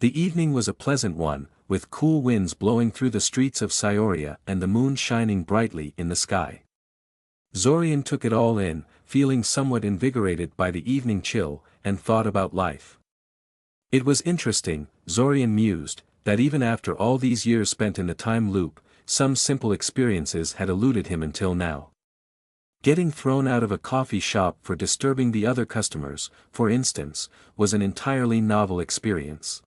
The evening was a pleasant one, with cool winds blowing through the streets of Scioria and the moon shining brightly in the sky. Zorian took it all in, feeling somewhat invigorated by the evening chill, and thought about life. It was interesting, Zorian mused, that even after all these years spent in the time loop, some simple experiences had eluded him until now. Getting thrown out of a coffee shop for disturbing the other customers, for instance, was an entirely novel experience.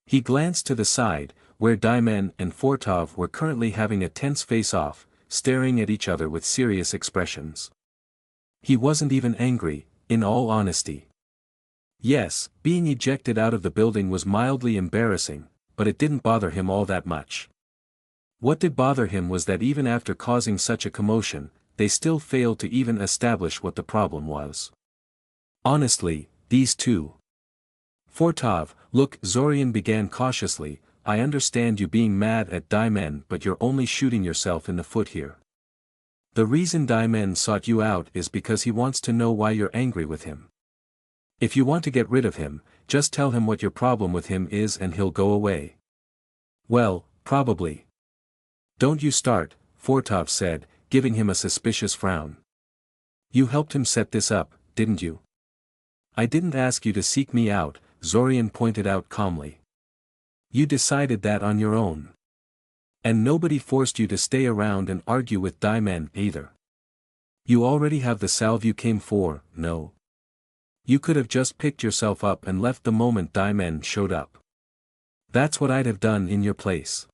He glanced to the side, where Daimen and Fortov were currently having a tense face-off, staring at each other with serious expressions. He wasn't even angry, in all honesty. Yes, being ejected out of the building was mildly embarrassing, but it didn't bother him all that much. What did bother him was that even after causing such a commotion, they still failed to even establish what the problem was. Honestly, these two. Fortov, look, Zorian began cautiously, I understand you being mad at Daimen, but you're only shooting yourself in the foot here. The reason Daimen sought you out is because he wants to know why you're angry with him. If you want to get rid of him, just tell him what your problem with him is and he'll go away. Well, probably. Don't you start, Fortov said, giving him a suspicious frown. You helped him set this up, didn't you? I didn't ask you to seek me out, Zorian pointed out calmly. You decided that on your own. And nobody forced you to stay around and argue with Daimen either. You already have the salve you came for, no? You could have just picked yourself up and left the moment Daimen showed up. That's what I'd have done in your place.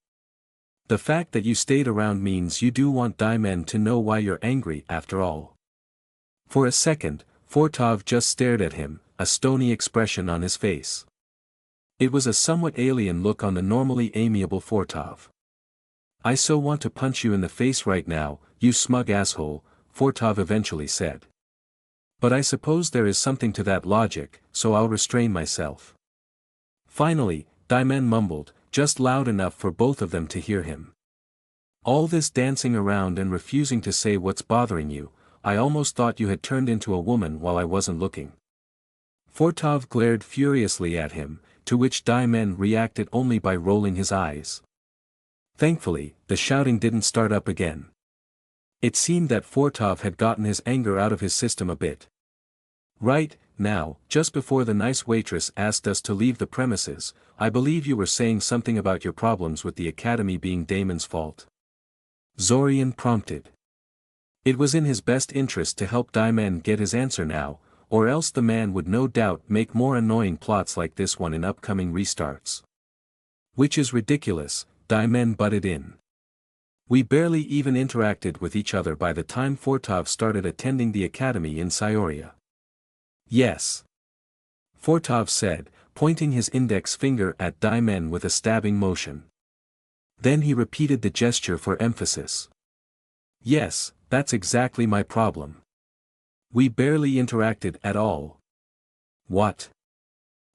The fact that you stayed around means you do want Daimen to know why you're angry after all. For a second, Fortov just stared at him, a stony expression on his face. It was a somewhat alien look on the normally amiable Fortov. I so want to punch you in the face right now, you smug asshole, Fortov eventually said. But I suppose there is something to that logic, so I'll restrain myself. Finally, Daimen mumbled, just loud enough for both of them to hear him. All this dancing around and refusing to say what's bothering you, I almost thought you had turned into a woman while I wasn't looking. Fortov glared furiously at him, to which Daimen reacted only by rolling his eyes. Thankfully, the shouting didn't start up again. It seemed that Fortov had gotten his anger out of his system a bit. Right, now, just before the nice waitress asked us to leave the premises, I believe you were saying something about your problems with the academy being Damon's fault. Zorian prompted. It was in his best interest to help Daimen get his answer now, or else the man would no doubt make more annoying plots like this one in upcoming restarts. Which is ridiculous, Daimen butted in. We barely even interacted with each other by the time Fortov started attending the academy in Scioria. Yes. Fortov said, pointing his index finger at Daimen with a stabbing motion. Then he repeated the gesture for emphasis. Yes, that's exactly my problem. We barely interacted at all. What?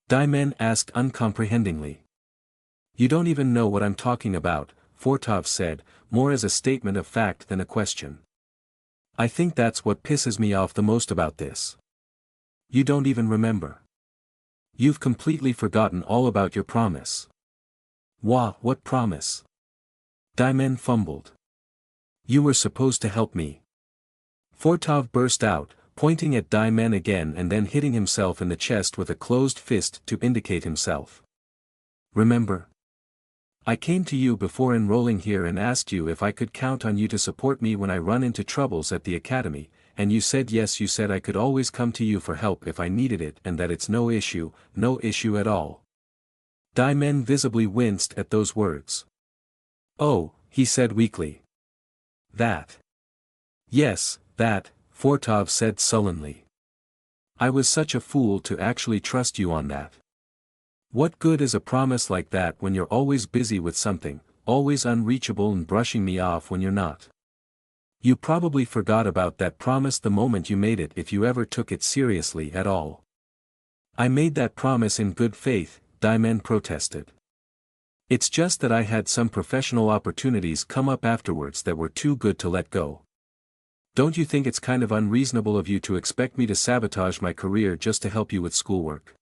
Daimen asked uncomprehendingly. You don't even know what I'm talking about, Fortov said, more as a statement of fact than a question. I think that's what pisses me off the most about this. You don't even remember. You've completely forgotten all about your promise. What promise? Daimen fumbled. You were supposed to help me. Fortov burst out, pointing at Daimen again and then hitting himself in the chest with a closed fist to indicate himself. Remember? I came to you before enrolling here and asked you if I could count on you to support me when I run into troubles at the academy, and you said yes. You said I could always come to you for help if I needed it and that it's no issue at all. Daimen visibly winced at those words. Oh, he said weakly. That. Yes, that, Fortov said sullenly. I was such a fool to actually trust you on that. What good is a promise like that when you're always busy with something, always unreachable and brushing me off when you're not? You probably forgot about that promise the moment you made it if you ever took it seriously at all. I made that promise in good faith, Daimen protested. It's just that I had some professional opportunities come up afterwards that were too good to let go. Don't you think it's kind of unreasonable of you to expect me to sabotage my career just to help you with schoolwork?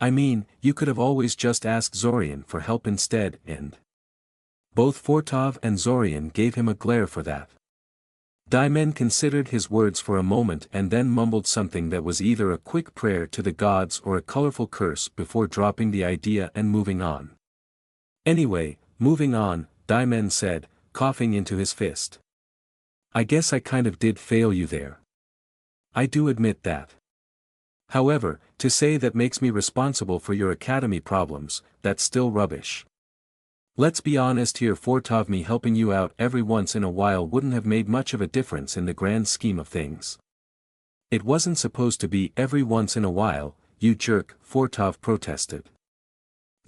I mean, you could have always just asked Zorian for help instead, and... Both Fortov and Zorian gave him a glare for that. Daimen considered his words for a moment and then mumbled something that was either a quick prayer to the gods or a colorful curse before dropping the idea and moving on. Anyway, moving on, Daimen said, coughing into his fist. I guess I kind of did fail you there. I do admit that. However, to say that makes me responsible for your academy problems, that's still rubbish. Let's be honest here, Fortov, me helping you out every once in a while wouldn't have made much of a difference in the grand scheme of things. It wasn't supposed to be every once in a while, you jerk, Fortov protested.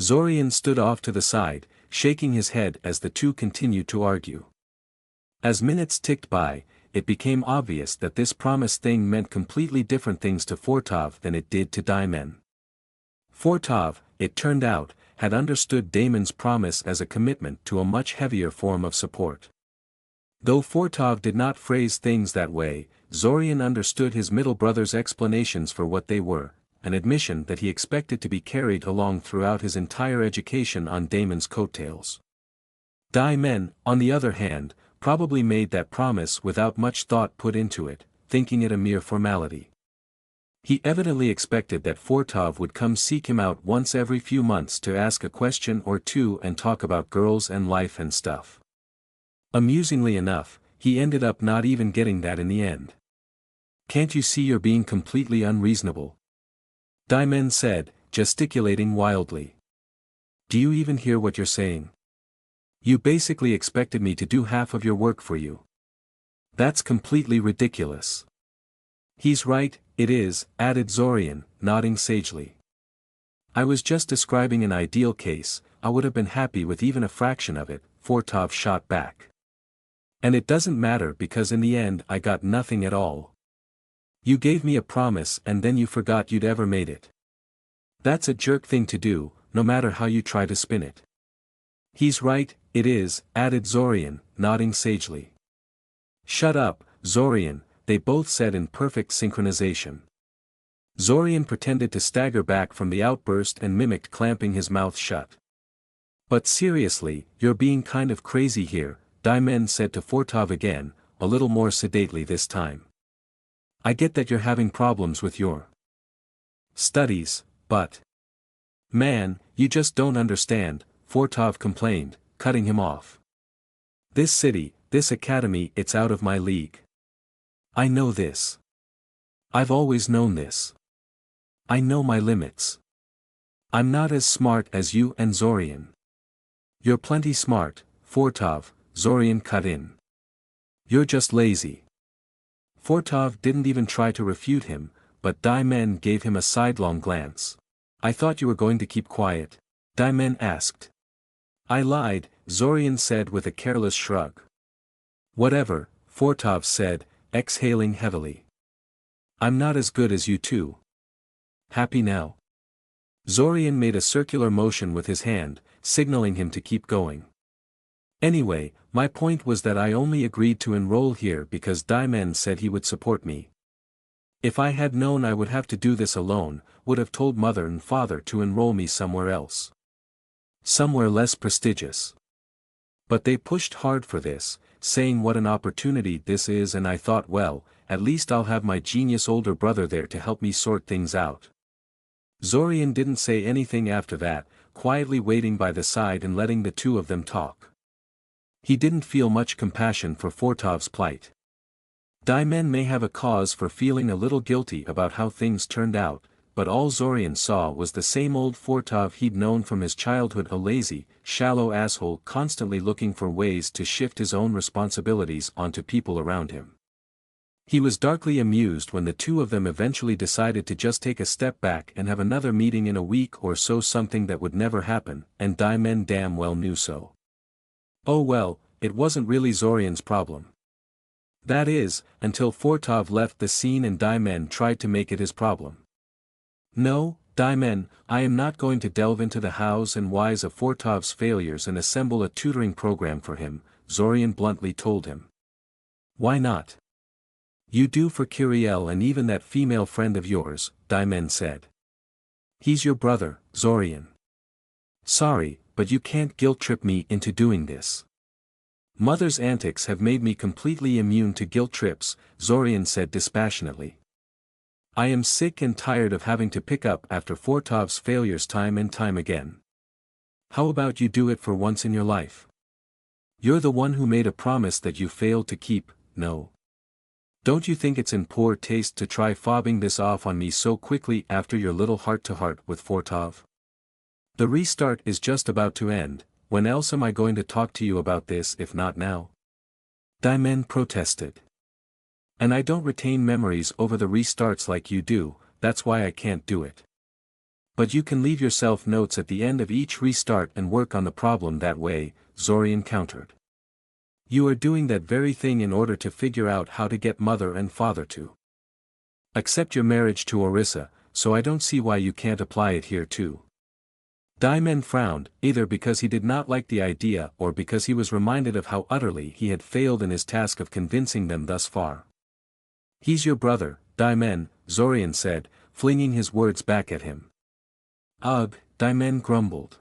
Zorian stood off to the side, shaking his head as the two continued to argue. As minutes ticked by, it became obvious that this promise thing meant completely different things to Fortov than it did to Daimen. Fortov, it turned out, had understood Daimen's promise as a commitment to a much heavier form of support. Though Fortov did not phrase things that way, Zorian understood his middle brother's explanations for what they were, an admission that he expected to be carried along throughout his entire education on Daimen's coattails. Daimen, on the other hand, probably made that promise without much thought put into it, thinking it a mere formality. He evidently expected that Fortov would come seek him out once every few months to ask a question or two and talk about girls and life and stuff. Amusingly enough, he ended up not even getting that in the end. Can't you see you're being completely unreasonable? Daimen said, gesticulating wildly. Do you even hear what you're saying? You basically expected me to do half of your work for you. That's completely ridiculous. He's right, it is, added Zorian, nodding sagely. I was just describing an ideal case, I would have been happy with even a fraction of it, Fortov shot back. And it doesn't matter because in the end I got nothing at all. You gave me a promise and then you forgot you'd ever made it. That's a jerk thing to do, no matter how you try to spin it. He's right, it is, added Zorian, nodding sagely. Shut up, Zorian, they both said in perfect synchronization. Zorian pretended to stagger back from the outburst and mimicked clamping his mouth shut. But seriously, you're being kind of crazy here, Daimen said to Fortov again, a little more sedately this time. I get that you're having problems with your studies, but... Man, you just don't understand, Fortov complained, cutting him off. This city, this academy, it's out of my league. I know this. I've always known this. I know my limits. I'm not as smart as you and Zorian. You're plenty smart, Fortov, Zorian cut in. You're just lazy. Fortov didn't even try to refute him, but Daimen gave him a sidelong glance. I thought you were going to keep quiet, Daimen asked. I lied, Zorian said with a careless shrug. Whatever, Fortov said, exhaling heavily. I'm not as good as you two. Happy now? Zorian made a circular motion with his hand, signaling him to keep going. Anyway, my point was that I only agreed to enroll here because Daimen said he would support me. If I had known I would have to do this alone, would have told mother and father to enroll me somewhere else. Somewhere less prestigious. But they pushed hard for this, saying what an opportunity this is, and I thought, well, at least I'll have my genius older brother there to help me sort things out. Zorian didn't say anything after that, quietly waiting by the side and letting the two of them talk. He didn't feel much compassion for Fortov's plight. Daimen may have a cause for feeling a little guilty about how things turned out, but all Zorian saw was the same old Fortov he'd known from his childhood, a lazy, shallow asshole constantly looking for ways to shift his own responsibilities onto people around him. He was darkly amused when the two of them eventually decided to just take a step back and have another meeting in a week or so, something that would never happen, and Daimen damn well knew so. Oh well, it wasn't really Zorian's problem. That is, until Fortov left the scene and Daimen tried to make it his problem. No, Daimen, I am not going to delve into the hows and whys of Fortov's failures and assemble a tutoring program for him, Zorian bluntly told him. Why not? You do for Kiriel and even that female friend of yours, Daimen said. He's your brother, Zorian. Sorry, but you can't guilt-trip me into doing this. Mother's antics have made me completely immune to guilt trips, Zorian said dispassionately. I am sick and tired of having to pick up after Fortov's failures time and time again. How about you do it for once in your life? You're the one who made a promise that you failed to keep, no? Don't you think it's in poor taste to try fobbing this off on me so quickly after your little heart-to-heart with Fortov? The restart is just about to end. When else am I going to talk to you about this if not now? Daimen protested. And I don't retain memories over the restarts like you do, that's why I can't do it. But you can leave yourself notes at the end of each restart and work on the problem that way, Zorian countered. You are doing that very thing in order to figure out how to get mother and father to accept your marriage to Orisa, so I don't see why you can't apply it here too. Daimen frowned, either because he did not like the idea or because he was reminded of how utterly he had failed in his task of convincing them thus far. He's your brother, Daimen, Zorian said, flinging his words back at him. Ugh, Daimen grumbled.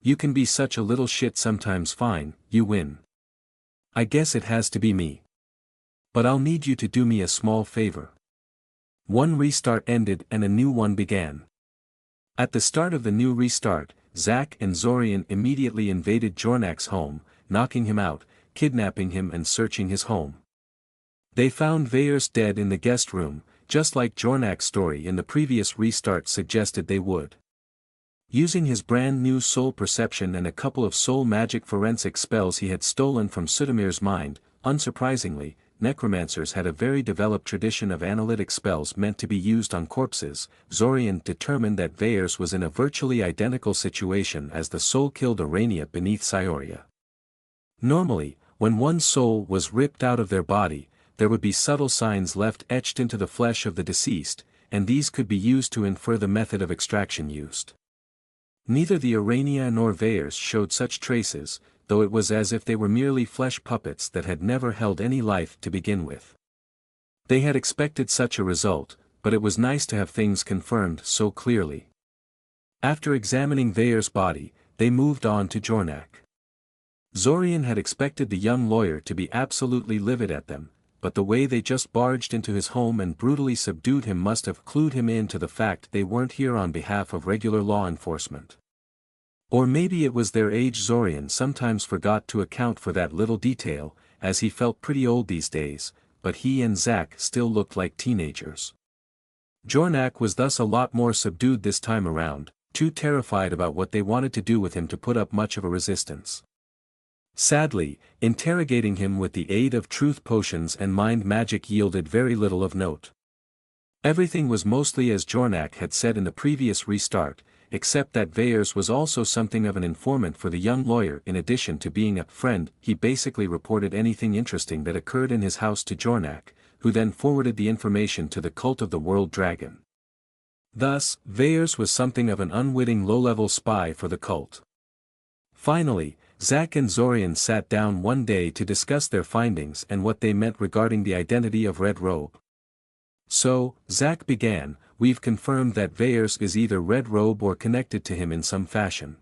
You can be such a little shit sometimes. Fine, you win. I guess it has to be me. But I'll need you to do me a small favor. One restart ended and a new one began. At the start of the new restart, Zack and Zorian immediately invaded Jornak's home, knocking him out, kidnapping him and searching his home. They found Veyers dead in the guest room, just like Jornak's story in the previous restart suggested they would. Using his brand new soul perception and a couple of soul magic forensic spells he had stolen from Sudamir's mind, unsurprisingly, necromancers had a very developed tradition of analytic spells meant to be used on corpses. Zorian determined that Veyers was in a virtually identical situation as the soul-killed Arania beneath Scioria. Normally, when one soul was ripped out of their body, there would be subtle signs left etched into the flesh of the deceased, and these could be used to infer the method of extraction used. Neither the Arania nor Veyers showed such traces, though it was as if they were merely flesh puppets that had never held any life to begin with. They had expected such a result, but it was nice to have things confirmed so clearly. After examining Veyers' body, they moved on to Jornak. Zorian had expected the young lawyer to be absolutely livid at them, but the way they just barged into his home and brutally subdued him must have clued him in to the fact they weren't here on behalf of regular law enforcement. Or maybe it was their age. Zorian sometimes forgot to account for that little detail, as he felt pretty old these days, but he and Zack still looked like teenagers. Jornak was thus a lot more subdued this time around, too terrified about what they wanted to do with him to put up much of a resistance. Sadly, interrogating him with the aid of truth potions and mind magic yielded very little of note. Everything was mostly as Jornak had said in the previous restart, except that Veyers was also something of an informant for the young lawyer. In addition to being a friend, he basically reported anything interesting that occurred in his house to Jornak, who then forwarded the information to the cult of the World Dragon. Thus, Veyers was something of an unwitting low-level spy for the cult. Finally, Zack and Zorian sat down one day to discuss their findings and what they meant regarding the identity of Red Robe. So, Zack began, we've confirmed that Veyers is either Red Robe or connected to him in some fashion.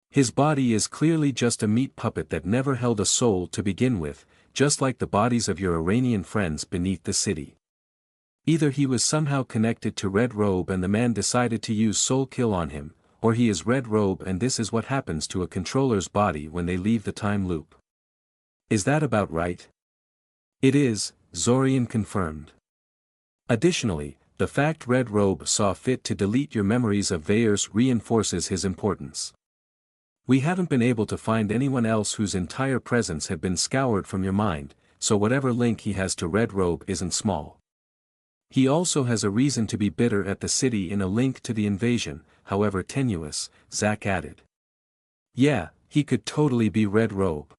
His body is clearly just a meat puppet that never held a soul to begin with, just like the bodies of your Iranian friends beneath the city. Either he was somehow connected to Red Robe and the man decided to use soul kill on him, or he is Red Robe and this is what happens to a controller's body when they leave the time loop. Is that about right? It is, Zorian confirmed. Additionally, the fact Red Robe saw fit to delete your memories of Veyers reinforces his importance. We haven't been able to find anyone else whose entire presence had been scoured from your mind, so whatever link he has to Red Robe isn't small. He also has a reason to be bitter at the city in a link to the invasion, however tenuous, Zack added. Yeah, he could totally be Red Robe.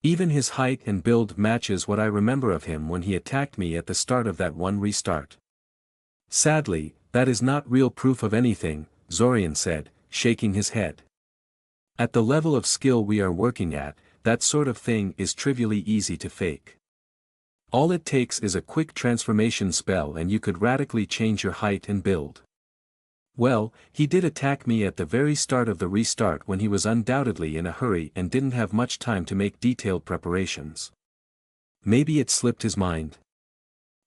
Even his height and build matches what I remember of him when he attacked me at the start of that one restart. Sadly, that is not real proof of anything, Zorian said, shaking his head. At the level of skill we are working at, that sort of thing is trivially easy to fake. All it takes is a quick transformation spell and you could radically change your height and build. Well, he did attack me at the very start of the restart when he was undoubtedly in a hurry and didn't have much time to make detailed preparations. Maybe it slipped his mind.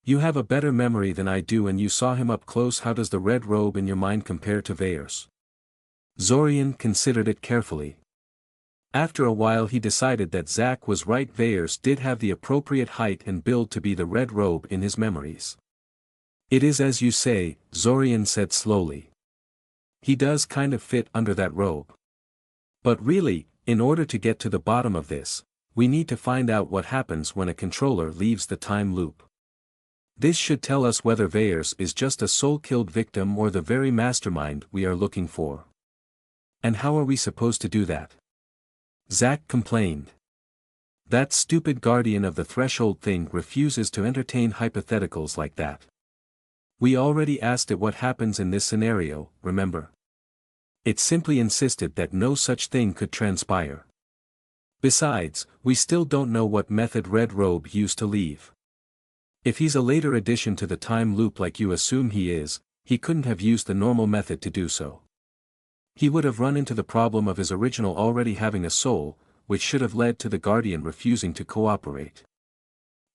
You have a better memory than I do and you saw him up close. How does the red robe in your mind compare to Veyer's? Zorian considered it carefully. After a while he decided that Zack was right. Veyer's did have the appropriate height and build to be the red robe in his memories. It is as you say, Zorian said slowly. He does kind of fit under that robe. But really, in order to get to the bottom of this, we need to find out what happens when a controller leaves the time loop. This should tell us whether Veyer's is just a soul-killed victim or the very mastermind we are looking for. And how are we supposed to do that? Zack complained. That stupid guardian of the threshold thing refuses to entertain hypotheticals like that. We already asked it what happens in this scenario, remember? It simply insisted that no such thing could transpire. Besides, we still don't know what method Red Robe used to leave. If he's a later addition to the time loop like you assume he is, he couldn't have used the normal method to do so. He would have run into the problem of his original already having a soul, which should have led to the Guardian refusing to cooperate.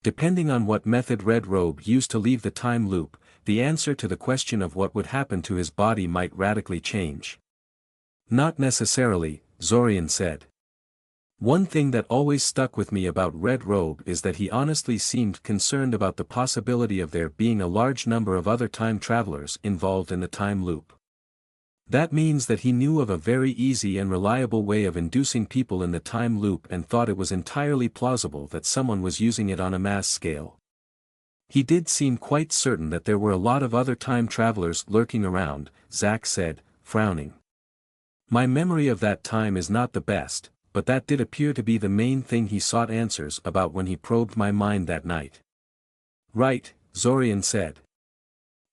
Depending on what method Red Robe used to leave the time loop, the answer to the question of what would happen to his body might radically change. Not necessarily, Zorian said. One thing that always stuck with me about Red Robe is that he honestly seemed concerned about the possibility of there being a large number of other time travelers involved in the time loop. That means that he knew of a very easy and reliable way of inducing people in the time loop and thought it was entirely plausible that someone was using it on a mass scale. He did seem quite certain that there were a lot of other time travelers lurking around, Zack said, frowning. My memory of that time is not the best, but that did appear to be the main thing he sought answers about when he probed my mind that night. Right, Zorian said.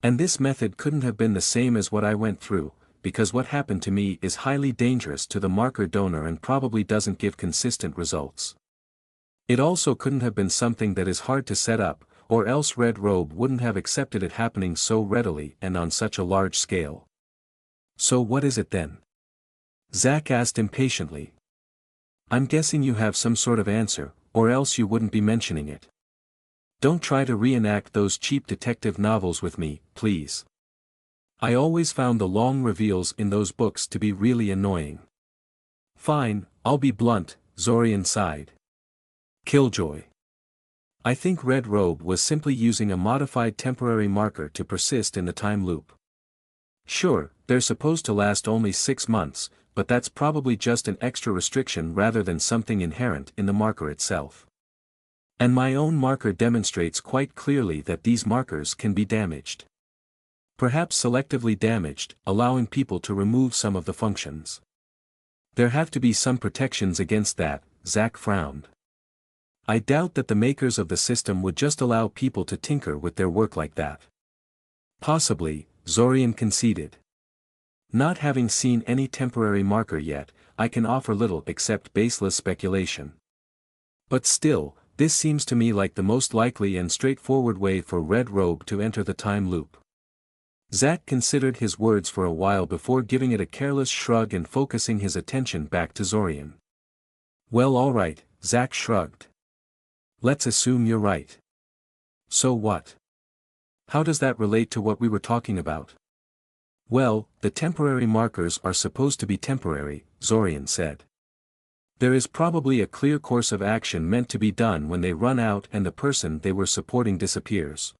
And this method couldn't have been the same as what I went through, because what happened to me is highly dangerous to the marker donor and probably doesn't give consistent results. It also couldn't have been something that is hard to set up, or else Red Robe wouldn't have accepted it happening so readily and on such a large scale. So what is it then? Zack asked impatiently. I'm guessing you have some sort of answer, or else you wouldn't be mentioning it. Don't try to reenact those cheap detective novels with me, please. I always found the long reveals in those books to be really annoying. Fine, I'll be blunt, Zorian sighed. Killjoy. I think Red Robe was simply using a modified temporary marker to persist in the time loop. Sure, they're supposed to last only 6 months, but that's probably just an extra restriction rather than something inherent in the marker itself. And my own marker demonstrates quite clearly that these markers can be damaged. Perhaps selectively damaged, allowing people to remove some of the functions. There have to be some protections against that, Zack frowned. I doubt that the makers of the system would just allow people to tinker with their work like that. Possibly, Zorian conceded. Not having seen any temporary marker yet, I can offer little except baseless speculation. But still, this seems to me like the most likely and straightforward way for Red Robe to enter the time loop. Zack considered his words for a while before giving it a careless shrug and focusing his attention back to Zorian. Well, all right, Zack shrugged. Let's assume you're right. So what? How does that relate to what we were talking about? Well, the temporary markers are supposed to be temporary, Zorian said. There is probably a clear course of action meant to be done when they run out and the person they were supporting disappears.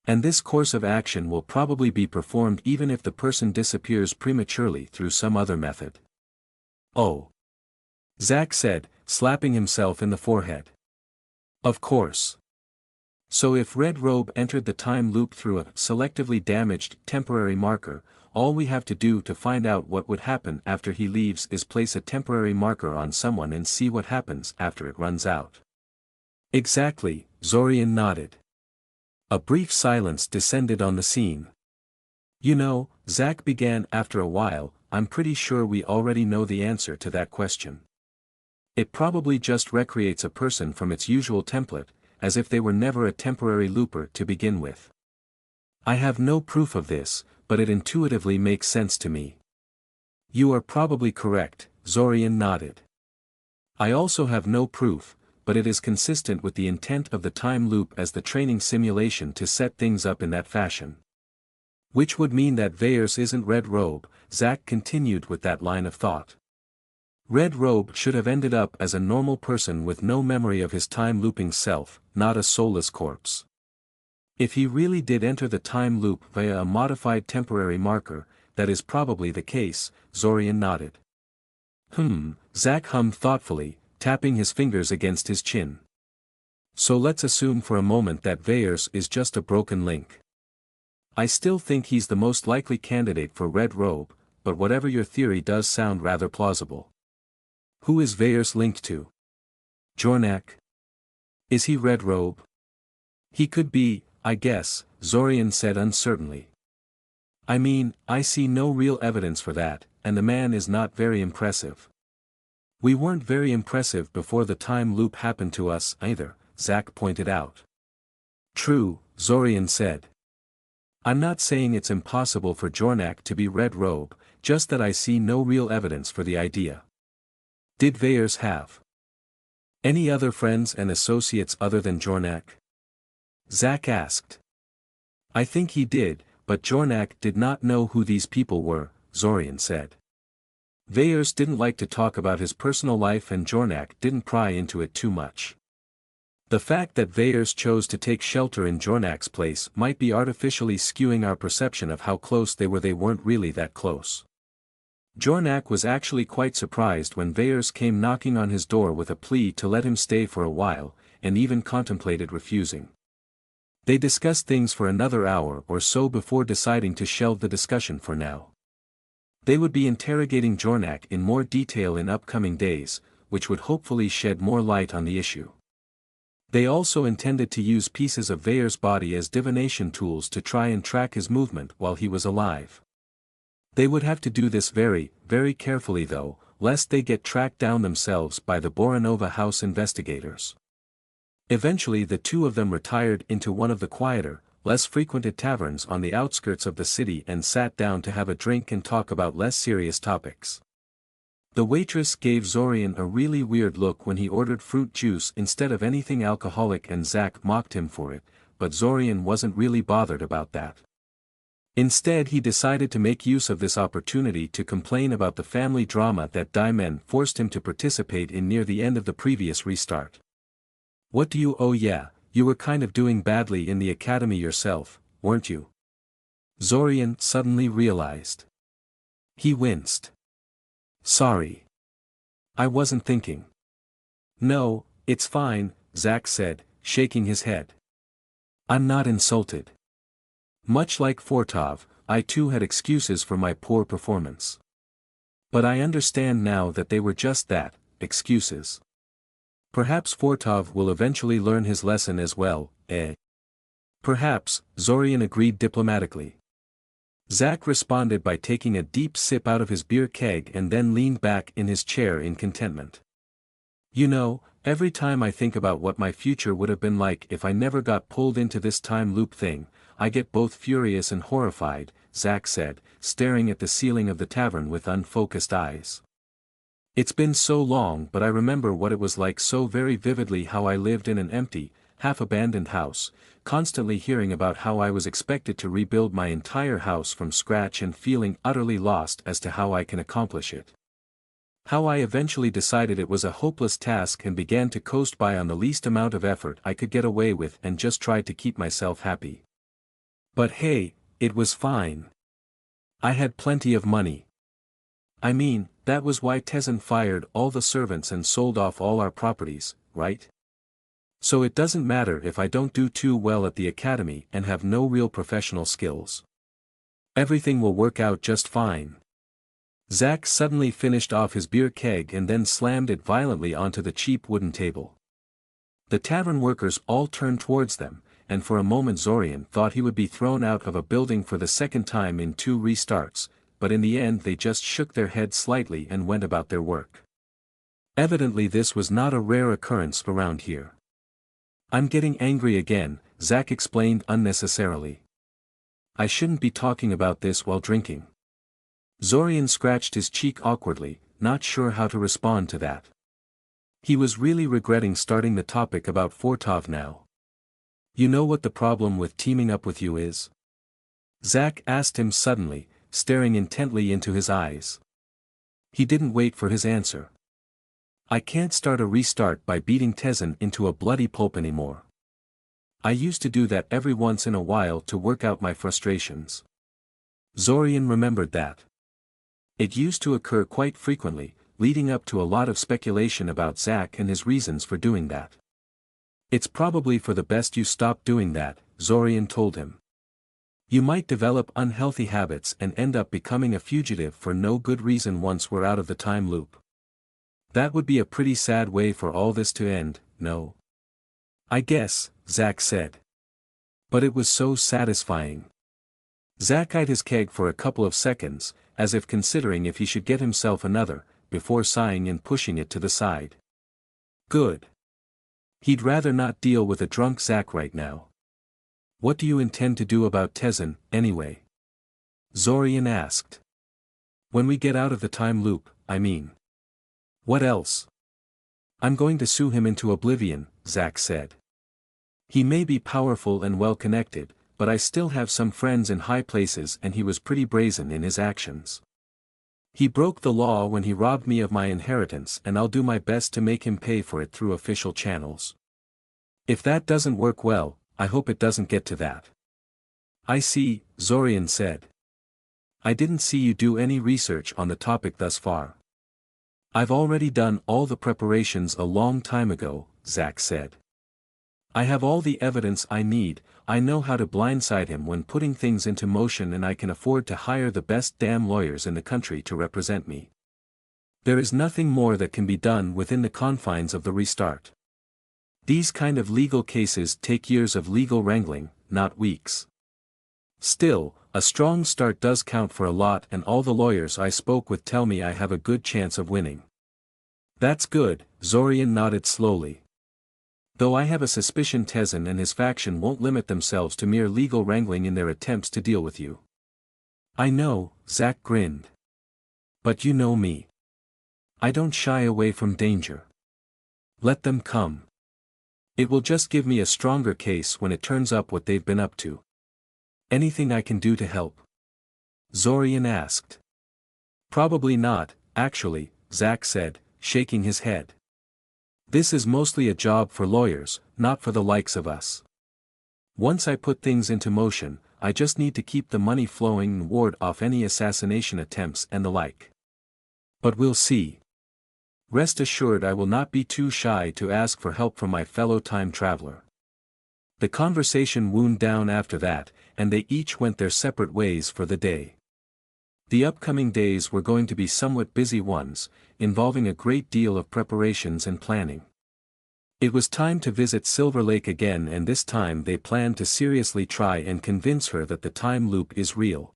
And this course of action will probably be performed even if the person disappears prematurely through some other method. Oh. Zack said, slapping himself in the forehead. Of course. So if Red Robe entered the time loop through a selectively damaged temporary marker, all we have to do to find out what would happen after he leaves is place a temporary marker on someone and see what happens after it runs out. Exactly, Zorian nodded. A brief silence descended on the scene. You know, Zack began after a while, I'm pretty sure we already know the answer to that question. It probably just recreates a person from its usual template, as if they were never a temporary looper to begin with. I have no proof of this, but it intuitively makes sense to me. You are probably correct, Zorian nodded. I also have no proof, but it is consistent with the intent of the time loop as the training simulation to set things up in that fashion. Which would mean that Veyers isn't Red Robe, Zack continued with that line of thought. Red Robe should have ended up as a normal person with no memory of his time-looping self, not a soulless corpse. If he really did enter the time loop via a modified temporary marker, that is probably the case, Zorian nodded. Zack hummed thoughtfully, tapping his fingers against his chin. So let's assume for a moment that Veyers is just a broken link. I still think he's the most likely candidate for Red Robe, but whatever your theory does sound rather plausible. Who is Veyers linked to? Jornak? Is he Red Robe? He could be, I guess, Zorian said uncertainly. I mean, I see no real evidence for that, and the man is not very impressive. We weren't very impressive before the time loop happened to us either, Zack pointed out. True, Zorian said. I'm not saying it's impossible for Jornak to be Red Robe, just that I see no real evidence for the idea. Did Veyers have any other friends and associates other than Jornak? Zack asked. I think he did, but Jornak did not know who these people were, Zorian said. Veyers didn't like to talk about his personal life and Jornak didn't pry into it too much. The fact that Veyers chose to take shelter in Jornak's place might be artificially skewing our perception of how close they weren't really that close. Jornak was actually quite surprised when Veyers came knocking on his door with a plea to let him stay for a while, and even contemplated refusing. They discussed things for another hour or so before deciding to shelve the discussion for now. They would be interrogating Jornak in more detail in upcoming days, which would hopefully shed more light on the issue. They also intended to use pieces of Veyers' body as divination tools to try and track his movement while he was alive. They would have to do this very, very carefully though, lest they get tracked down themselves by the Boranova house investigators. Eventually the two of them retired into one of the quieter, less frequented taverns on the outskirts of the city and sat down to have a drink and talk about less serious topics. The waitress gave Zorian a really weird look when he ordered fruit juice instead of anything alcoholic and Zack mocked him for it, but Zorian wasn't really bothered about that. Instead he decided to make use of this opportunity to complain about the family drama that Daimen forced him to participate in near the end of the previous restart. What do you? Oh yeah, you were kind of doing badly in the academy yourself, weren't you? Zorian suddenly realized. He winced. Sorry. I wasn't thinking. No, it's fine, Zack said, shaking his head. I'm not insulted. Much like Fortov, I too had excuses for my poor performance. But I understand now that they were just that, excuses. Perhaps Fortov will eventually learn his lesson as well, eh? Perhaps, Zorian agreed diplomatically. Zack responded by taking a deep sip out of his beer keg and then leaned back in his chair in contentment. You know, every time I think about what my future would have been like if I never got pulled into this time loop thing, I get both furious and horrified, Zack said, staring at the ceiling of the tavern with unfocused eyes. It's been so long, but I remember what it was like so very vividly, how I lived in an empty, half-abandoned house, constantly hearing about how I was expected to rebuild my entire house from scratch and feeling utterly lost as to how I can accomplish it. How I eventually decided it was a hopeless task and began to coast by on the least amount of effort I could get away with and just tried to keep myself happy. But hey, it was fine. I had plenty of money. I mean, that was why Tezen fired all the servants and sold off all our properties, right? So it doesn't matter if I don't do too well at the academy and have no real professional skills. Everything will work out just fine. Zack suddenly finished off his beer keg and then slammed it violently onto the cheap wooden table. The tavern workers all turned towards them, and for a moment Zorian thought he would be thrown out of a building for the second time in 2 restarts, but in the end they just shook their heads slightly and went about their work. Evidently this was not a rare occurrence around here. I'm getting angry again, Zack explained unnecessarily. I shouldn't be talking about this while drinking. Zorian scratched his cheek awkwardly, not sure how to respond to that. He was really regretting starting the topic about Fortov now. You know what the problem with teaming up with you is? Zack asked him suddenly, staring intently into his eyes. He didn't wait for his answer. I can't start a restart by beating Tezen into a bloody pulp anymore. I used to do that every once in a while to work out my frustrations. Zorian remembered that. It used to occur quite frequently, leading up to a lot of speculation about Zack and his reasons for doing that. It's probably for the best you stop doing that, Zorian told him. You might develop unhealthy habits and end up becoming a fugitive for no good reason once we're out of the time loop. That would be a pretty sad way for all this to end, no? I guess, Zack said. But it was so satisfying. Zack eyed his keg for a couple of seconds, as if considering if he should get himself another, before sighing and pushing it to the side. Good. He'd rather not deal with a drunk Zack right now. What do you intend to do about Tezen, anyway? Zorian asked. When we get out of the time loop, I mean. What else? I'm going to sue him into oblivion, Zack said. He may be powerful and well-connected, but I still have some friends in high places and he was pretty brazen in his actions. He broke the law when he robbed me of my inheritance and I'll do my best to make him pay for it through official channels. If that doesn't work well, I hope it doesn't get to that. I see, Zorian said. I didn't see you do any research on the topic thus far. I've already done all the preparations a long time ago, Zack said. I have all the evidence I need, I know how to blindside him when putting things into motion and I can afford to hire the best damn lawyers in the country to represent me. There is nothing more that can be done within the confines of the restart. These kind of legal cases take years of legal wrangling, not weeks. Still, a strong start does count for a lot and all the lawyers I spoke with tell me I have a good chance of winning. That's good, Zorian nodded slowly. Though I have a suspicion Tezen and his faction won't limit themselves to mere legal wrangling in their attempts to deal with you. I know, Zack grinned. But you know me. I don't shy away from danger. Let them come. It will just give me a stronger case when it turns up what they've been up to. Anything I can do to help? Zorian asked. Probably not, actually, Zack said, shaking his head. This is mostly a job for lawyers, not for the likes of us. Once I put things into motion, I just need to keep the money flowing and ward off any assassination attempts and the like. But we'll see. Rest assured I will not be too shy to ask for help from my fellow time traveler. The conversation wound down after that, and they each went their separate ways for the day. The upcoming days were going to be somewhat busy ones, involving a great deal of preparations and planning. It was time to visit Silver Lake again and this time they planned to seriously try and convince her that the time loop is real.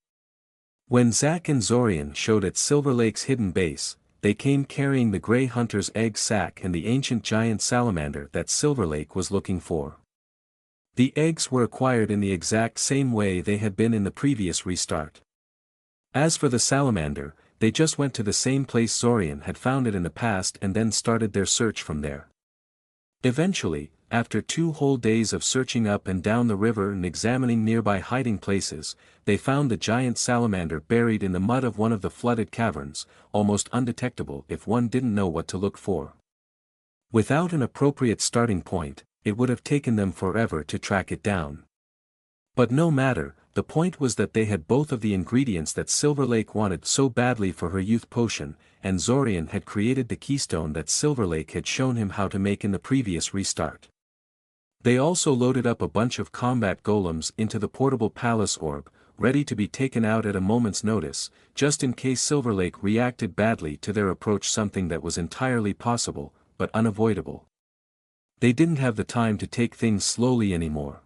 When Zack and Zorian showed at Silver Lake's hidden base, they came carrying the Grey Hunter's egg sac and the ancient giant salamander that Silver Lake was looking for. The eggs were acquired in the exact same way they had been in the previous restart. As for the salamander, they just went to the same place Zorian had found it in the past and then started their search from there. Eventually, after 2 whole days of searching up and down the river and examining nearby hiding places, they found the giant salamander buried in the mud of one of the flooded caverns, almost undetectable if one didn't know what to look for. Without an appropriate starting point, it would have taken them forever to track it down. But no matter, the point was that they had both of the ingredients that Silver Lake wanted so badly for her youth potion, and Zorian had created the keystone that Silver Lake had shown him how to make in the previous restart. They also loaded up a bunch of combat golems into the portable palace orb, ready to be taken out at a moment's notice, just in case Silver Lake reacted badly to their approach, something that was entirely possible, but unavoidable. They didn't have the time to take things slowly anymore.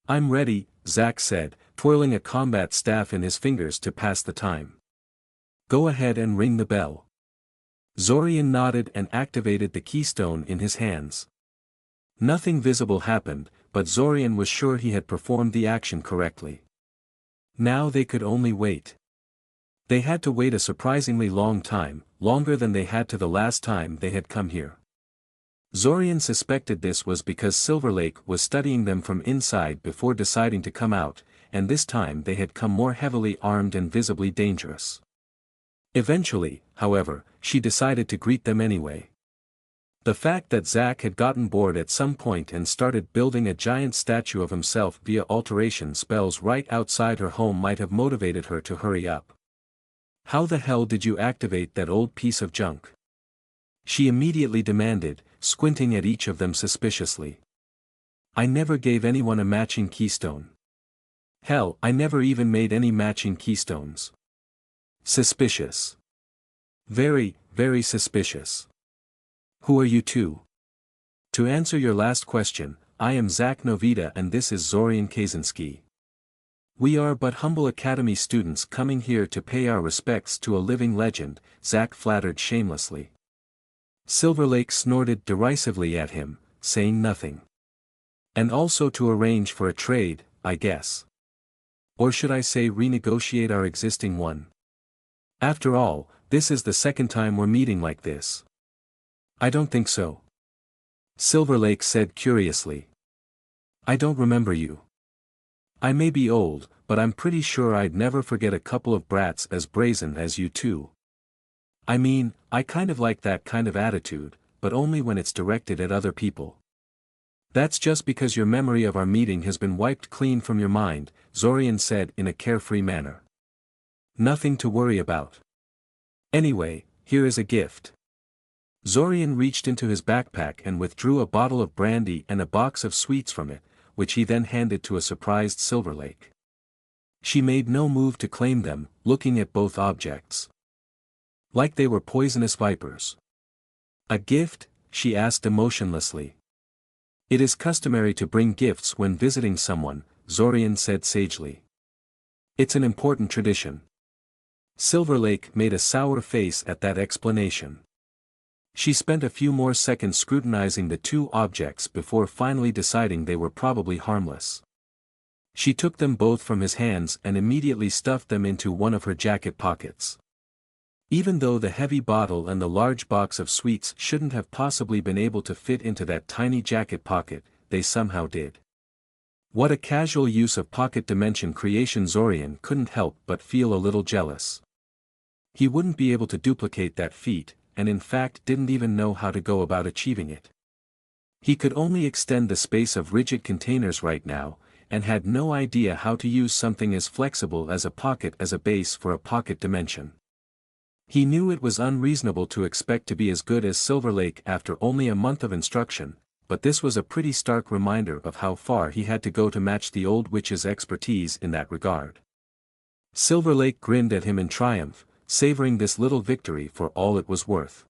I'm ready, Zack said, twirling a combat staff in his fingers to pass the time. Go ahead and ring the bell. Zorian nodded and activated the keystone in his hands. Nothing visible happened, but Zorian was sure he had performed the action correctly. Now they could only wait. They had to wait a surprisingly long time, longer than they had to the last time they had come here. Zorian suspected this was because Silver Lake was studying them from inside before deciding to come out, and this time they had come more heavily armed and visibly dangerous. Eventually, however, she decided to greet them anyway. The fact that Zack had gotten bored at some point and started building a giant statue of himself via alteration spells right outside her home might have motivated her to hurry up. "How the hell did you activate that old piece of junk?" she immediately demanded, squinting at each of them suspiciously. "I never gave anyone a matching keystone. Hell, I never even made any matching keystones." Suspicious. Very, very suspicious. "Who are you two?" "To answer your last question, I am Zack Novita and this is Zorian Kaczynski. We are but humble academy students coming here to pay our respects to a living legend," Zack flattered shamelessly. Silver Lake snorted derisively at him, saying nothing. "And also to arrange for a trade, I guess. Or should I say renegotiate our existing one? After all, this is the second time we're meeting like this." "I don't think so," Silver Lake said curiously. "I don't remember you. I may be old, but I'm pretty sure I'd never forget a couple of brats as brazen as you two. I mean, I kind of like that kind of attitude, but only when it's directed at other people." "That's just because your memory of our meeting has been wiped clean from your mind," Zorian said in a carefree manner. "Nothing to worry about. Anyway, here is a gift." Zorian reached into his backpack and withdrew a bottle of brandy and a box of sweets from it, which he then handed to a surprised Silver Lake. She made no move to claim them, looking at both objects like they were poisonous vipers. "A gift?" she asked emotionlessly. "It is customary to bring gifts when visiting someone," Zorian said sagely. "It's an important tradition." Silver Lake made a sour face at that explanation. She spent a few more seconds scrutinizing the two objects before finally deciding they were probably harmless. She took them both from his hands and immediately stuffed them into one of her jacket pockets. Even though the heavy bottle and the large box of sweets shouldn't have possibly been able to fit into that tiny jacket pocket, they somehow did. What a casual use of pocket dimension creation! Zorian couldn't help but feel a little jealous. He wouldn't be able to duplicate that feat, and in fact didn't even know how to go about achieving it. He could only extend the space of rigid containers right now, and had no idea how to use something as flexible as a pocket as a base for a pocket dimension. He knew it was unreasonable to expect to be as good as Silver Lake after only a month of instruction, but this was a pretty stark reminder of how far he had to go to match the old witch's expertise in that regard. Silver Lake grinned at him in triumph, savoring this little victory for all it was worth.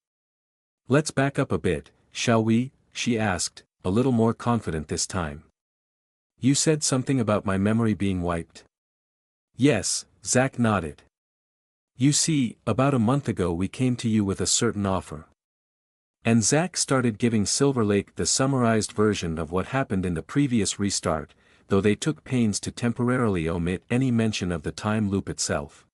"Let's back up a bit, shall we?" she asked, a little more confident this time. "You said something about my memory being wiped?" "Yes," Zack nodded. "You see, about a month ago we came to you with a certain offer." And Zack started giving Silver Lake the summarized version of what happened in the previous restart, though they took pains to temporarily omit any mention of the time loop itself.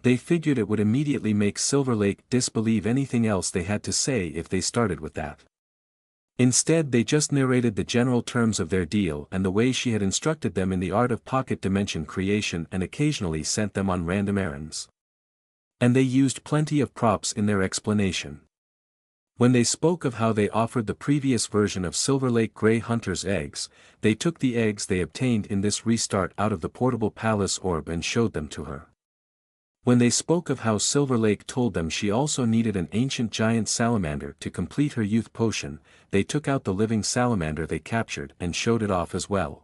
They figured it would immediately make Silver Lake disbelieve anything else they had to say if they started with that. Instead they just narrated the general terms of their deal and the way she had instructed them in the art of pocket dimension creation and occasionally sent them on random errands. And they used plenty of props in their explanation. When they spoke of how they offered the previous version of Silver Lake Grey Hunter's eggs, they took the eggs they obtained in this restart out of the portable palace orb and showed them to her. When they spoke of how Silver Lake told them she also needed an ancient giant salamander to complete her youth potion, they took out the living salamander they captured and showed it off as well.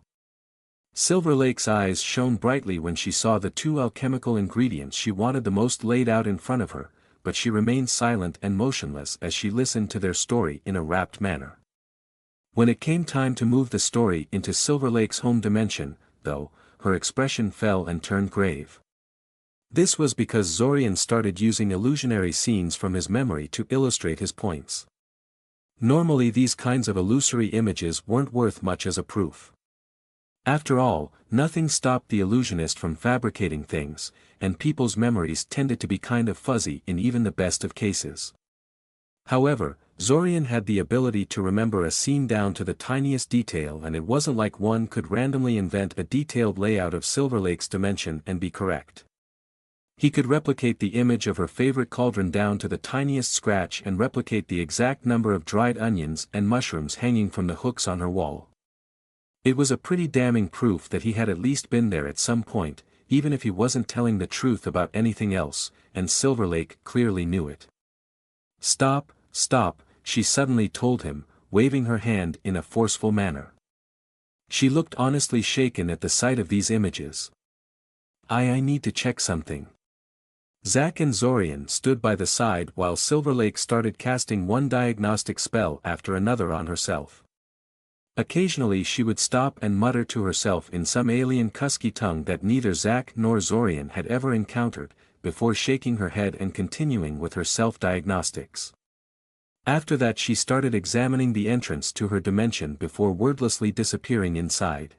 Silver Lake's eyes shone brightly when she saw the two alchemical ingredients she wanted the most laid out in front of her, but she remained silent and motionless as she listened to their story in a rapt manner. When it came time to move the story into Silver Lake's home dimension, though, her expression fell and turned grave. This was because Zorian started using illusionary scenes from his memory to illustrate his points. Normally these kinds of illusory images weren't worth much as a proof. After all, nothing stopped the illusionist from fabricating things, and people's memories tended to be kind of fuzzy in even the best of cases. However, Zorian had the ability to remember a scene down to the tiniest detail, and it wasn't like one could randomly invent a detailed layout of Silver Lake's dimension and be correct. He could replicate the image of her favorite cauldron down to the tiniest scratch and replicate the exact number of dried onions and mushrooms hanging from the hooks on her wall. It was a pretty damning proof that he had at least been there at some point, even if he wasn't telling the truth about anything else, and Silver Lake clearly knew it. "Stop, stop," she suddenly told him, waving her hand in a forceful manner. She looked honestly shaken at the sight of these images. I need to check something." Zack and Zorian stood by the side while Silver Lake started casting one diagnostic spell after another on herself. Occasionally she would stop and mutter to herself in some alien Kusky tongue that neither Zack nor Zorian had ever encountered, before shaking her head and continuing with her self-diagnostics. After that she started examining the entrance to her dimension before wordlessly disappearing inside.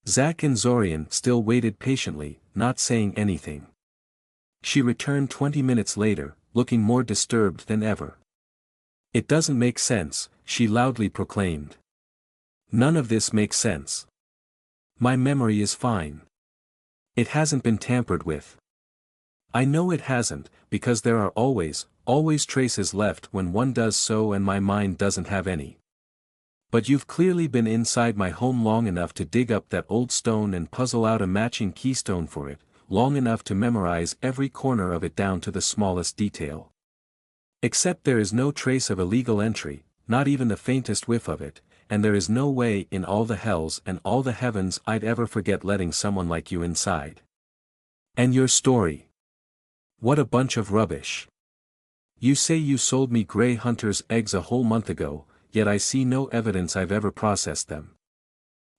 Zack and Zorian still waited patiently, not saying anything. She returned 20 minutes later, looking more disturbed than ever. "It doesn't make sense," she loudly proclaimed. "None of this makes sense. My memory is fine. It hasn't been tampered with. I know it hasn't, because there are always traces left when one does so, and my mind doesn't have any. But you've clearly been inside my home long enough to dig up that old stone and puzzle out a matching keystone for it, long enough to memorize every corner of it down to the smallest detail. Except there is no trace of illegal entry, not even the faintest whiff of it, and there is no way in all the hells and all the heavens I'd ever forget letting someone like you inside. And your story? What a bunch of rubbish. You say you sold me Grey Hunter's eggs a whole month ago, yet I see no evidence I've ever processed them.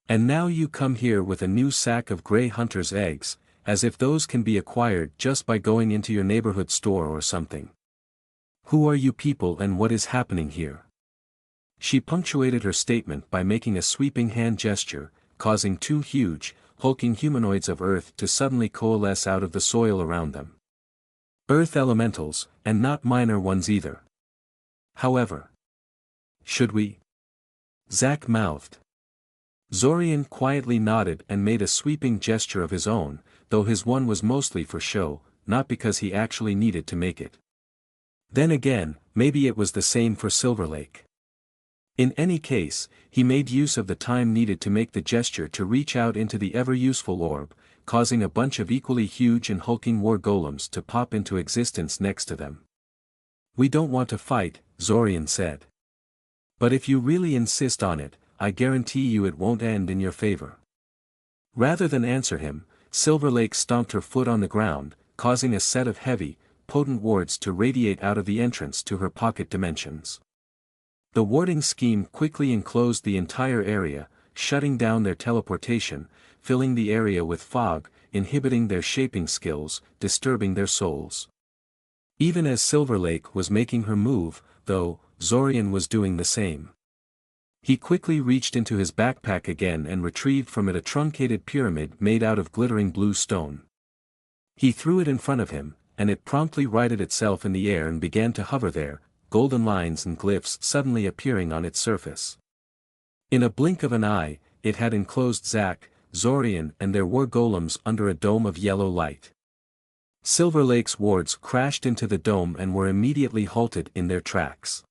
And now you come here with a new sack of Grey Hunter's eggs, as if those can be acquired just by going into your neighborhood store or something. Who are you people and what is happening here?" She punctuated her statement by making a sweeping hand gesture, causing two huge, hulking humanoids of Earth to suddenly coalesce out of the soil around them. Earth elementals, and not minor ones either. However. "Should we?" Zack mouthed. Zorian quietly nodded and made a sweeping gesture of his own, though his one was mostly for show, not because he actually needed to make it. Then again, maybe it was the same for Silver Lake. In any case, he made use of the time needed to make the gesture to reach out into the ever-useful orb, causing a bunch of equally huge and hulking war golems to pop into existence next to them. "We don't want to fight," Zorian said. "But if you really insist on it, I guarantee you it won't end in your favor." Rather than answer him, Silver Lake stomped her foot on the ground, causing a set of heavy, potent wards to radiate out of the entrance to her pocket dimensions. The warding scheme quickly enclosed the entire area, shutting down their teleportation, filling the area with fog, inhibiting their shaping skills, disturbing their souls. Even as Silver Lake was making her move, though, Zorian was doing the same. He quickly reached into his backpack again and retrieved from it a truncated pyramid made out of glittering blue stone. He threw it in front of him, and it promptly righted itself in the air and began to hover there, golden lines and glyphs suddenly appearing on its surface. In a blink of an eye, it had enclosed Zack, Zorian and their war golems under a dome of yellow light. Silver Lake's wards crashed into the dome and were immediately halted in their tracks.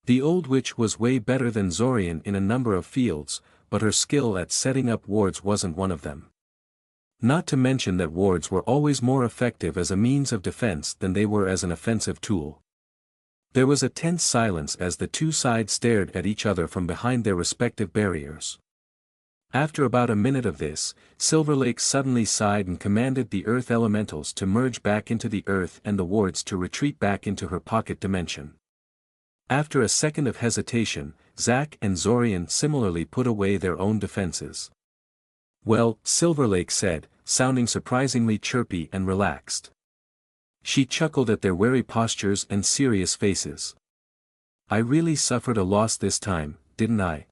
The old witch was way better than Zorian in a number of fields, but her skill at setting up wards wasn't one of them. Not to mention that wards were always more effective as a means of defense than they were as an offensive tool. There was a tense silence as the two sides stared at each other from behind their respective barriers. After about a minute of this, Silver Lake suddenly sighed and commanded the Earth elementals to merge back into the Earth and the wards to retreat back into her pocket dimension. After a second of hesitation, Zack and Zorian similarly put away their own defenses. "Well," Silver Lake said, sounding surprisingly chirpy and relaxed. She chuckled at their wary postures and serious faces. "I really suffered a loss this time, didn't I?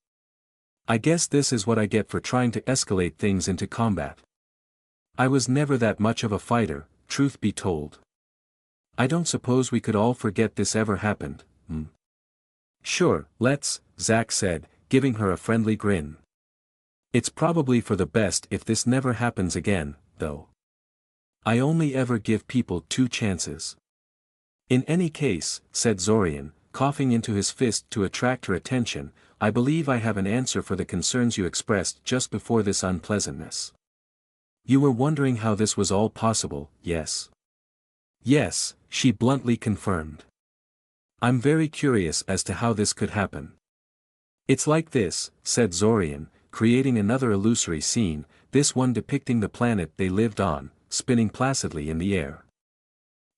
I guess this is what I get for trying to escalate things into combat. I was never that much of a fighter, truth be told. I don't suppose we could all forget this ever happened, hmm? Sure, let's, Zack said, giving her a friendly grin. It's probably for the best if this never happens again, though. I only ever give people 2 chances. In any case, said Zorian, coughing into his fist to attract her attention, I believe I have an answer for the concerns you expressed just before this unpleasantness. You were wondering how this was all possible, yes? Yes, she bluntly confirmed. I'm very curious as to how this could happen. It's like this, said Zorian, creating another illusory scene, this one depicting the planet they lived on, spinning placidly in the air.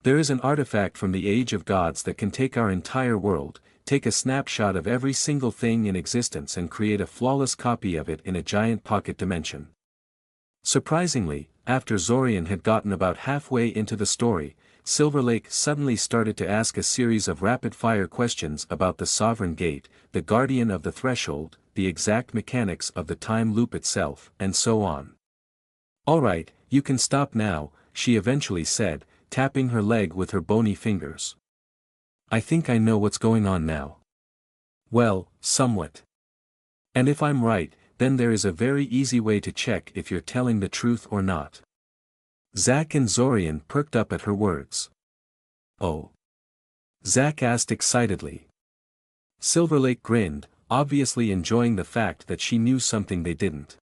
There is an artifact from the Age of Gods that can take our entire world, take a snapshot of every single thing in existence and create a flawless copy of it in a giant pocket dimension. Surprisingly, after Zorian had gotten about halfway into the story, Silver Lake suddenly started to ask a series of rapid-fire questions about the Sovereign Gate, the Guardian of the Threshold, the exact mechanics of the time loop itself, and so on. Alright, you can stop now, she eventually said, tapping her leg with her bony fingers. I think I know what's going on now. Well, somewhat. And if I'm right, then there is a very easy way to check if you're telling the truth or not. Zack and Zorian perked up at her words. Oh. Zack asked excitedly. Silver Lake grinned, obviously enjoying the fact that she knew something they didn't.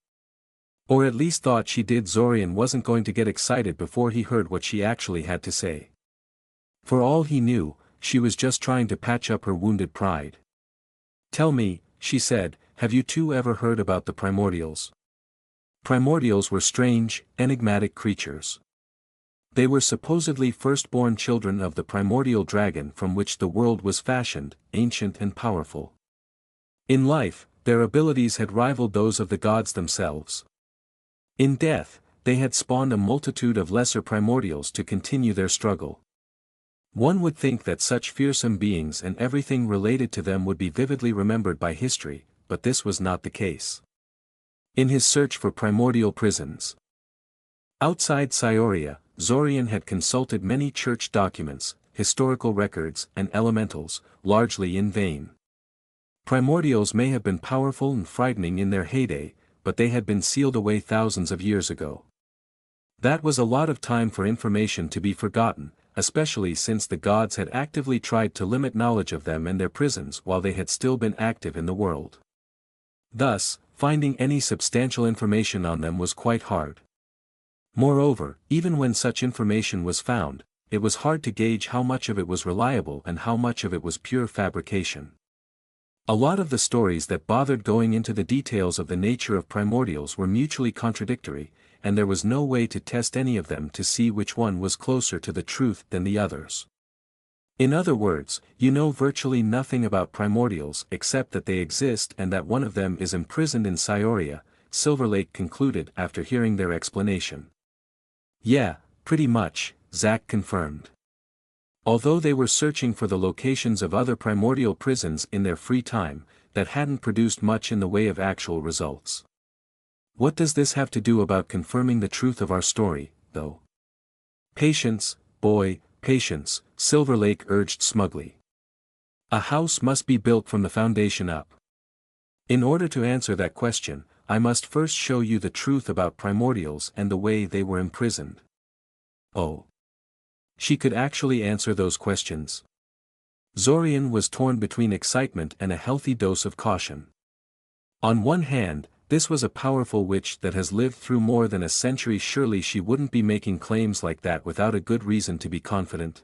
Or at least thought she did. Zorian wasn't going to get excited before he heard what she actually had to say. For all he knew, she was just trying to patch up her wounded pride. Tell me, she said, have you two ever heard about the primordials? Primordials were strange, enigmatic creatures. They were supposedly firstborn children of the primordial dragon from which the world was fashioned, ancient and powerful. In life, their abilities had rivaled those of the gods themselves. In death, they had spawned a multitude of lesser primordials to continue their struggle. One would think that such fearsome beings and everything related to them would be vividly remembered by history, but this was not the case. In his search for primordial prisons outside Scioria, Zorian had consulted many church documents, historical records, and elementals, largely in vain. Primordials may have been powerful and frightening in their heyday, but they had been sealed away thousands of years ago. That was a lot of time for information to be forgotten, especially since the gods had actively tried to limit knowledge of them and their prisons while they had still been active in the world. Thus, finding any substantial information on them was quite hard. Moreover, even when such information was found, it was hard to gauge how much of it was reliable and how much of it was pure fabrication. A lot of the stories that bothered going into the details of the nature of primordials were mutually contradictory, and there was no way to test any of them to see which one was closer to the truth than the others. In other words, you know virtually nothing about primordials except that they exist and that one of them is imprisoned in Scioria, Silver Lake concluded after hearing their explanation. Yeah, pretty much, Zack confirmed. Although they were searching for the locations of other primordial prisons in their free time, that hadn't produced much in the way of actual results. What does this have to do about confirming the truth of our story, though? Patience, boy, patience, Silver Lake urged smugly. A house must be built from the foundation up. In order to answer that question, I must first show you the truth about primordials and the way they were imprisoned. Oh. She could actually answer those questions. Zorian was torn between excitement and a healthy dose of caution. On one hand, this was a powerful witch that has lived through more than a century. Surely she wouldn't be making claims like that without a good reason to be confident.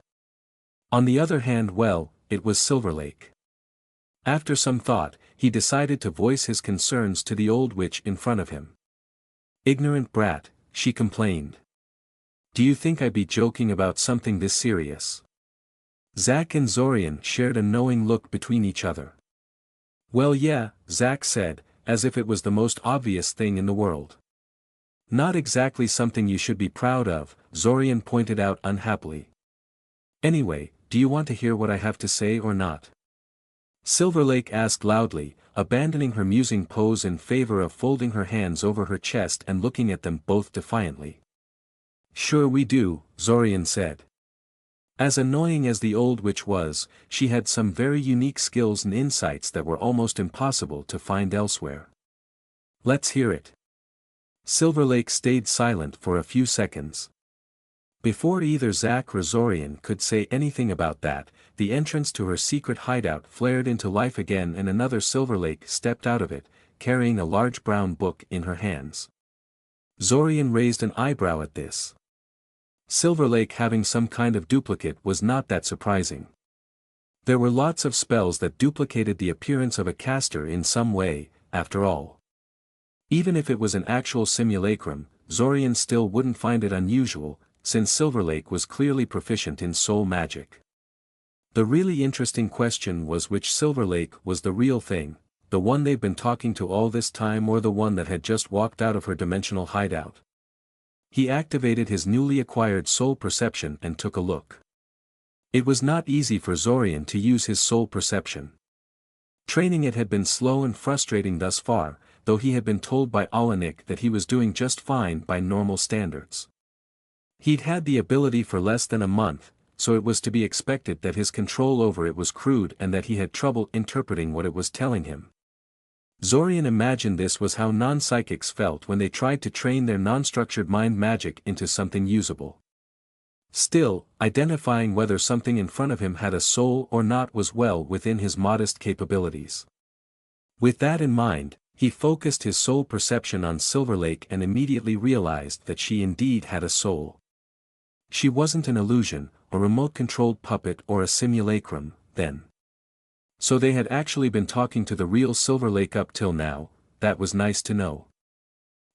On the other hand, well, it was Silver Lake. After some thought, he decided to voice his concerns to the old witch in front of him. Ignorant brat, she complained. Do you think I'd be joking about something this serious? Zack and Zorian shared a knowing look between each other. Well, yeah, Zack said, as if it was the most obvious thing in the world. Not exactly something you should be proud of, Zorian pointed out unhappily. Anyway, do you want to hear what I have to say or not? Silverlake asked loudly, abandoning her musing pose in favor of folding her hands over her chest and looking at them both defiantly. Sure we do, Zorian said. As annoying as the old witch was, she had some very unique skills and insights that were almost impossible to find elsewhere. Let's hear it. Silverlake stayed silent for a few seconds. Before either Zack or Zorian could say anything about that, the entrance to her secret hideout flared into life again and another Silverlake stepped out of it, carrying a large brown book in her hands. Zorian raised an eyebrow at this. Silverlake having some kind of duplicate was not that surprising. There were lots of spells that duplicated the appearance of a caster in some way, after all. Even if it was an actual simulacrum, Zorian still wouldn't find it unusual, since Silverlake was clearly proficient in soul magic. The really interesting question was which Silverlake was the real thing, the one they've been talking to all this time or the one that had just walked out of her dimensional hideout. He activated his newly acquired soul perception and took a look. It was not easy for Zorian to use his soul perception. Training it had been slow and frustrating thus far, though he had been told by Alanik that he was doing just fine by normal standards. He'd had the ability for less than a month, so it was to be expected that his control over it was crude and that he had trouble interpreting what it was telling him. Zorian imagined this was how non-psychics felt when they tried to train their non-structured mind magic into something usable. Still, identifying whether something in front of him had a soul or not was well within his modest capabilities. With that in mind, he focused his soul perception on Silverlake and immediately realized that she indeed had a soul. She wasn't an illusion, a remote-controlled puppet or a simulacrum, then. So they had actually been talking to the real Silverlake up till now. That was nice to know.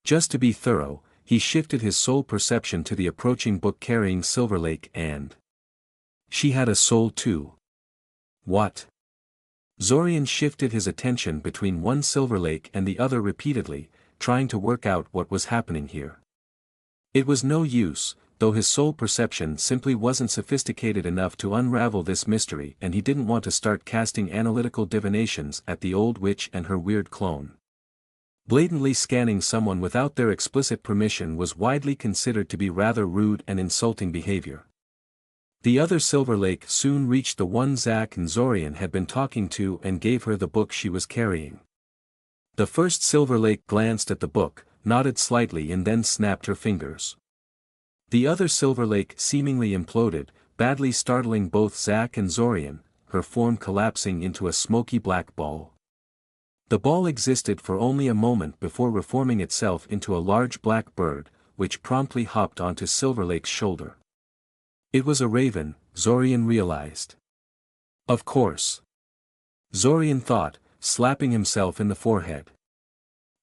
Just to be thorough, he shifted his soul perception to the approaching book-carrying Silverlake and... she had a soul too. What? Zorian shifted his attention between one Silverlake and the other repeatedly, trying to work out what was happening here. It was no use, though his soul perception simply wasn't sophisticated enough to unravel this mystery and he didn't want to start casting analytical divinations at the old witch and her weird clone. Blatantly scanning someone without their explicit permission was widely considered to be rather rude and insulting behavior. The other Silverlake soon reached the one Zack and Zorian had been talking to and gave her the book she was carrying. The first Silverlake glanced at the book, nodded slightly and then snapped her fingers. The other Silverlake seemingly imploded, badly startling both Zack and Zorian, her form collapsing into a smoky black ball. The ball existed for only a moment before reforming itself into a large black bird, which promptly hopped onto Silverlake's shoulder. It was a raven, Zorian realized. Of course. Zorian thought, slapping himself in the forehead.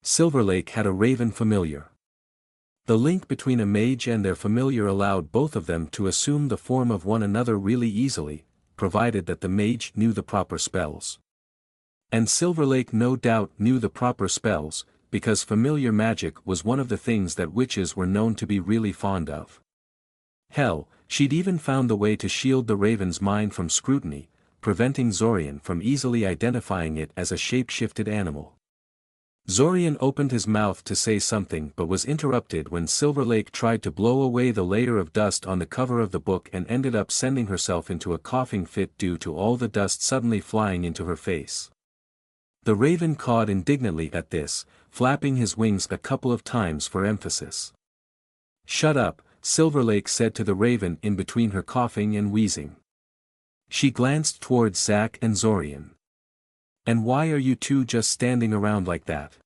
Silverlake had a raven familiar. The link between a mage and their familiar allowed both of them to assume the form of one another really easily, provided that the mage knew the proper spells. And Silverlake no doubt knew the proper spells, because familiar magic was one of the things that witches were known to be really fond of. Hell, she'd even found the way to shield the raven's mind from scrutiny, preventing Zorian from easily identifying it as a shape-shifted animal. Zorian opened his mouth to say something but was interrupted when Silverlake tried to blow away the layer of dust on the cover of the book and ended up sending herself into a coughing fit due to all the dust suddenly flying into her face. The raven cawed indignantly at this, flapping his wings a couple of times for emphasis. "Shut up," Silverlake said to the raven in between her coughing and wheezing. She glanced towards Zack and Zorian. "And why are you two just standing around like that?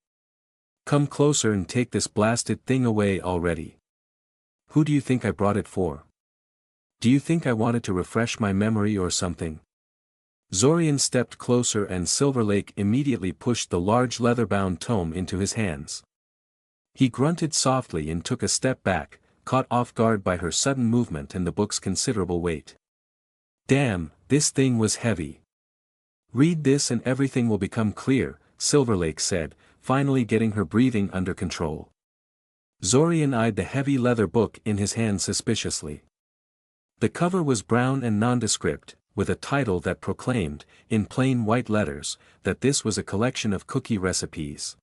Come closer and take this blasted thing away already. Who do you think I brought it for? Do you think I wanted to refresh my memory or something?" Zorian stepped closer and Silverlake immediately pushed the large leather-bound tome into his hands. He grunted softly and took a step back, caught off guard by her sudden movement and the book's considerable weight. "Damn, this thing was heavy. Read this and everything will become clear," Silverlake said, finally getting her breathing under control. Zorian eyed the heavy leather book in his hand suspiciously. The cover was brown and nondescript, with a title that proclaimed, in plain white letters, that this was a collection of cookie recipes.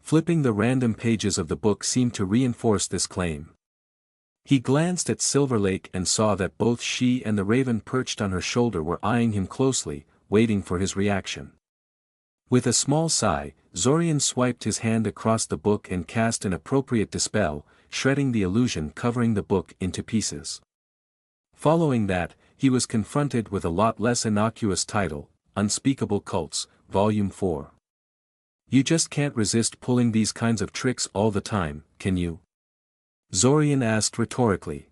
Flipping the random pages of the book seemed to reinforce this claim. He glanced at Silver Lake and saw that both she and the raven perched on her shoulder were eyeing him closely, waiting for his reaction. With a small sigh, Zorian swiped his hand across the book and cast an appropriate dispel, shredding the illusion covering the book into pieces. Following that, he was confronted with a lot less innocuous title, Unspeakable Cults, Volume 4. You just can't resist pulling these kinds of tricks all the time, can you? Zorian asked rhetorically.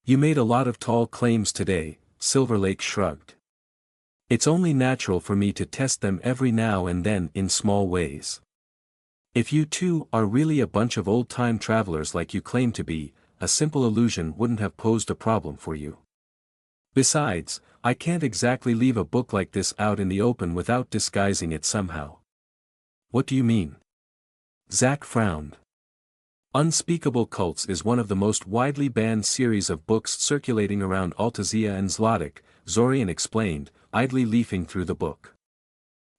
You made a lot of tall claims today, Silver Lake shrugged. It's only natural for me to test them every now and then in small ways. If you two are really a bunch of old-time travelers like you claim to be, a simple illusion wouldn't have posed a problem for you. Besides, I can't exactly leave a book like this out in the open without disguising it somehow. What do you mean? Zack frowned. Unspeakable Cults is one of the most widely banned series of books circulating around Altazia and Zlotic, Zorian explained, idly leafing through the book.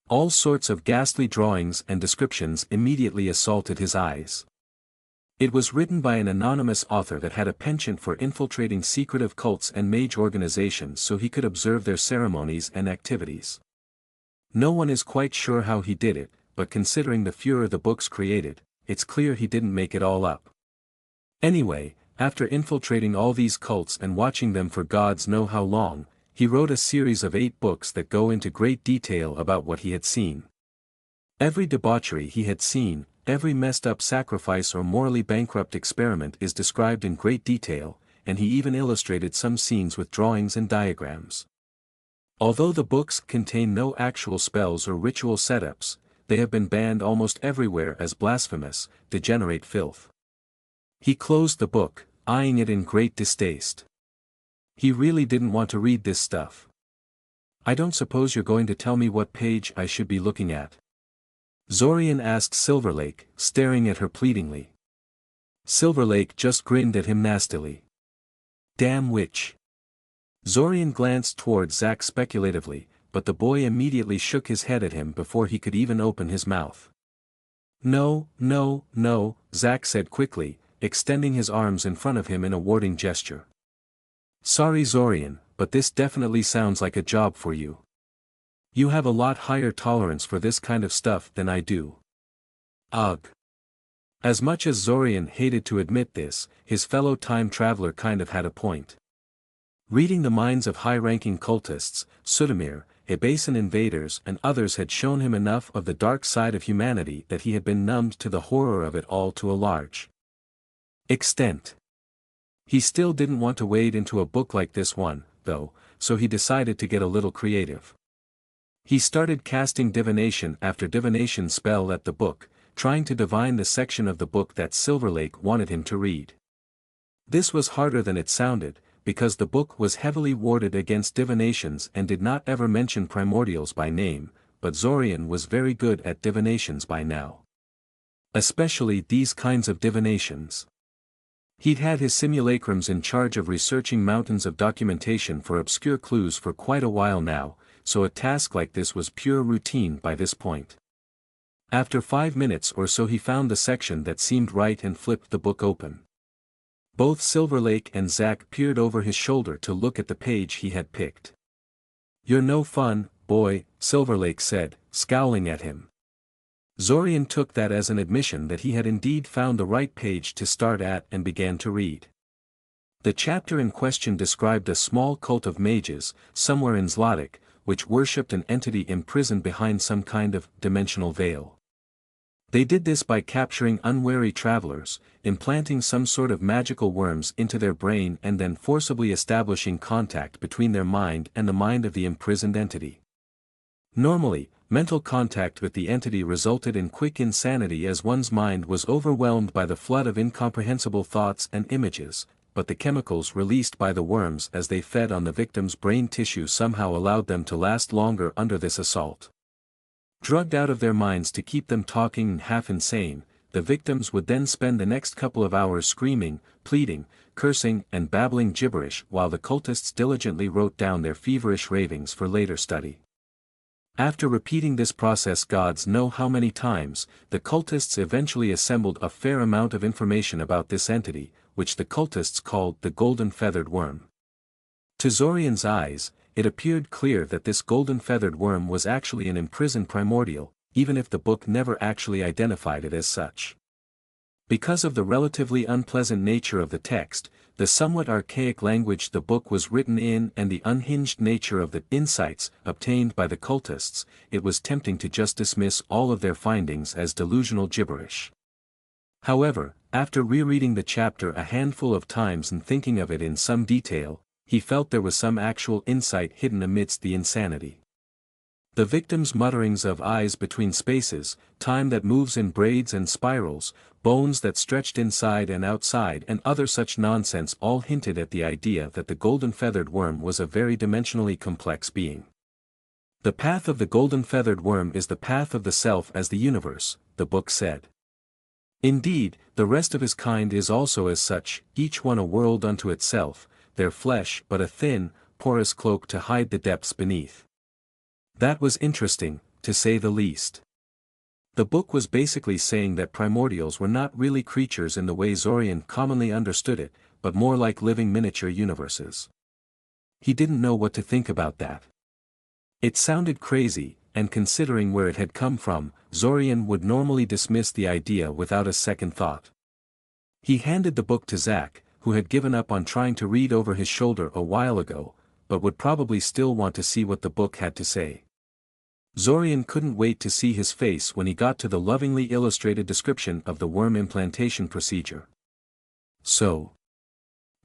All sorts of ghastly drawings and descriptions immediately assaulted his eyes. It was written by an anonymous author that had a penchant for infiltrating secretive cults and mage organizations so he could observe their ceremonies and activities. No one is quite sure how he did it, but considering the furor the books created, it's clear he didn't make it all up. Anyway, after infiltrating all these cults and watching them for gods know how long, he wrote a series of 8 books that go into great detail about what he had seen. Every debauchery he had seen, every messed up sacrifice or morally bankrupt experiment is described in great detail, and he even illustrated some scenes with drawings and diagrams. Although the books contain no actual spells or ritual setups, they have been banned almost everywhere as blasphemous, degenerate filth. He closed the book, eyeing it in great distaste. He really didn't want to read this stuff. I don't suppose you're going to tell me what page I should be looking at? Zorian asked Silver Lake, staring at her pleadingly. Silver Lake just grinned at him nastily. Damn witch. Zorian glanced toward Zack speculatively, but the boy immediately shook his head at him before he could even open his mouth. No, no, no, Zack said quickly, extending his arms in front of him in a warding gesture. Sorry Zorian, but this definitely sounds like a job for you. You have a lot higher tolerance for this kind of stuff than I do. Ugh. As much as Zorian hated to admit this, his fellow time traveler kind of had a point. Reading the minds of high-ranking cultists, Sudamir, Ebasan invaders and others had shown him enough of the dark side of humanity that he had been numbed to the horror of it all to a large extent. He still didn't want to wade into a book like this one, though, so he decided to get a little creative. He started casting divination after divination spell at the book, trying to divine the section of the book that Silver Lake wanted him to read. This was harder than it sounded, because the book was heavily warded against divinations and did not ever mention primordials by name, but Zorian was very good at divinations by now. Especially these kinds of divinations. He'd had his simulacrums in charge of researching mountains of documentation for obscure clues for quite a while now, so a task like this was pure routine by this point. After 5 minutes or so he found the section that seemed right and flipped the book open. Both Silver Lake and Zack peered over his shoulder to look at the page he had picked. You're no fun, boy, Silver Lake said, scowling at him. Zorian took that as an admission that he had indeed found the right page to start at and began to read. The chapter in question described a small cult of mages, somewhere in Zlotic, which worshipped an entity imprisoned behind some kind of dimensional veil. They did this by capturing unwary travelers, implanting some sort of magical worms into their brain and then forcibly establishing contact between their mind and the mind of the imprisoned entity. Normally, mental contact with the entity resulted in quick insanity as one's mind was overwhelmed by the flood of incomprehensible thoughts and images, but the chemicals released by the worms as they fed on the victim's brain tissue somehow allowed them to last longer under this assault. Drugged out of their minds to keep them talking and half insane, the victims would then spend the next couple of hours screaming, pleading, cursing and babbling gibberish while the cultists diligently wrote down their feverish ravings for later study. After repeating this process gods know how many times, the cultists eventually assembled a fair amount of information about this entity, which the cultists called the golden-feathered worm. To Zorian's eyes, it appeared clear that this golden-feathered worm was actually an imprisoned primordial, even if the book never actually identified it as such. Because of the relatively unpleasant nature of the text, the somewhat archaic language the book was written in and the unhinged nature of the insights obtained by the cultists, it was tempting to just dismiss all of their findings as delusional gibberish. However, after rereading the chapter a handful of times and thinking of it in some detail, he felt there was some actual insight hidden amidst the insanity. The victim's mutterings of eyes between spaces, time that moves in braids and spirals, bones that stretched inside and outside and other such nonsense all hinted at the idea that the golden-feathered worm was a very dimensionally complex being. The path of the golden-feathered worm is the path of the self as the universe, the book said. Indeed, the rest of his kind is also as such, each one a world unto itself, their flesh but a thin, porous cloak to hide the depths beneath. That was interesting, to say the least. The book was basically saying that primordials were not really creatures in the way Zorian commonly understood it, but more like living miniature universes. He didn't know what to think about that. It sounded crazy, and considering where it had come from, Zorian would normally dismiss the idea without a second thought. He handed the book to Zack, who had given up on trying to read over his shoulder a while ago, but would probably still want to see what the book had to say. Zorian couldn't wait to see his face when he got to the lovingly illustrated description of the worm implantation procedure. So?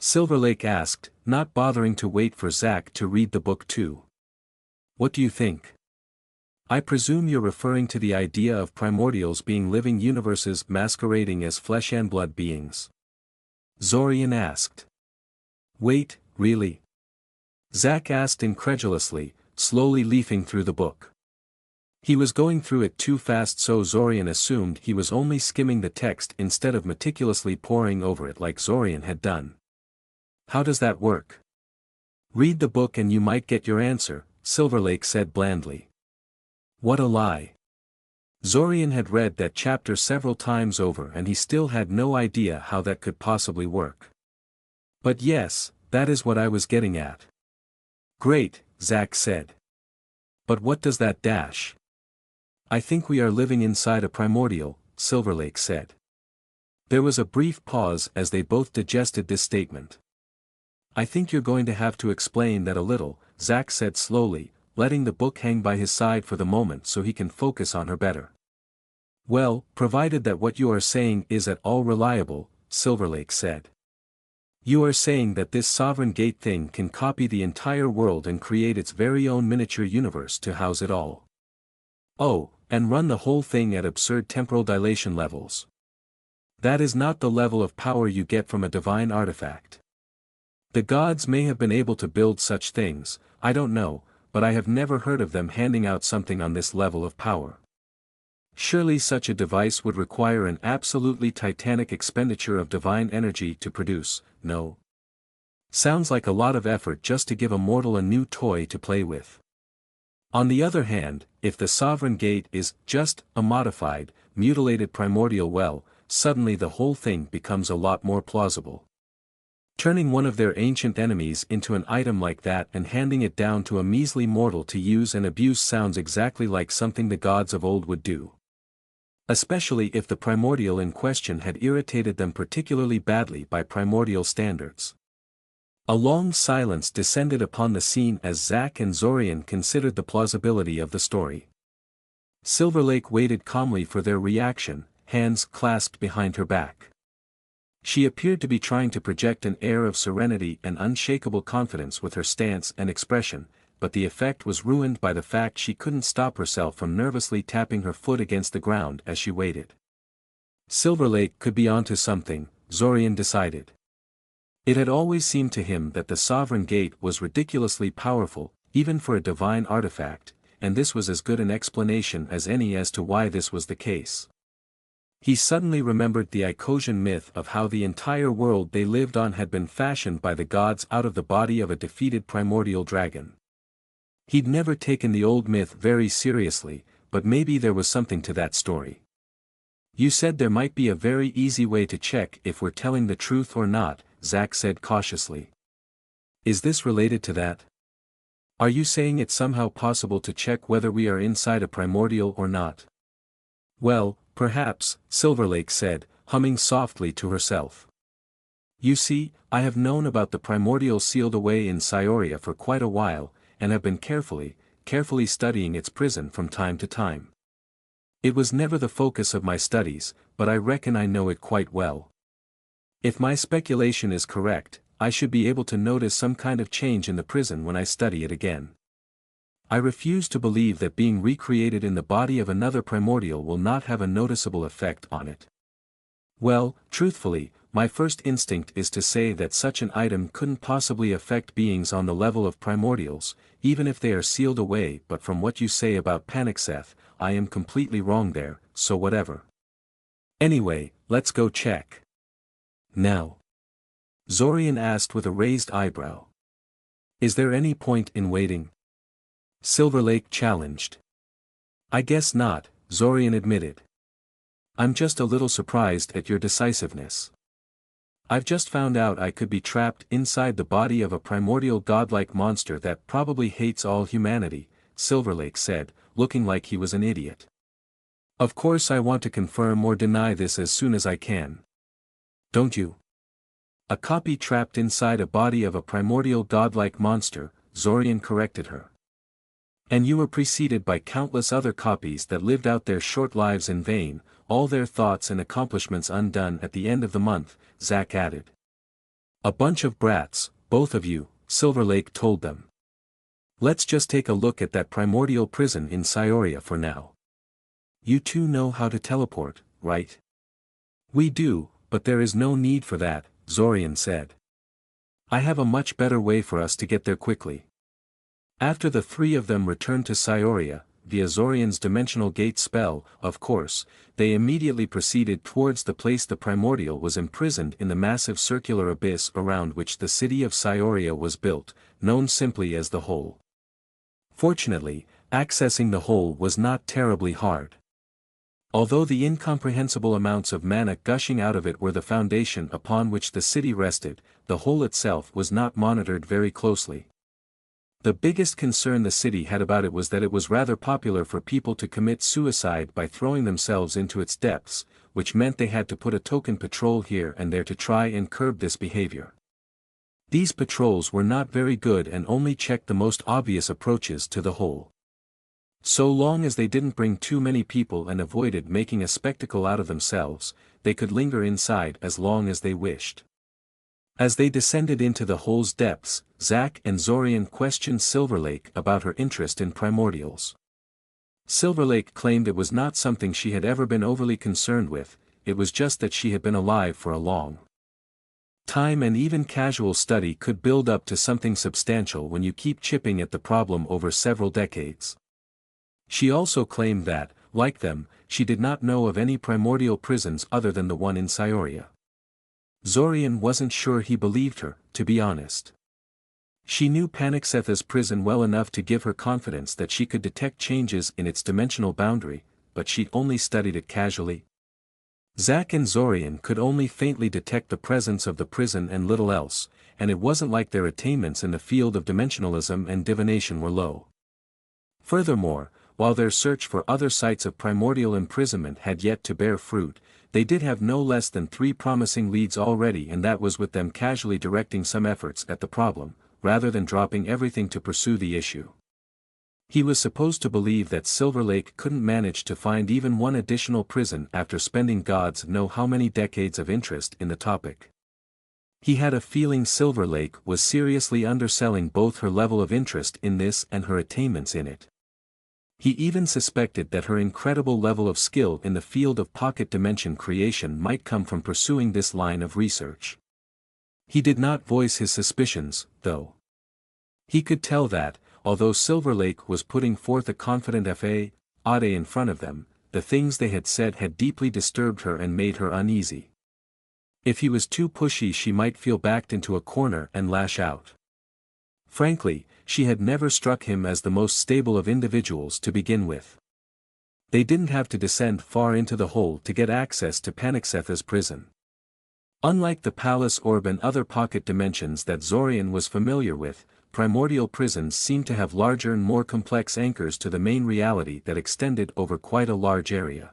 Silverlake asked, not bothering to wait for Zack to read the book too. What do you think? I presume you're referring to the idea of primordials being living universes masquerading as flesh and blood beings. Zorian asked. Wait, really? Zack asked incredulously, slowly leafing through the book. He was going through it too fast, so Zorian assumed he was only skimming the text instead of meticulously poring over it like Zorian had done. How does that work? Read the book and you might get your answer, Silverlake said blandly. What a lie. Zorian had read that chapter several times over and he still had no idea how that could possibly work. But yes, that is what I was getting at. Great, Zack said. But what does that dash? I think we are living inside a primordial, Silverlake said. There was a brief pause as they both digested this statement. I think you're going to have to explain that a little, Zack said slowly, letting the book hang by his side for the moment so he can focus on her better. Well, provided that what you are saying is at all reliable, Silverlake said. You are saying that this sovereign gate thing can copy the entire world and create its very own miniature universe to house it all. Oh, and run the whole thing at absurd temporal dilation levels. That is not the level of power you get from a divine artifact. The gods may have been able to build such things, I don't know, but I have never heard of them handing out something on this level of power. Surely such a device would require an absolutely titanic expenditure of divine energy to produce, no? Sounds like a lot of effort just to give a mortal a new toy to play with. On the other hand, if the sovereign gate is just a modified, mutilated primordial well, suddenly the whole thing becomes a lot more plausible. Turning one of their ancient enemies into an item like that and handing it down to a measly mortal to use and abuse sounds exactly like something the gods of old would do. Especially if the primordial in question had irritated them particularly badly by primordial standards. A long silence descended upon the scene as Zack and Zorian considered the plausibility of the story. Silverlake waited calmly for their reaction, hands clasped behind her back. She appeared to be trying to project an air of serenity and unshakable confidence with her stance and expression, but the effect was ruined by the fact she couldn't stop herself from nervously tapping her foot against the ground as she waited. Silverlake could be onto something, Zorian decided. It had always seemed to him that the Sovereign Gate was ridiculously powerful, even for a divine artifact, and this was as good an explanation as any as to why this was the case. He suddenly remembered the Icosian myth of how the entire world they lived on had been fashioned by the gods out of the body of a defeated primordial dragon. He'd never taken the old myth very seriously, but maybe there was something to that story. You said there might be a very easy way to check if we're telling the truth or not, Zack said cautiously. Is this related to that? Are you saying it's somehow possible to check whether we are inside a primordial or not? Well, perhaps, Silverlake said, humming softly to herself. You see, I have known about the primordial sealed away in Scioria for quite a while, and have been carefully studying its prison from time to time. It was never the focus of my studies, but I reckon I know it quite well. If my speculation is correct, I should be able to notice some kind of change in the prison when I study it again. I refuse to believe that being recreated in the body of another primordial will not have a noticeable effect on it. Well, truthfully, my first instinct is to say that such an item couldn't possibly affect beings on the level of primordials, even if they are sealed away, but from what you say about Panicseth, I am completely wrong there, so whatever. Anyway, let's go check. Now? Zorian asked with a raised eyebrow. Is there any point in waiting? Silverlake challenged. I guess not, Zorian admitted. I'm just a little surprised at your decisiveness. I've just found out I could be trapped inside the body of a primordial godlike monster that probably hates all humanity, Silverlake said, looking like he was an idiot. Of course I want to confirm or deny this as soon as I can. Don't you? A copy trapped inside a body of a primordial godlike monster, Zorian corrected her. And you were preceded by countless other copies that lived out their short lives in vain, all their thoughts and accomplishments undone at the end of the month, Zack added. A bunch of brats, both of you, Silverlake told them. Let's just take a look at that primordial prison in Scioria for now. You two know how to teleport, right? We do, but there is no need for that, Zorian said. I have a much better way for us to get there quickly. After the three of them returned to Scioria, via Zorian's dimensional gate spell, of course, they immediately proceeded towards the place the primordial was imprisoned in the massive circular abyss around which the city of Scioria was built, known simply as the Hole. Fortunately, accessing the Hole was not terribly hard. Although the incomprehensible amounts of mana gushing out of it were the foundation upon which the city rested, the Hole itself was not monitored very closely. The biggest concern the city had about it was that it was rather popular for people to commit suicide by throwing themselves into its depths, which meant they had to put a token patrol here and there to try and curb this behavior. These patrols were not very good and only checked the most obvious approaches to the Hole. So long as they didn't bring too many people and avoided making a spectacle out of themselves, they could linger inside as long as they wished. As they descended into the Hole's depths, Zack and Zorian questioned Silverlake about her interest in primordials. Silverlake claimed it was not something she had ever been overly concerned with, it was just that she had been alive for a long time and even casual study could build up to something substantial when you keep chipping at the problem over several decades. She also claimed that, like them, she did not know of any primordial prisons other than the one in Scioria. Zorian wasn't sure he believed her, to be honest. She knew Panicseth's prison well enough to give her confidence that she could detect changes in its dimensional boundary, but she'd only studied it casually. Zack and Zorian could only faintly detect the presence of the prison and little else, and it wasn't like their attainments in the field of dimensionalism and divination were low. Furthermore, while their search for other sites of primordial imprisonment had yet to bear fruit, they did have no less than 3 promising leads already, and that was with them casually directing some efforts at the problem, rather than dropping everything to pursue the issue. He was supposed to believe that Silverlake couldn't manage to find even one additional prison after spending gods know how many decades of interest in the topic. He had a feeling Silverlake was seriously underselling both her level of interest in this and her attainments in it. He even suspected that her incredible level of skill in the field of pocket dimension creation might come from pursuing this line of research. He did not voice his suspicions, though. He could tell that, although Silverlake was putting forth a confident fa. Ade in front of them, the things they had said had deeply disturbed her and made her uneasy. If he was too pushy, she might feel backed into a corner and lash out. Frankly, she had never struck him as the most stable of individuals to begin with. They didn't have to descend far into the hole to get access to Panicseth's prison. Unlike the palace orb and other pocket dimensions that Zorian was familiar with, primordial prisons seemed to have larger and more complex anchors to the main reality that extended over quite a large area.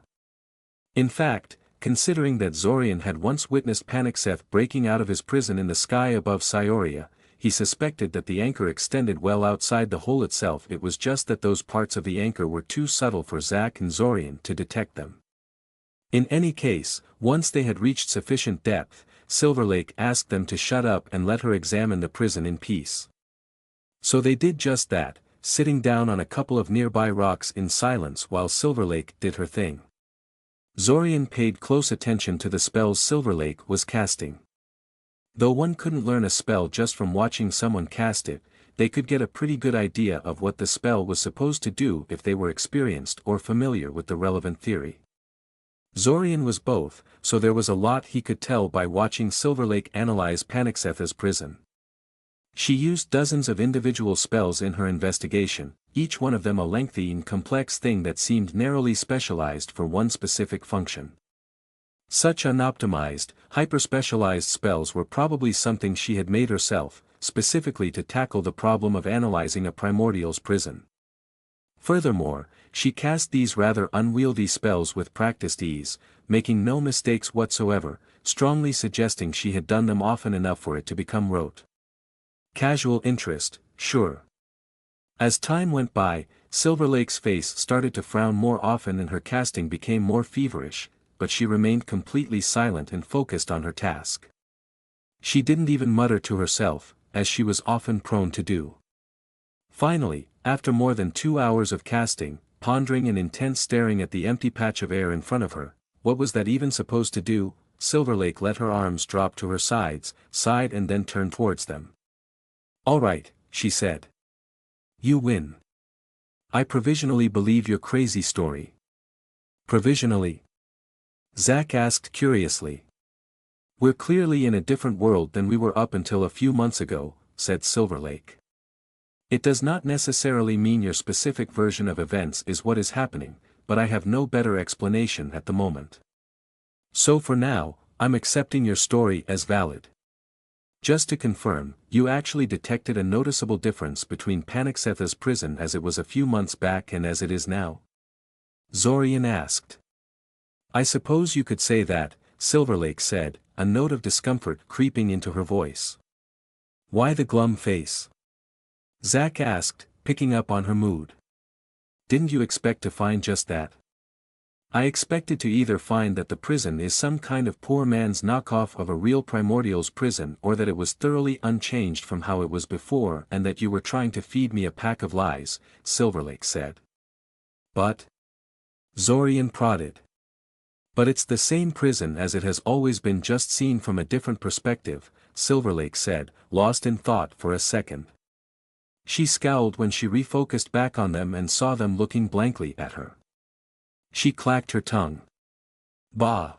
In fact, considering that Zorian had once witnessed Panicseth breaking out of his prison in the sky above Scioria, he suspected that the anchor extended well outside the hole itself. It was just that those parts of the anchor were too subtle for Zack and Zorian to detect them. In any case, once they had reached sufficient depth, Silverlake asked them to shut up and let her examine the prison in peace. So they did just that, sitting down on a couple of nearby rocks in silence while Silverlake did her thing. Zorian paid close attention to the spells Silverlake was casting. Though one couldn't learn a spell just from watching someone cast it, they could get a pretty good idea of what the spell was supposed to do if they were experienced or familiar with the relevant theory. Zorian was both, so there was a lot he could tell by watching Silverlake analyze Panicseth's prison. She used dozens of individual spells in her investigation, each one of them a lengthy and complex thing that seemed narrowly specialized for one specific function. Such unoptimized, hyper-specialized spells were probably something she had made herself, specifically to tackle the problem of analyzing a primordial's prison. Furthermore, she cast these rather unwieldy spells with practiced ease, making no mistakes whatsoever, strongly suggesting she had done them often enough for it to become rote. Casual interest, sure. As time went by, Silverlake's face started to frown more often and her casting became more feverish, but she remained completely silent and focused on her task. She didn't even mutter to herself, as she was often prone to do. Finally, after more than 2 hours of casting, pondering and intense staring at the empty patch of air in front of her, what was that even supposed to do? Silverlake let her arms drop to her sides, sighed and then turned towards them. "All right," she said. "You win. I provisionally believe your crazy story." "Provisionally?" Zack asked curiously. "We're clearly in a different world than we were up until a few months ago," said Silverlake. "It does not necessarily mean your specific version of events is what is happening, but I have no better explanation at the moment. So for now, I'm accepting your story as valid. Just to confirm, you actually detected a noticeable difference between Panicseth's prison as it was a few months back and as it is now?" Zorian asked. "I suppose you could say that," Silverlake said, a note of discomfort creeping into her voice. "Why the glum face?" Zack asked, picking up on her mood. "Didn't you expect to find just that?" "I expected to either find that the prison is some kind of poor man's knockoff of a real primordial's prison or that it was thoroughly unchanged from how it was before and that you were trying to feed me a pack of lies," Silverlake said. "But?" Zorian prodded. "But it's the same prison as it has always been, just seen from a different perspective," Silverlake said, lost in thought for a second. She scowled when she refocused back on them and saw them looking blankly at her. She clacked her tongue. "Bah!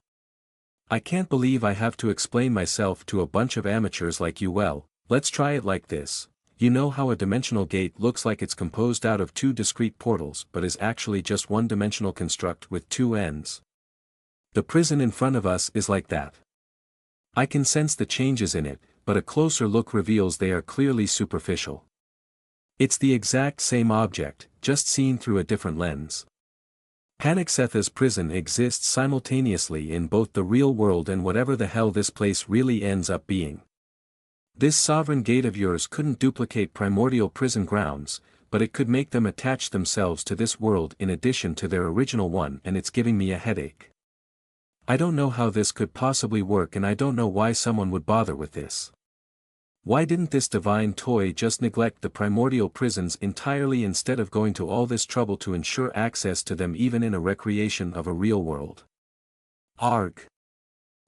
I can't believe I have to explain myself to a bunch of amateurs like you. Well, let's try it like this. You know how a dimensional gate looks like it's composed out of 2 discrete portals but is actually just one dimensional construct with 2 ends? The prison in front of us is like that. I can sense the changes in it, but a closer look reveals they are clearly superficial. It's the exact same object, just seen through a different lens. Panicseth's prison exists simultaneously in both the real world and whatever the hell this place really ends up being. This sovereign gate of yours couldn't duplicate primordial prison grounds, but it could make them attach themselves to this world in addition to their original one, and it's giving me a headache. I don't know how this could possibly work and I don't know why someone would bother with this. Why didn't this divine toy just neglect the primordial prisons entirely instead of going to all this trouble to ensure access to them even in a recreation of a real world? Arg.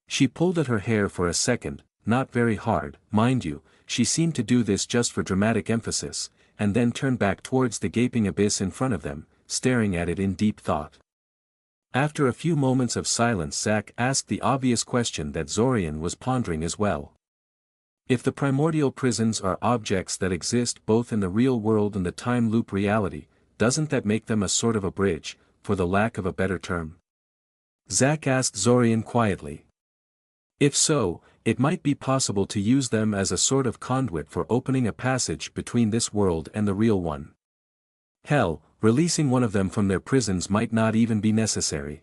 She pulled at her hair for a second, not very hard, mind you, she seemed to do this just for dramatic emphasis, and then turned back towards the gaping abyss in front of them, staring at it in deep thought. After a few moments of silence, Zack asked the obvious question that Zorian was pondering as well. If the primordial prisons are objects that exist both in the real world and the time loop reality, doesn't that make them a sort of a bridge, for the lack of a better term? Zack asked Zorian quietly. If so, it might be possible to use them as a sort of conduit for opening a passage between this world and the real one. Hell, releasing one of them from their prisons might not even be necessary.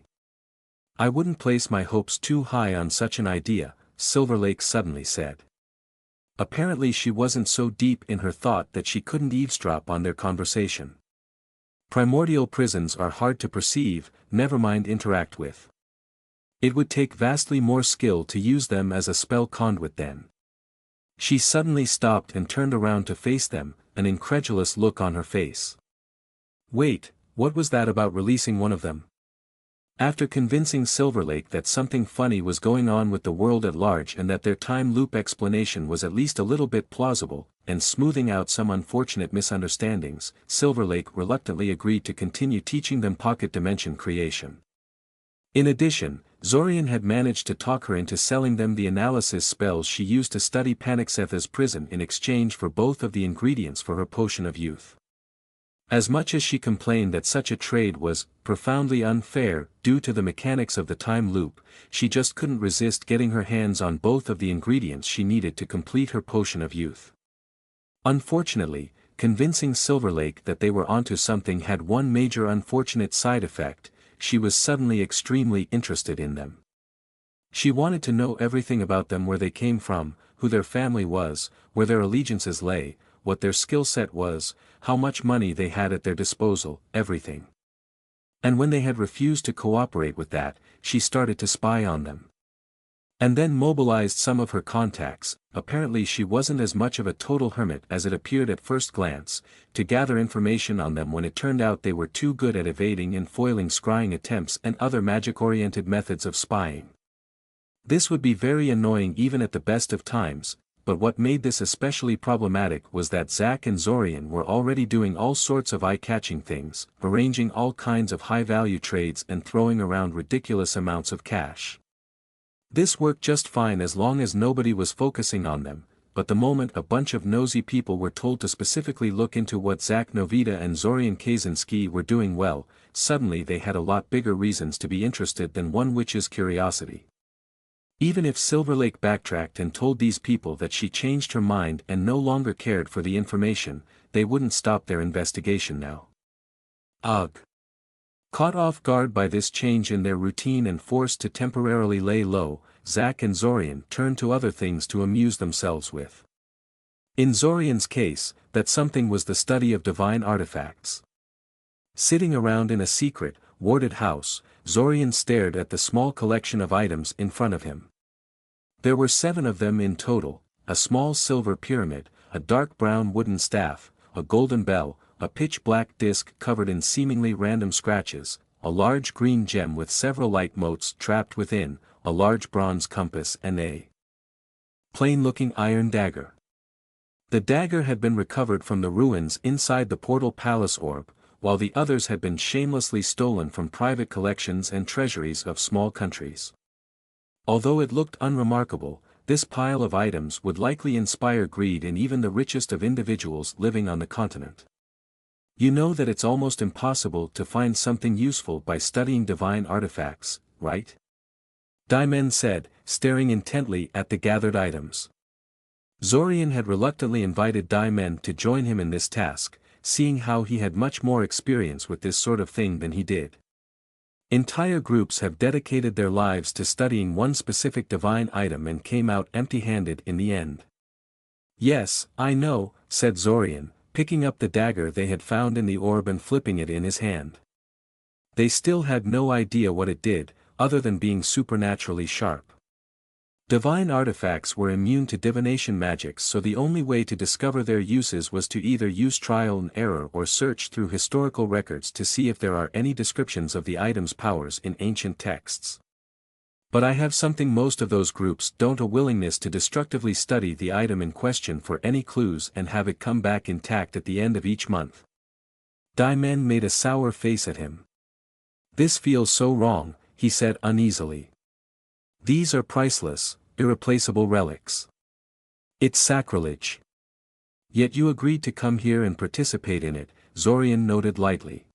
I wouldn't place my hopes too high on such an idea, Silver Lake suddenly said. Apparently she wasn't so deep in her thought that she couldn't eavesdrop on their conversation. Primordial prisons are hard to perceive, never mind interact with. It would take vastly more skill to use them as a spell conduit then. She suddenly stopped and turned around to face them, an incredulous look on her face. Wait, what was that about releasing one of them? After convincing Silver Lake that something funny was going on with the world at large and that their time loop explanation was at least a little bit plausible, and smoothing out some unfortunate misunderstandings, Silver Lake reluctantly agreed to continue teaching them pocket dimension creation. In addition, Zorian had managed to talk her into selling them the analysis spells she used to study Panicseth's prison in exchange for both of the ingredients for her potion of youth. As much as she complained that such a trade was profoundly unfair due to the mechanics of the time loop, she just couldn't resist getting her hands on both of the ingredients she needed to complete her potion of youth. Unfortunately, convincing Silver Lake that they were onto something had one major unfortunate side effect: she was suddenly extremely interested in them. She wanted to know everything about them, where they came from, who their family was, where their allegiances lay, what their skill set was, how much money they had at their disposal, everything. And when they had refused to cooperate with that, she started to spy on them. And then mobilized some of her contacts. Apparently she wasn't as much of a total hermit as it appeared at first glance, to gather information on them when it turned out they were too good at evading and foiling scrying attempts and other magic-oriented methods of spying. This would be very annoying even at the best of times, but what made this especially problematic was that Zack and Zorian were already doing all sorts of eye-catching things, arranging all kinds of high-value trades and throwing around ridiculous amounts of cash. This worked just fine as long as nobody was focusing on them, but the moment a bunch of nosy people were told to specifically look into what Zack Novita and Zorian Kaczynski were doing, well, suddenly they had a lot bigger reasons to be interested than one witch's curiosity. Even if Silver Lake backtracked and told these people that she changed her mind and no longer cared for the information, they wouldn't stop their investigation now. Ugh. Caught off guard by this change in their routine and forced to temporarily lay low, Zack and Zorian turned to other things to amuse themselves with. In Zorian's case, that something was the study of divine artifacts. Sitting around in a secret, warded house, Zorian stared at the small collection of items in front of him. There were 7 of them in total: a small silver pyramid, a dark brown wooden staff, a golden bell, a pitch-black disc covered in seemingly random scratches, a large green gem with several light motes trapped within, a large bronze compass and a plain-looking iron dagger. The dagger had been recovered from the ruins inside the portal palace orb, while the others had been shamelessly stolen from private collections and treasuries of small countries. Although it looked unremarkable, this pile of items would likely inspire greed in even the richest of individuals living on the continent. You know that it's almost impossible to find something useful by studying divine artifacts, right? Daimen said, staring intently at the gathered items. Zorian had reluctantly invited Daimen to join him in this task, seeing how he had much more experience with this sort of thing than he did. Entire groups have dedicated their lives to studying one specific divine item and came out empty-handed in the end. Yes, I know, said Zorian, picking up the dagger they had found in the orb and flipping it in his hand. They still had no idea what it did, other than being supernaturally sharp. Divine artifacts were immune to divination magics, so the only way to discover their uses was to either use trial and error or search through historical records to see if there are any descriptions of the item's powers in ancient texts. But I have something most of those groups don't: a willingness to destructively study the item in question for any clues and have it come back intact at the end of each month. Daimen made a sour face at him. This feels so wrong, he said uneasily. These are priceless, irreplaceable relics. It's sacrilege. Yet you agreed to come here and participate in it, Zorian noted lightly.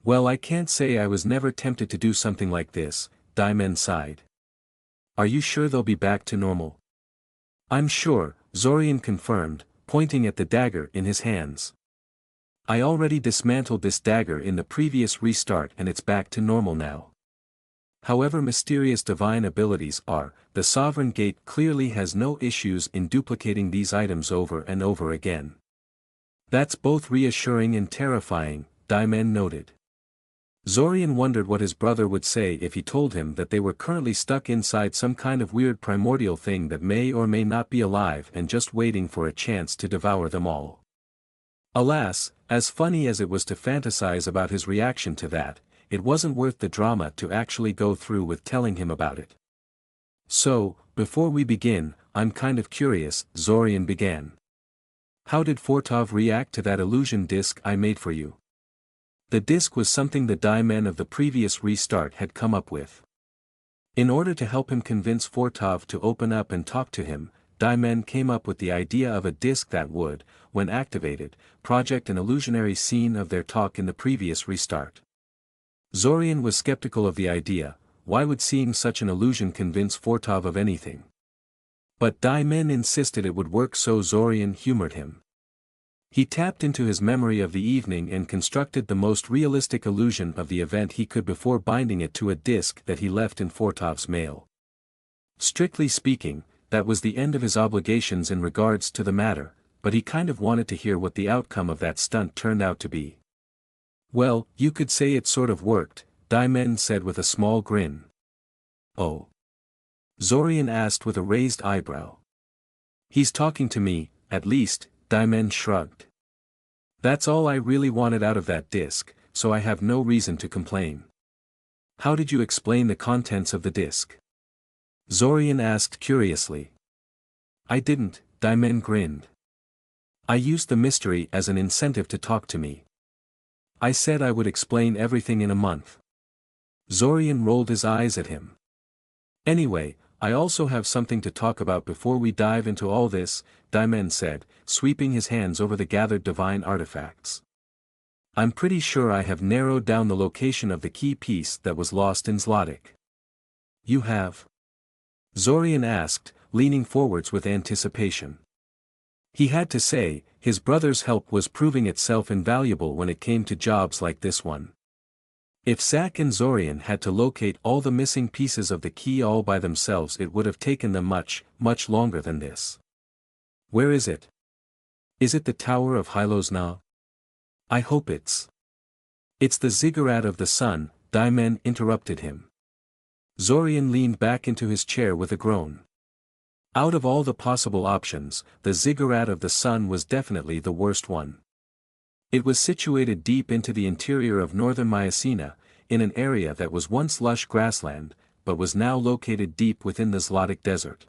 Well, I can't say I was never tempted to do something like this, Diamond sighed. Are you sure they'll be back to normal? I'm sure, Zorian confirmed, pointing at the dagger in his hands. I already dismantled this dagger in the previous restart and it's back to normal now. However mysterious divine abilities are, the Sovereign Gate clearly has no issues in duplicating these items over and over again. That's both reassuring and terrifying, Diamond noted. Zorian wondered what his brother would say if he told him that they were currently stuck inside some kind of weird primordial thing that may or may not be alive and just waiting for a chance to devour them all. Alas, as funny as it was to fantasize about his reaction to that, it wasn't worth the drama to actually go through with telling him about it. So, before we begin, I'm kind of curious, Zorian began. How did Fortov react to that illusion disc I made for you? The disc was something the Diamond of the previous restart had come up with. In order to help him convince Fortov to open up and talk to him, Diamond came up with the idea of a disc that would, when activated, project an illusionary scene of their talk in the previous restart. Zorian was skeptical of the idea. Why would seeing such an illusion convince Fortov of anything? But Diamond insisted it would work, so Zorian humored him. He tapped into his memory of the evening and constructed the most realistic illusion of the event he could before binding it to a disc that he left in Fortov's mail. Strictly speaking, that was the end of his obligations in regards to the matter, but he kind of wanted to hear what the outcome of that stunt turned out to be. Well, you could say it sort of worked, Diamond said with a small grin. Oh? Zorian asked with a raised eyebrow. He's talking to me, at least, Diamond shrugged. That's all I really wanted out of that disc, so I have no reason to complain. How did you explain the contents of the disc? Zorian asked curiously. I didn't, Diamond grinned. I used the mystery as an incentive to talk to me. I said I would explain everything in a month. Zorian rolled his eyes at him. Anyway, I also have something to talk about before we dive into all this, Diamond said, sweeping his hands over the gathered divine artifacts. I'm pretty sure I have narrowed down the location of the key piece that was lost in Zlotic. You have? Zorian asked, leaning forwards with anticipation. He had to say, his brother's help was proving itself invaluable when it came to jobs like this one. If Zack and Zorian had to locate all the missing pieces of the key all by themselves, it would have taken them much, much longer than this. Where is it? Is it the Tower of Hylosna? I hope it's. It's the ziggurat of the sun, Diamond interrupted him. Zorian leaned back into his chair with a groan. Out of all the possible options, the ziggurat of the sun was definitely the worst one. It was situated deep into the interior of northern Mycena, in an area that was once lush grassland, but was now located deep within the Zlotic desert.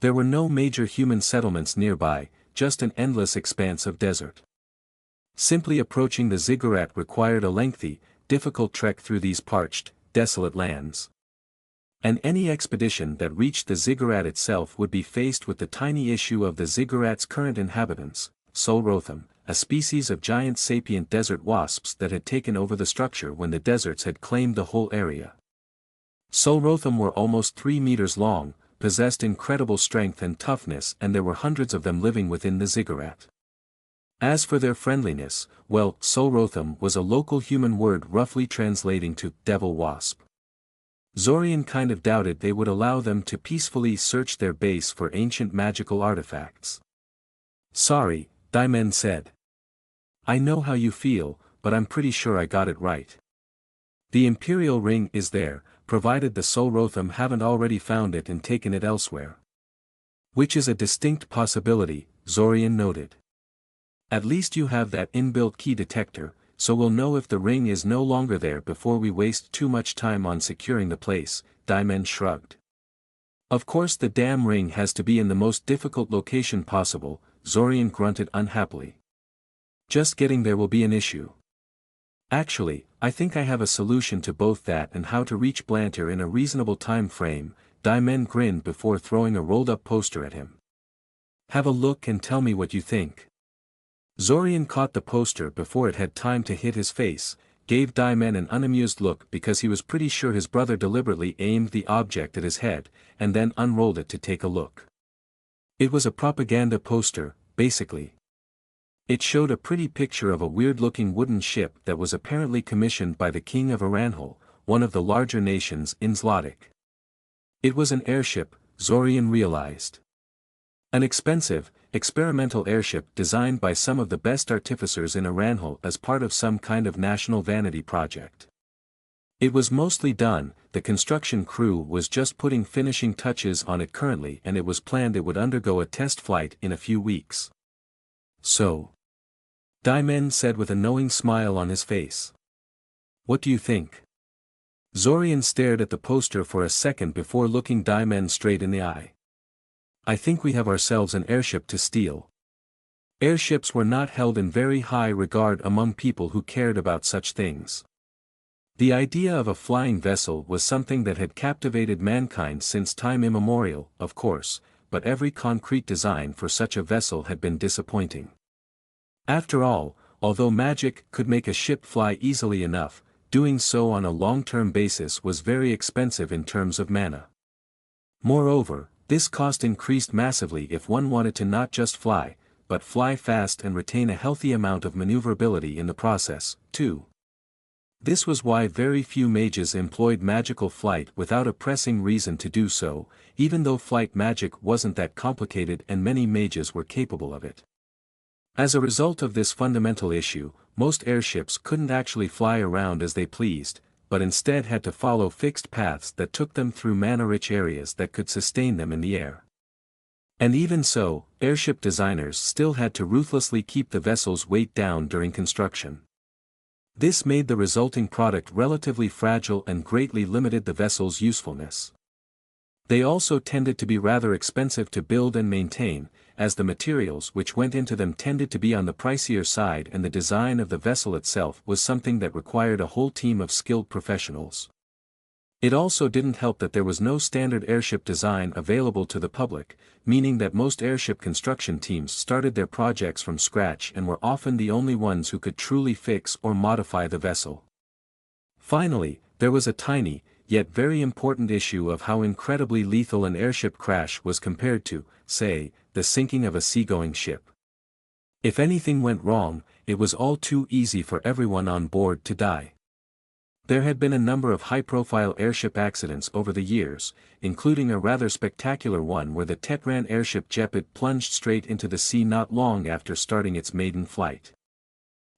There were no major human settlements nearby, just an endless expanse of desert. Simply approaching the ziggurat required a lengthy, difficult trek through these parched, desolate lands. And any expedition that reached the ziggurat itself would be faced with the tiny issue of the ziggurat's current inhabitants, Solrotham, a species of giant sapient desert wasps that had taken over the structure when the deserts had claimed the whole area. Solrotham were almost 3 meters long, possessed incredible strength and toughness, and there were hundreds of them living within the ziggurat. As for their friendliness, well, Solrotham was a local human word roughly translating to devil wasp. Zorian kind of doubted they would allow them to peacefully search their base for ancient magical artifacts. Sorry, Diamond said. I know how you feel, but I'm pretty sure I got it right. The Imperial Ring is there, provided the Solrotham haven't already found it and taken it elsewhere. Which is a distinct possibility, Zorian noted. At least you have that inbuilt key detector, so we'll know if the ring is no longer there before we waste too much time on securing the place, Diamond shrugged. Of course the damn ring has to be in the most difficult location possible, Zorian grunted unhappily. Just getting there will be an issue. Actually, I think I have a solution to both that and how to reach Blantyre in a reasonable time frame. Diamond grinned before throwing a rolled-up poster at him. Have a look and tell me what you think. Zorian caught the poster before it had time to hit his face, gave Diamond an unamused look because he was pretty sure his brother deliberately aimed the object at his head, and then unrolled it to take a look. It was a propaganda poster, basically. It showed a pretty picture of a weird-looking wooden ship that was apparently commissioned by the king of Aranhal, one of the larger nations in Zlotic. It was an airship, Zorian realized. An expensive, experimental airship designed by some of the best artificers in Aranhal as part of some kind of national vanity project. It was mostly done, the construction crew was just putting finishing touches on it currently, and it was planned it would undergo a test flight in a few weeks. So? Diamond said with a knowing smile on his face. What do you think? Zorian stared at the poster for a second before looking Diamond straight in the eye. I think we have ourselves an airship to steal. Airships were not held in very high regard among people who cared about such things. The idea of a flying vessel was something that had captivated mankind since time immemorial, of course, but every concrete design for such a vessel had been disappointing. After all, although magic could make a ship fly easily enough, doing so on a long-term basis was very expensive in terms of mana. Moreover, this cost increased massively if one wanted to not just fly, but fly fast and retain a healthy amount of maneuverability in the process, too. This was why very few mages employed magical flight without a pressing reason to do so, even though flight magic wasn't that complicated and many mages were capable of it. As a result of this fundamental issue, most airships couldn't actually fly around as they pleased, but instead had to follow fixed paths that took them through mana-rich areas that could sustain them in the air. And even so, airship designers still had to ruthlessly keep the vessel's weight down during construction. This made the resulting product relatively fragile and greatly limited the vessel's usefulness. They also tended to be rather expensive to build and maintain, as the materials which went into them tended to be on the pricier side, and the design of the vessel itself was something that required a whole team of skilled professionals. It also didn't help that there was no standard airship design available to the public, meaning that most airship construction teams started their projects from scratch and were often the only ones who could truly fix or modify the vessel. Finally, there was a tiny, yet very important issue of how incredibly lethal an airship crash was compared to, say, the sinking of a seagoing ship. If anything went wrong, it was all too easy for everyone on board to die. There had been a number of high-profile airship accidents over the years, including a rather spectacular one where the Tetran airship Jepit plunged straight into the sea not long after starting its maiden flight.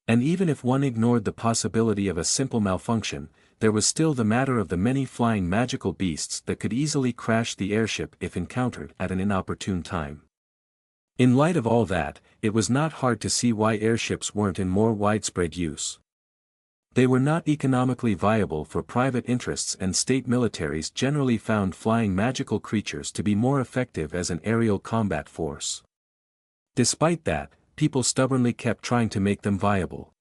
And even if one ignored the possibility of a simple malfunction, there was still the matter of the many flying magical beasts that could easily crash the airship if encountered at an inopportune time. In light of all that, it was not hard to see why airships weren't in more widespread use. They were not economically viable for private interests, and state militaries generally found flying magical creatures to be more effective as an aerial combat force. Despite that, people stubbornly kept trying to make them viable.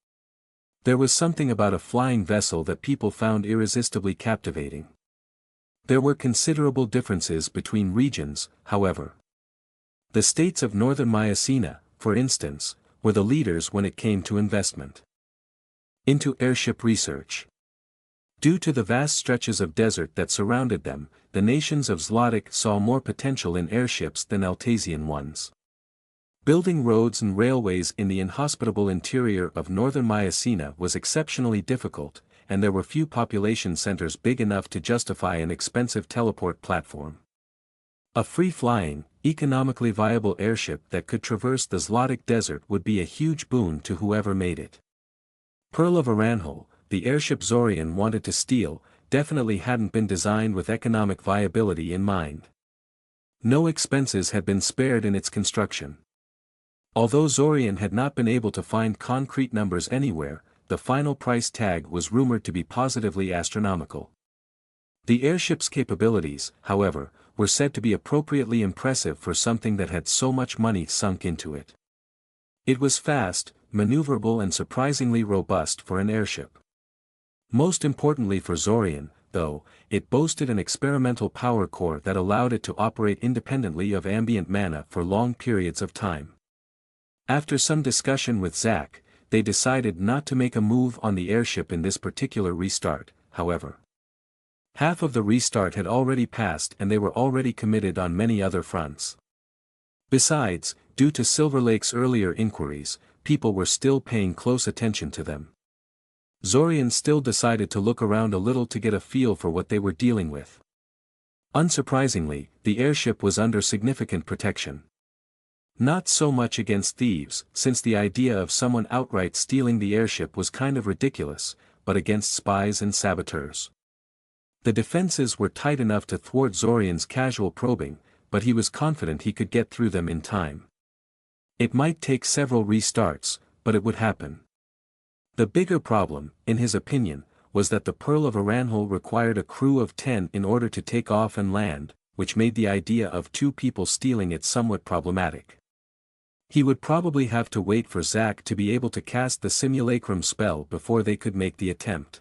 There was something about a flying vessel that people found irresistibly captivating. There were considerable differences between regions, however. The states of northern Mycena, for instance, were the leaders when it came to investment into airship research. Due to the vast stretches of desert that surrounded them, the nations of Zlotic saw more potential in airships than Altasian ones. Building roads and railways in the inhospitable interior of northern Mycena was exceptionally difficult, and there were few population centers big enough to justify an expensive teleport platform. A free-flying, economically viable airship that could traverse the Zlotic desert would be a huge boon to whoever made it. Pearl of Aranhal, the airship Zorian wanted to steal, definitely hadn't been designed with economic viability in mind. No expenses had been spared in its construction. Although Zorian had not been able to find concrete numbers anywhere, the final price tag was rumored to be positively astronomical. The airship's capabilities, however, were said to be appropriately impressive for something that had so much money sunk into it. It was fast, maneuverable and surprisingly robust for an airship. Most importantly for Zorian, though, it boasted an experimental power core that allowed it to operate independently of ambient mana for long periods of time. After some discussion with Zack, they decided not to make a move on the airship in this particular restart, however. Half of the restart had already passed and they were already committed on many other fronts. Besides, due to Silver Lake's earlier inquiries, people were still paying close attention to them. Zorian still decided to look around a little to get a feel for what they were dealing with. Unsurprisingly, the airship was under significant protection. Not so much against thieves, since the idea of someone outright stealing the airship was kind of ridiculous, but against spies and saboteurs. The defenses were tight enough to thwart Zorian's casual probing, but he was confident he could get through them in time. It might take several restarts, but it would happen. The bigger problem, in his opinion, was that the Pearl of Aranhal required a crew of 10 in order to take off and land, which made the idea of 2 people stealing it somewhat problematic. He would probably have to wait for Zack to be able to cast the simulacrum spell before they could make the attempt.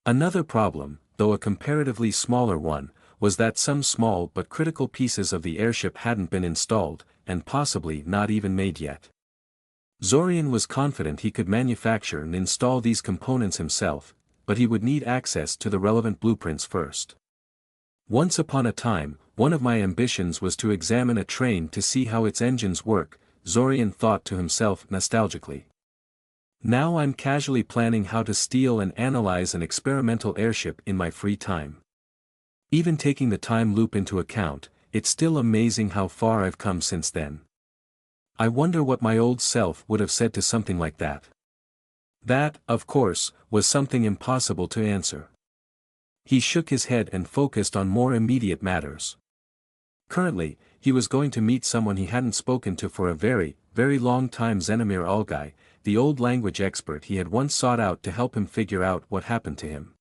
Another problem, though a comparatively smaller one, was that some small but critical pieces of the airship hadn't been installed, and possibly not even made yet. Zorian was confident he could manufacture and install these components himself, but he would need access to the relevant blueprints first. Once upon a time, one of my ambitions was to examine a train to see how its engines work, Zorian thought to himself nostalgically. Now I'm casually planning how to steal and analyze an experimental airship in my free time. Even taking the time loop into account, it's still amazing how far I've come since then. I wonder what my old self would have said to something like that. That, of course, was something impossible to answer. He shook his head and focused on more immediate matters. Currently, he was going to meet someone he hadn't spoken to for a very, very long time, Xenomir Algai, the old language expert he had once sought out to help him figure out what happened to him.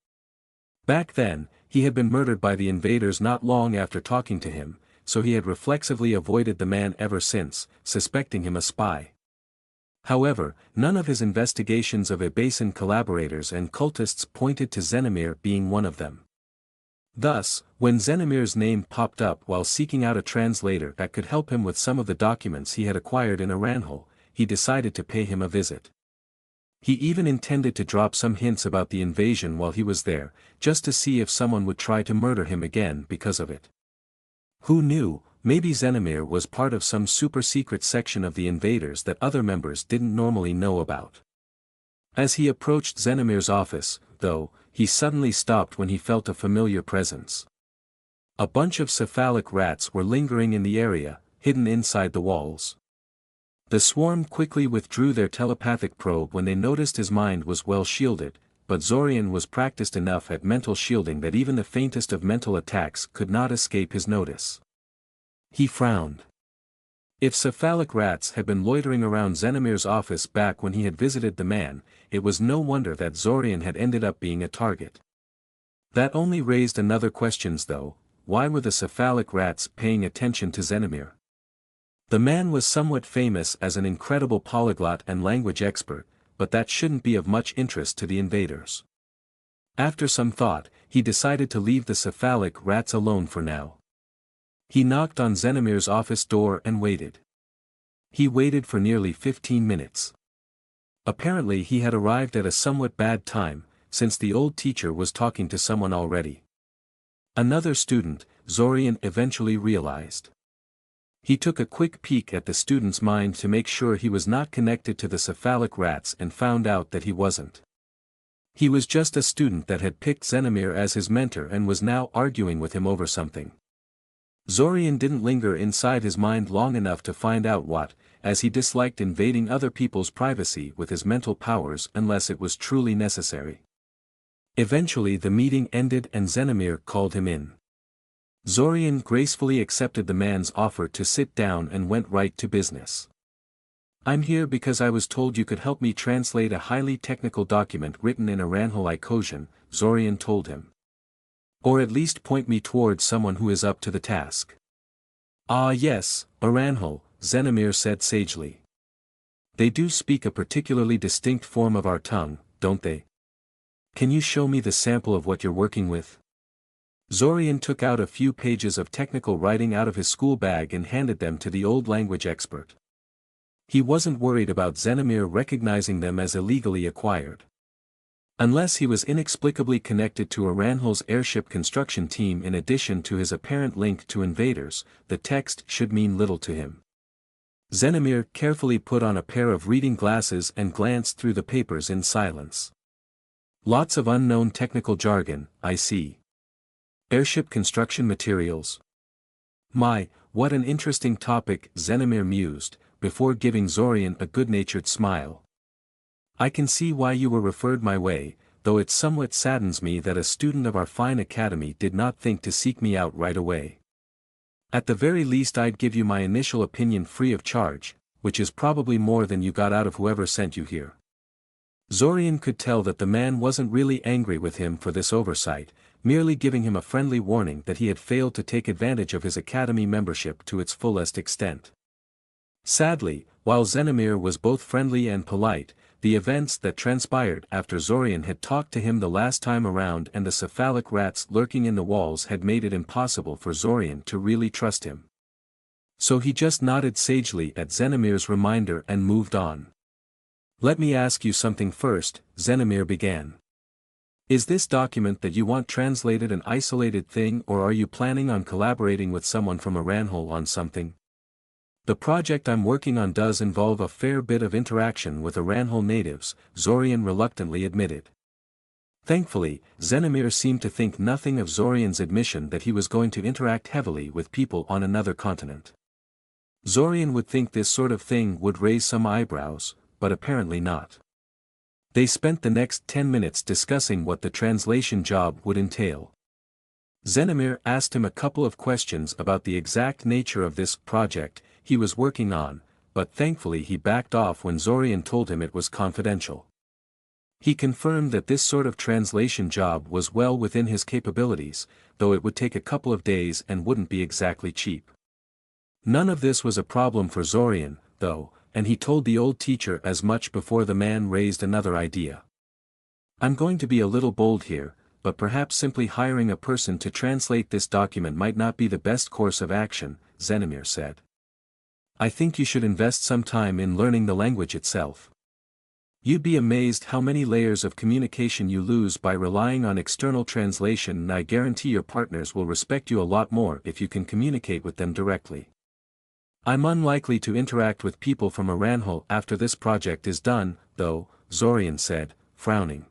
Back then, he had been murdered by the invaders not long after talking to him, so he had reflexively avoided the man ever since, suspecting him a spy. However, none of his investigations of Abasan collaborators and cultists pointed to Xenomir being one of them. Thus, when Xenomir's name popped up while seeking out a translator that could help him with some of the documents he had acquired in Aranhal, he decided to pay him a visit. He even intended to drop some hints about the invasion while he was there, just to see if someone would try to murder him again because of it. Who knew, maybe Xenomir was part of some super-secret section of the invaders that other members didn't normally know about. As he approached Xenomir's office, though, he suddenly stopped when he felt a familiar presence. A bunch of cephalic rats were lingering in the area, hidden inside the walls. The swarm quickly withdrew their telepathic probe when they noticed his mind was well shielded, but Zorian was practiced enough at mental shielding that even the faintest of mental attacks could not escape his notice. He frowned. If cephalic rats had been loitering around Xenomir's office back when he had visited the man, it was no wonder that Zorian had ended up being a target. That only raised another question though: why were the cephalic rats paying attention to Xenomir? The man was somewhat famous as an incredible polyglot and language expert, but that shouldn't be of much interest to the invaders. After some thought, he decided to leave the cephalic rats alone for now. He knocked on Xenomir's office door and waited. He waited for nearly 15 minutes. Apparently he had arrived at a somewhat bad time, since the old teacher was talking to someone already. Another student, Zorian eventually realized. He took a quick peek at the student's mind to make sure he was not connected to the cephalic rats and found out that he wasn't. He was just a student that had picked Xenomir as his mentor and was now arguing with him over something. Zorian didn't linger inside his mind long enough to find out what, as he disliked invading other people's privacy with his mental powers unless it was truly necessary. Eventually the meeting ended and Xenomir called him in. Zorian gracefully accepted the man's offer to sit down and went right to business. "I'm here because I was told you could help me translate a highly technical document written in Aranhal Icosian," Zorian told him. "Or at least point me towards someone who is up to the task." "Ah yes, Aranhal," Xenomir said sagely. "They do speak a particularly distinct form of our tongue, don't they?" Can you show me the sample of what you're working with? Zorian took out a few pages of technical writing out of his school bag and handed them to the old language expert. He wasn't worried about Xenomir recognizing them as illegally acquired. Unless he was inexplicably connected to Aranhel's airship construction team in addition to his apparent link to invaders, the text should mean little to him. Xenomir carefully put on a pair of reading glasses and glanced through the papers in silence. Lots of unknown technical jargon, I see. Airship construction materials. My, what an interesting topic, Xenomir mused, before giving Zorian a good-natured smile. I can see why you were referred my way, though it somewhat saddens me that a student of our fine academy did not think to seek me out right away. At the very least I'd give you my initial opinion free of charge, which is probably more than you got out of whoever sent you here. Zorian could tell that the man wasn't really angry with him for this oversight, merely giving him a friendly warning that he had failed to take advantage of his academy membership to its fullest extent. Sadly, while Xenomir was both friendly and polite, the events that transpired after Zorian had talked to him the last time around and the cephalic rats lurking in the walls had made it impossible for Zorian to really trust him. So he just nodded sagely at Xenomir's reminder and moved on. Let me ask you something first, Xenomir began. Is this document that you want translated an isolated thing or are you planning on collaborating with someone from Aranhel on something? The project I'm working on does involve a fair bit of interaction with Aranhel natives, Zorian reluctantly admitted. Thankfully, Xenomir seemed to think nothing of Zorian's admission that he was going to interact heavily with people on another continent. Zorian would think this sort of thing would raise some eyebrows, but apparently not. They spent the next 10 minutes discussing what the translation job would entail. Xenomir asked him a couple of questions about the exact nature of this project he was working on, but thankfully he backed off when Zorian told him it was confidential. He confirmed that this sort of translation job was well within his capabilities, though it would take a couple of days and wouldn't be exactly cheap. None of this was a problem for Zorian, though, and he told the old teacher as much before the man raised another idea. I'm going to be a little bold here, but perhaps simply hiring a person to translate this document might not be the best course of action, Xenomir said. I think you should invest some time in learning the language itself. You'd be amazed how many layers of communication you lose by relying on external translation, and I guarantee your partners will respect you a lot more if you can communicate with them directly. I'm unlikely to interact with people from Aranhel after this project is done, though, Zorian said, frowning.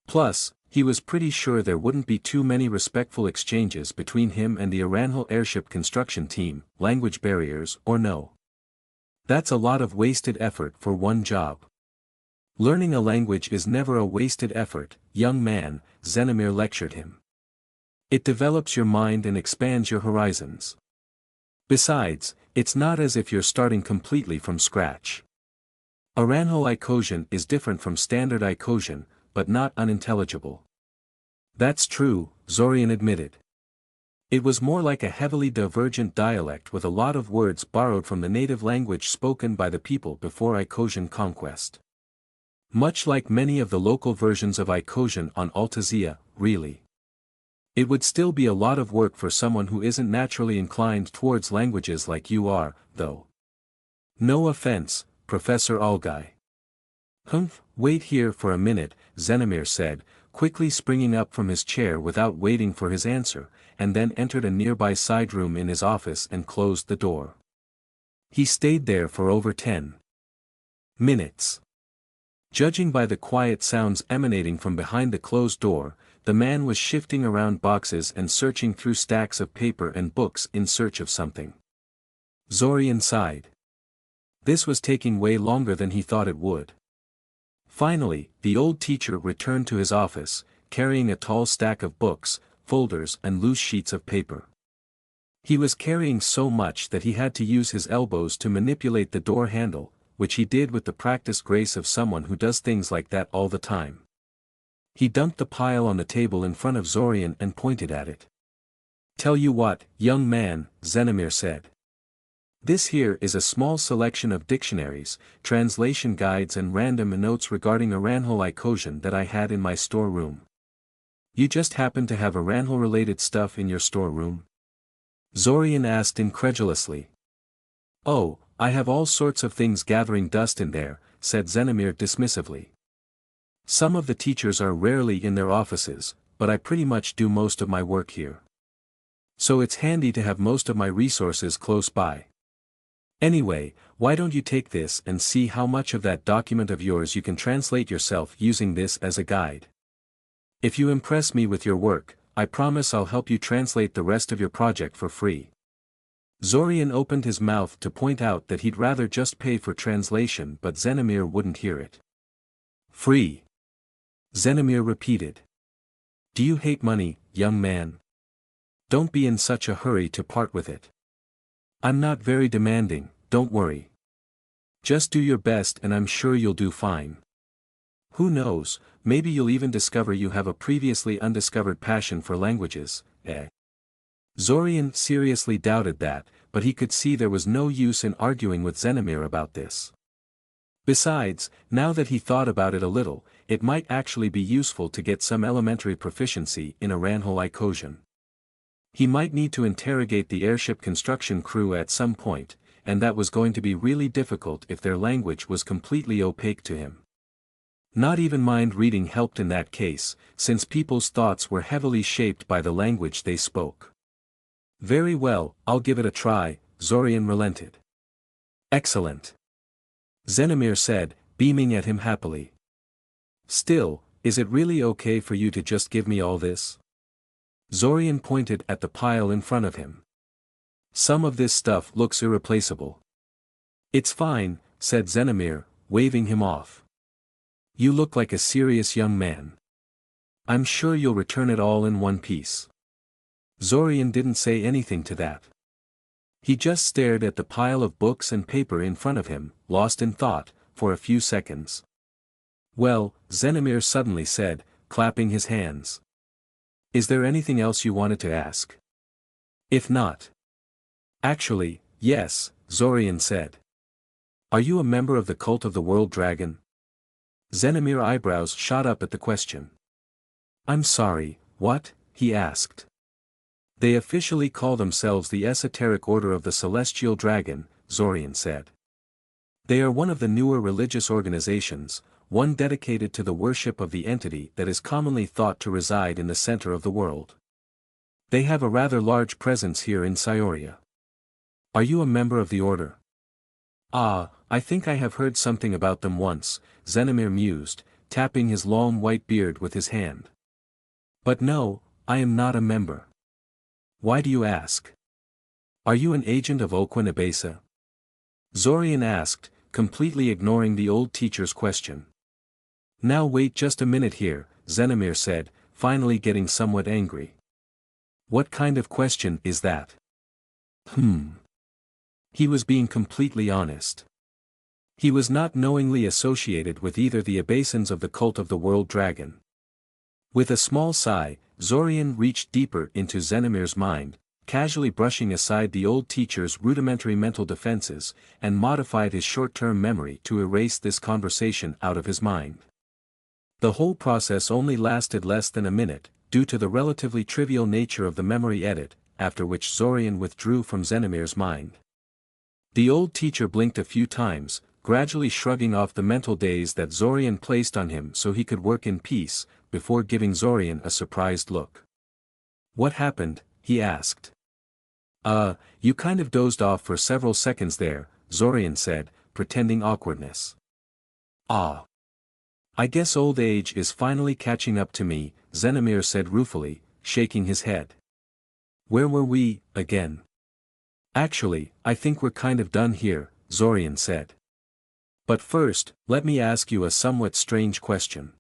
Plus, he was pretty sure there wouldn't be too many respectful exchanges between him and the Aranhel airship construction team, language barriers or no. That's a lot of wasted effort for one job. Learning a language is never a wasted effort, young man, Xenomir lectured him. It develops your mind and expands your horizons. Besides, it's not as if you're starting completely from scratch. Aranhel Icosian is different from standard Icosian, but not unintelligible. That's true, Zorian admitted. It was more like a heavily divergent dialect with a lot of words borrowed from the native language spoken by the people before Icosian conquest. Much like many of the local versions of Icosian on Altazia, really. It would still be a lot of work for someone who isn't naturally inclined towards languages like you are, though. No offense, Professor Algai. Wait here for a minute, Xenomir said, quickly springing up from his chair without waiting for his answer, and then entered a nearby side room in his office and closed the door. He stayed there for over 10 minutes. Judging by the quiet sounds emanating from behind the closed door, the man was shifting around boxes and searching through stacks of paper and books in search of something. Zorian sighed. This was taking way longer than he thought it would. Finally, the old teacher returned to his office, carrying a tall stack of books, folders and loose sheets of paper. He was carrying so much that he had to use his elbows to manipulate the door handle, which he did with the practiced grace of someone who does things like that all the time. He dumped the pile on the table in front of Zorian and pointed at it. Tell you what, young man, Xenomir said. This here is a small selection of dictionaries, translation guides and random notes regarding Aranhal that I had in my storeroom. You just happen to have Aranhal-related stuff in your storeroom? Zorian asked incredulously. Oh, I have all sorts of things gathering dust in there, said Xenomir dismissively. Some of the teachers are rarely in their offices, but I pretty much do most of my work here. So it's handy to have most of my resources close by. Anyway, why don't you take this and see how much of that document of yours you can translate yourself using this as a guide. If you impress me with your work, I promise I'll help you translate the rest of your project for free. Zorian opened his mouth to point out that he'd rather just pay for translation, but Xenomir wouldn't hear it. Free. Xenomir repeated. Do you hate money, young man? Don't be in such a hurry to part with it. I'm not very demanding, don't worry. Just do your best and I'm sure you'll do fine. Who knows, maybe you'll even discover you have a previously undiscovered passion for languages, eh? Zorian seriously doubted that, but he could see there was no use in arguing with Xenomir about this. Besides, now that he thought about it a little, it might actually be useful to get some elementary proficiency in Aranhal. He might need to interrogate the airship construction crew at some point, and that was going to be really difficult if their language was completely opaque to him. Not even mind reading helped in that case, since people's thoughts were heavily shaped by the language they spoke. Very well, I'll give it a try, Zorian relented. Excellent. Xenomir said, beaming at him happily. Still, is it really okay for you to just give me all this? Zorian pointed at the pile in front of him. Some of this stuff looks irreplaceable. It's fine, said Xenomir, waving him off. You look like a serious young man. I'm sure you'll return it all in one piece. Zorian didn't say anything to that. He just stared at the pile of books and paper in front of him, lost in thought, for a few seconds. Well, Xenomir suddenly said, clapping his hands. Is there anything else you wanted to ask? If not. Actually, yes, Zorian said. Are you a member of the cult of the World Dragon? Xenomir's eyebrows shot up at the question. I'm sorry, what? He asked. They officially call themselves the Esoteric Order of the Celestial Dragon, Zorian said. They are one of the newer religious organizations, one dedicated to the worship of the entity that is commonly thought to reside in the center of the world. They have a rather large presence here in Scioria. Are you a member of the order? Ah, I think I have heard something about them once, Xenomir mused, tapping his long white beard with his hand. But no, I am not a member. Why do you ask? Are you an agent of Oquin Abesa? Zorian asked, completely ignoring the old teacher's question. Now wait just a minute here, Xenomir said, finally getting somewhat angry. What kind of question is that? He was being completely honest. He was not knowingly associated with either the Abasans of the cult of the World Dragon. With a small sigh, Zorian reached deeper into Xenomir's mind, casually brushing aside the old teacher's rudimentary mental defenses, and modified his short-term memory to erase this conversation out of his mind. The whole process only lasted less than a minute, due to the relatively trivial nature of the memory edit, after which Zorian withdrew from Xenomir's mind. The old teacher blinked a few times, gradually shrugging off the mental daze that Zorian placed on him so he could work in peace, before giving Zorian a surprised look. What happened? He asked. You kind of dozed off for several seconds there, Zorian said, pretending awkwardness. Ah. I guess old age is finally catching up to me, Xenomir said ruefully, shaking his head. Where were we, again? Actually, I think we're kind of done here, Zorian said. But first, let me ask you a somewhat strange question.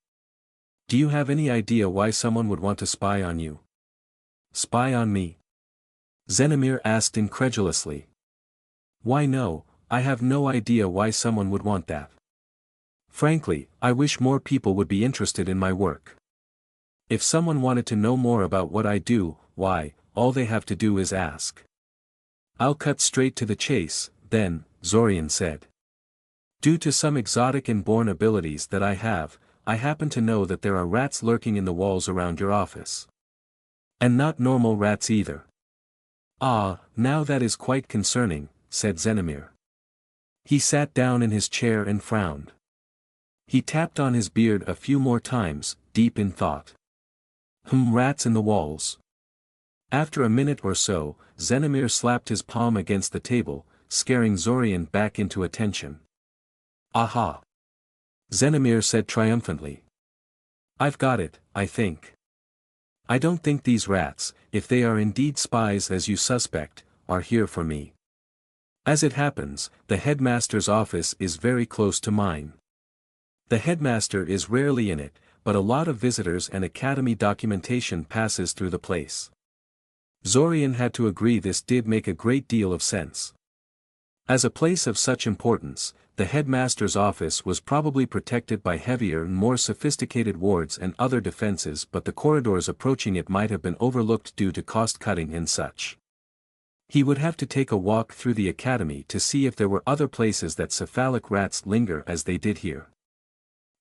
Do you have any idea why someone would want to spy on you? Spy on me? Xenomir asked incredulously. Why no, I have no idea why someone would want that. Frankly, I wish more people would be interested in my work. If someone wanted to know more about what I do, why, all they have to do is ask. I'll cut straight to the chase, then, Zorian said. Due to some exotic inborn abilities that I happen to know that there are rats lurking in the walls around your office. And not normal rats either. Ah, now that is quite concerning, said Xenomir. He sat down in his chair and frowned. He tapped on his beard a few more times, deep in thought. Rats in the walls. After a minute or so, Xenomir slapped his palm against the table, scaring Zorian back into attention. Aha! Xenomir said triumphantly. I've got it, I think. I don't think these rats, if they are indeed spies as you suspect, are here for me. As it happens, the headmaster's office is very close to mine. The headmaster is rarely in it, but a lot of visitors and academy documentation passes through the place. Zorian had to agree this did make a great deal of sense. As a place of such importance, the headmaster's office was probably protected by heavier and more sophisticated wards and other defenses, but the corridors approaching it might have been overlooked due to cost-cutting and such. He would have to take a walk through the academy to see if there were other places that cephalic rats linger as they did here.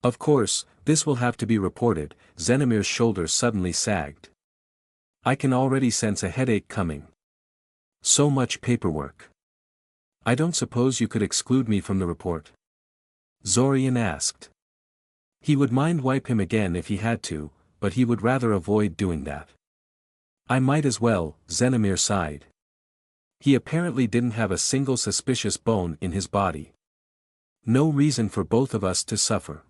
Of course, this will have to be reported. Xenomir's shoulders suddenly sagged. I can already sense a headache coming. So much paperwork. I don't suppose you could exclude me from the report? Zorian asked. He would mind wipe him again if he had to, but he would rather avoid doing that. I might as well, Xenomir sighed. He apparently didn't have a single suspicious bone in his body. No reason for both of us to suffer.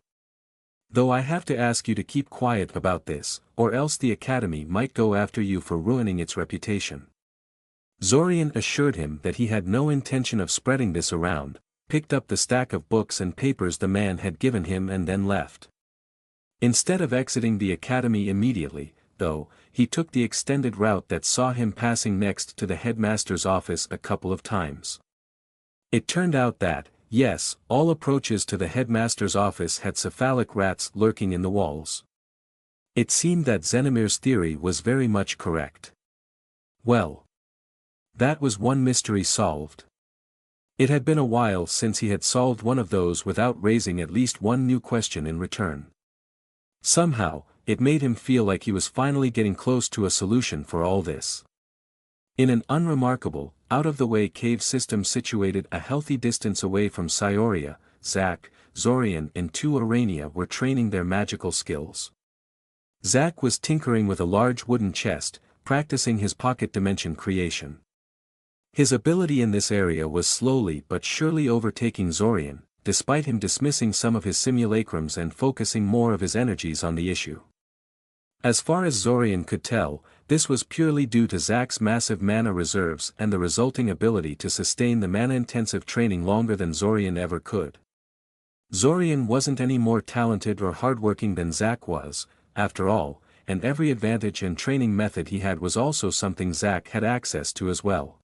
Though I have to ask you to keep quiet about this, or else the academy might go after you for ruining its reputation. Zorian assured him that he had no intention of spreading this around, picked up the stack of books and papers the man had given him and then left. Instead of exiting the academy immediately, though, he took the extended route that saw him passing next to the headmaster's office a couple of times. It turned out that, yes, all approaches to the headmaster's office had cephalic rats lurking in the walls. It seemed that Xenomir's theory was very much correct. Well. That was one mystery solved. It had been a while since he had solved one of those without raising at least one new question in return. Somehow, it made him feel like he was finally getting close to a solution for all this. In an unremarkable, out-of-the-way cave system situated a healthy distance away from Syoria, Zack, Zorian and 2 Arania were training their magical skills. Zack was tinkering with a large wooden chest, practicing his pocket dimension creation. His ability in this area was slowly but surely overtaking Zorian, despite him dismissing some of his simulacrums and focusing more of his energies on the issue. As far as Zorian could tell, this was purely due to Zack's massive mana reserves and the resulting ability to sustain the mana-intensive training longer than Zorian ever could. Zorian wasn't any more talented or hardworking than Zack was, after all, and every advantage and training method he had was also something Zack had access to as well.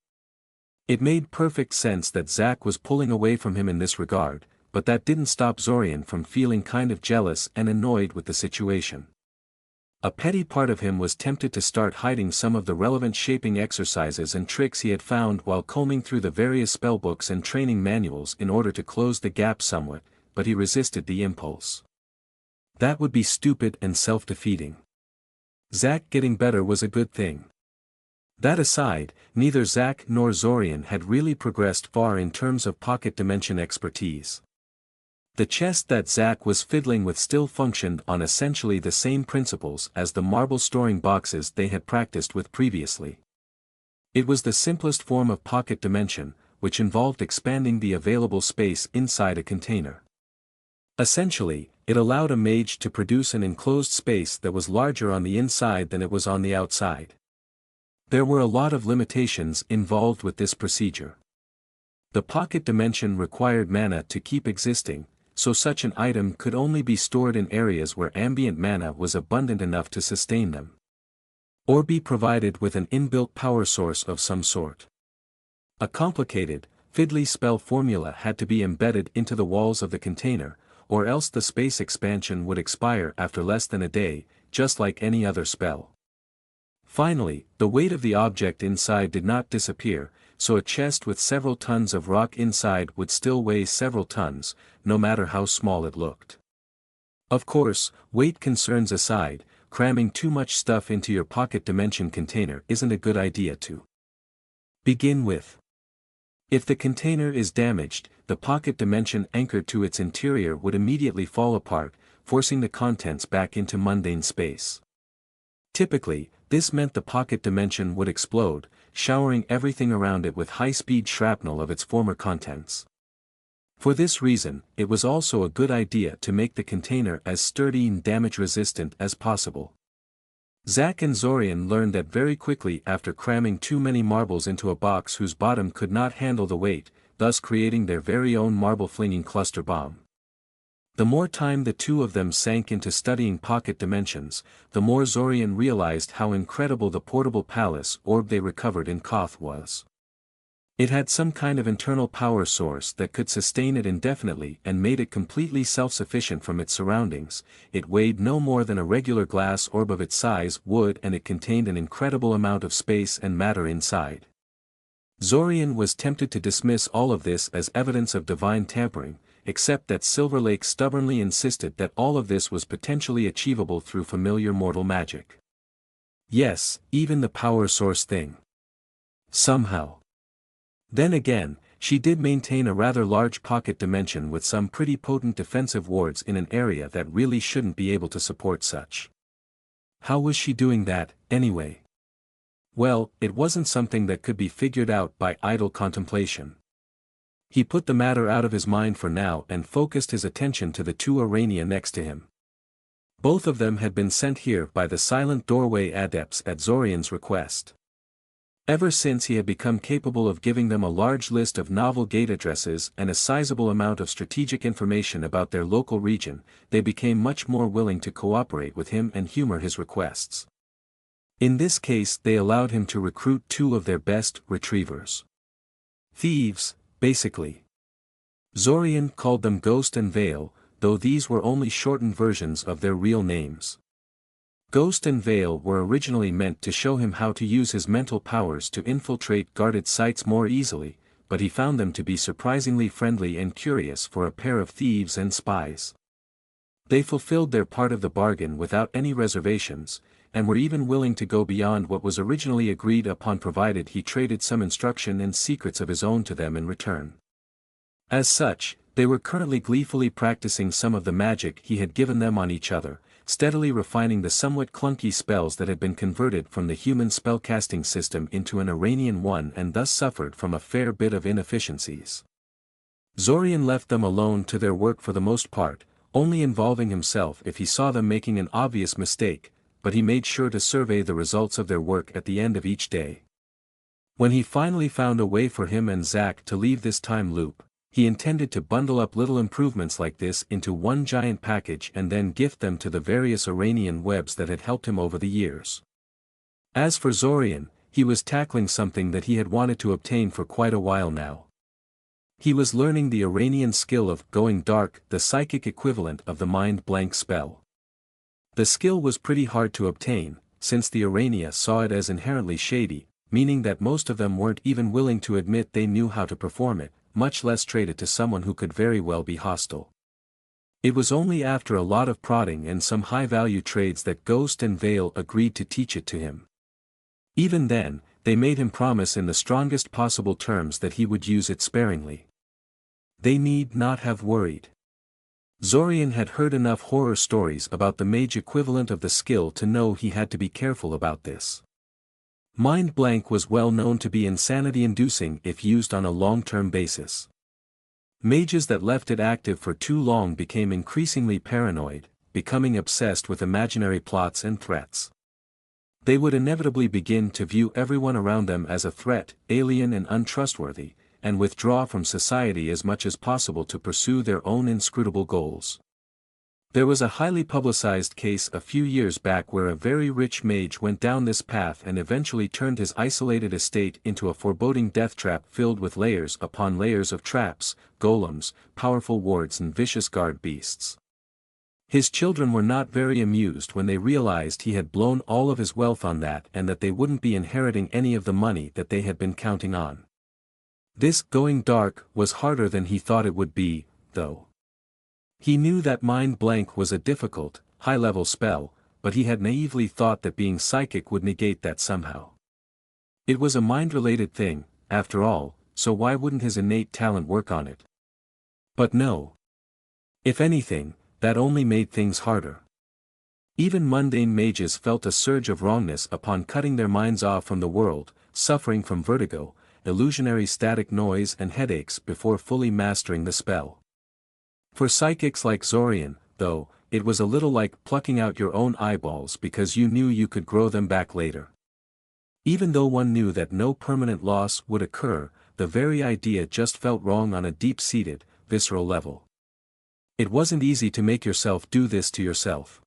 It made perfect sense that Zack was pulling away from him in this regard, but that didn't stop Zorian from feeling kind of jealous and annoyed with the situation. A petty part of him was tempted to start hiding some of the relevant shaping exercises and tricks he had found while combing through the various spellbooks and training manuals in order to close the gap somewhat, but he resisted the impulse. That would be stupid and self-defeating. Zack getting better was a good thing. That aside, neither Zack nor Zorian had really progressed far in terms of pocket dimension expertise. The chest that Zack was fiddling with still functioned on essentially the same principles as the marble storing boxes they had practiced with previously. It was the simplest form of pocket dimension, which involved expanding the available space inside a container. Essentially, it allowed a mage to produce an enclosed space that was larger on the inside than it was on the outside. There were a lot of limitations involved with this procedure. The pocket dimension required mana to keep existing, so such an item could only be stored in areas where ambient mana was abundant enough to sustain them. Or be provided with an inbuilt power source of some sort. A complicated, fiddly spell formula had to be embedded into the walls of the container, or else the space expansion would expire after less than a day, just like any other spell. Finally, the weight of the object inside did not disappear, so a chest with several tons of rock inside would still weigh several tons, no matter how small it looked. Of course, weight concerns aside, cramming too much stuff into your pocket dimension container isn't a good idea to begin with. If the container is damaged, the pocket dimension anchored to its interior would immediately fall apart, forcing the contents back into mundane space. Typically, this meant the pocket dimension would explode, showering everything around it with high-speed shrapnel of its former contents. For this reason, it was also a good idea to make the container as sturdy and damage-resistant as possible. Zack and Zorian learned that very quickly after cramming too many marbles into a box whose bottom could not handle the weight, thus creating their very own marble-flinging cluster bomb. The more time the two of them sank into studying pocket dimensions, the more Zorian realized how incredible the portable palace orb they recovered in Koth was. It had some kind of internal power source that could sustain it indefinitely and made it completely self-sufficient from its surroundings. It weighed no more than a regular glass orb of its size would, and it contained an incredible amount of space and matter inside. Zorian was tempted to dismiss all of this as evidence of divine tampering, except that Silver Lake stubbornly insisted that all of this was potentially achievable through familiar mortal magic. Yes, even the power source thing. Somehow. Then again, she did maintain a rather large pocket dimension with some pretty potent defensive wards in an area that really shouldn't be able to support such. How was she doing that, anyway? Well, it wasn't something that could be figured out by idle contemplation. He put the matter out of his mind for now and focused his attention to the two Arania next to him. Both of them had been sent here by the Silent Doorway Adepts at Zorian's request. Ever since he had become capable of giving them a large list of novel gate addresses and a sizable amount of strategic information about their local region, they became much more willing to cooperate with him and humor his requests. In this case they allowed him to recruit two of their best retrievers. Thieves, basically. Zorian called them Ghost and Veil, though these were only shortened versions of their real names. Ghost and Veil were originally meant to show him how to use his mental powers to infiltrate guarded sites more easily, but he found them to be surprisingly friendly and curious for a pair of thieves and spies. They fulfilled their part of the bargain without any reservations, and were even willing to go beyond what was originally agreed upon provided he traded some instruction and secrets of his own to them in return. As such, they were currently gleefully practicing some of the magic he had given them on each other, steadily refining the somewhat clunky spells that had been converted from the human spellcasting system into an Iranian one and thus suffered from a fair bit of inefficiencies. Zorian left them alone to their work for the most part, only involving himself if he saw them making an obvious mistake, but he made sure to survey the results of their work at the end of each day. When he finally found a way for him and Zack to leave this time loop, he intended to bundle up little improvements like this into one giant package and then gift them to the various Iranian webs that had helped him over the years. As for Zorian, he was tackling something that he had wanted to obtain for quite a while now. He was learning the Iranian skill of going dark, the psychic equivalent of the mind blank spell. The skill was pretty hard to obtain, since the Arania saw it as inherently shady, meaning that most of them weren't even willing to admit they knew how to perform it, much less trade it to someone who could very well be hostile. It was only after a lot of prodding and some high-value trades that Ghost and Veil agreed to teach it to him. Even then, they made him promise in the strongest possible terms that he would use it sparingly. They need not have worried. Zorian had heard enough horror stories about the mage equivalent of the skill to know he had to be careful about this. Mind blank was well known to be insanity-inducing if used on a long-term basis. Mages that left it active for too long became increasingly paranoid, becoming obsessed with imaginary plots and threats. They would inevitably begin to view everyone around them as a threat, alien and untrustworthy, and withdraw from society as much as possible to pursue their own inscrutable goals. There was a highly publicized case a few years back where a very rich mage went down this path and eventually turned his isolated estate into a foreboding death trap filled with layers upon layers of traps, golems, powerful wards and vicious guard beasts. His children were not very amused when they realized he had blown all of his wealth on that and that they wouldn't be inheriting any of the money that they had been counting on. This going dark was harder than he thought it would be, though. He knew that mind blank was a difficult, high-level spell, but he had naively thought that being psychic would negate that somehow. It was a mind-related thing, after all, so why wouldn't his innate talent work on it? But no. If anything, that only made things harder. Even mundane mages felt a surge of wrongness upon cutting their minds off from the world, suffering from vertigo, illusionary static noise and headaches before fully mastering the spell. For psychics like Zorian, though, it was a little like plucking out your own eyeballs because you knew you could grow them back later. Even though one knew that no permanent loss would occur, the very idea just felt wrong on a deep-seated, visceral level. It wasn't easy to make yourself do this to yourself.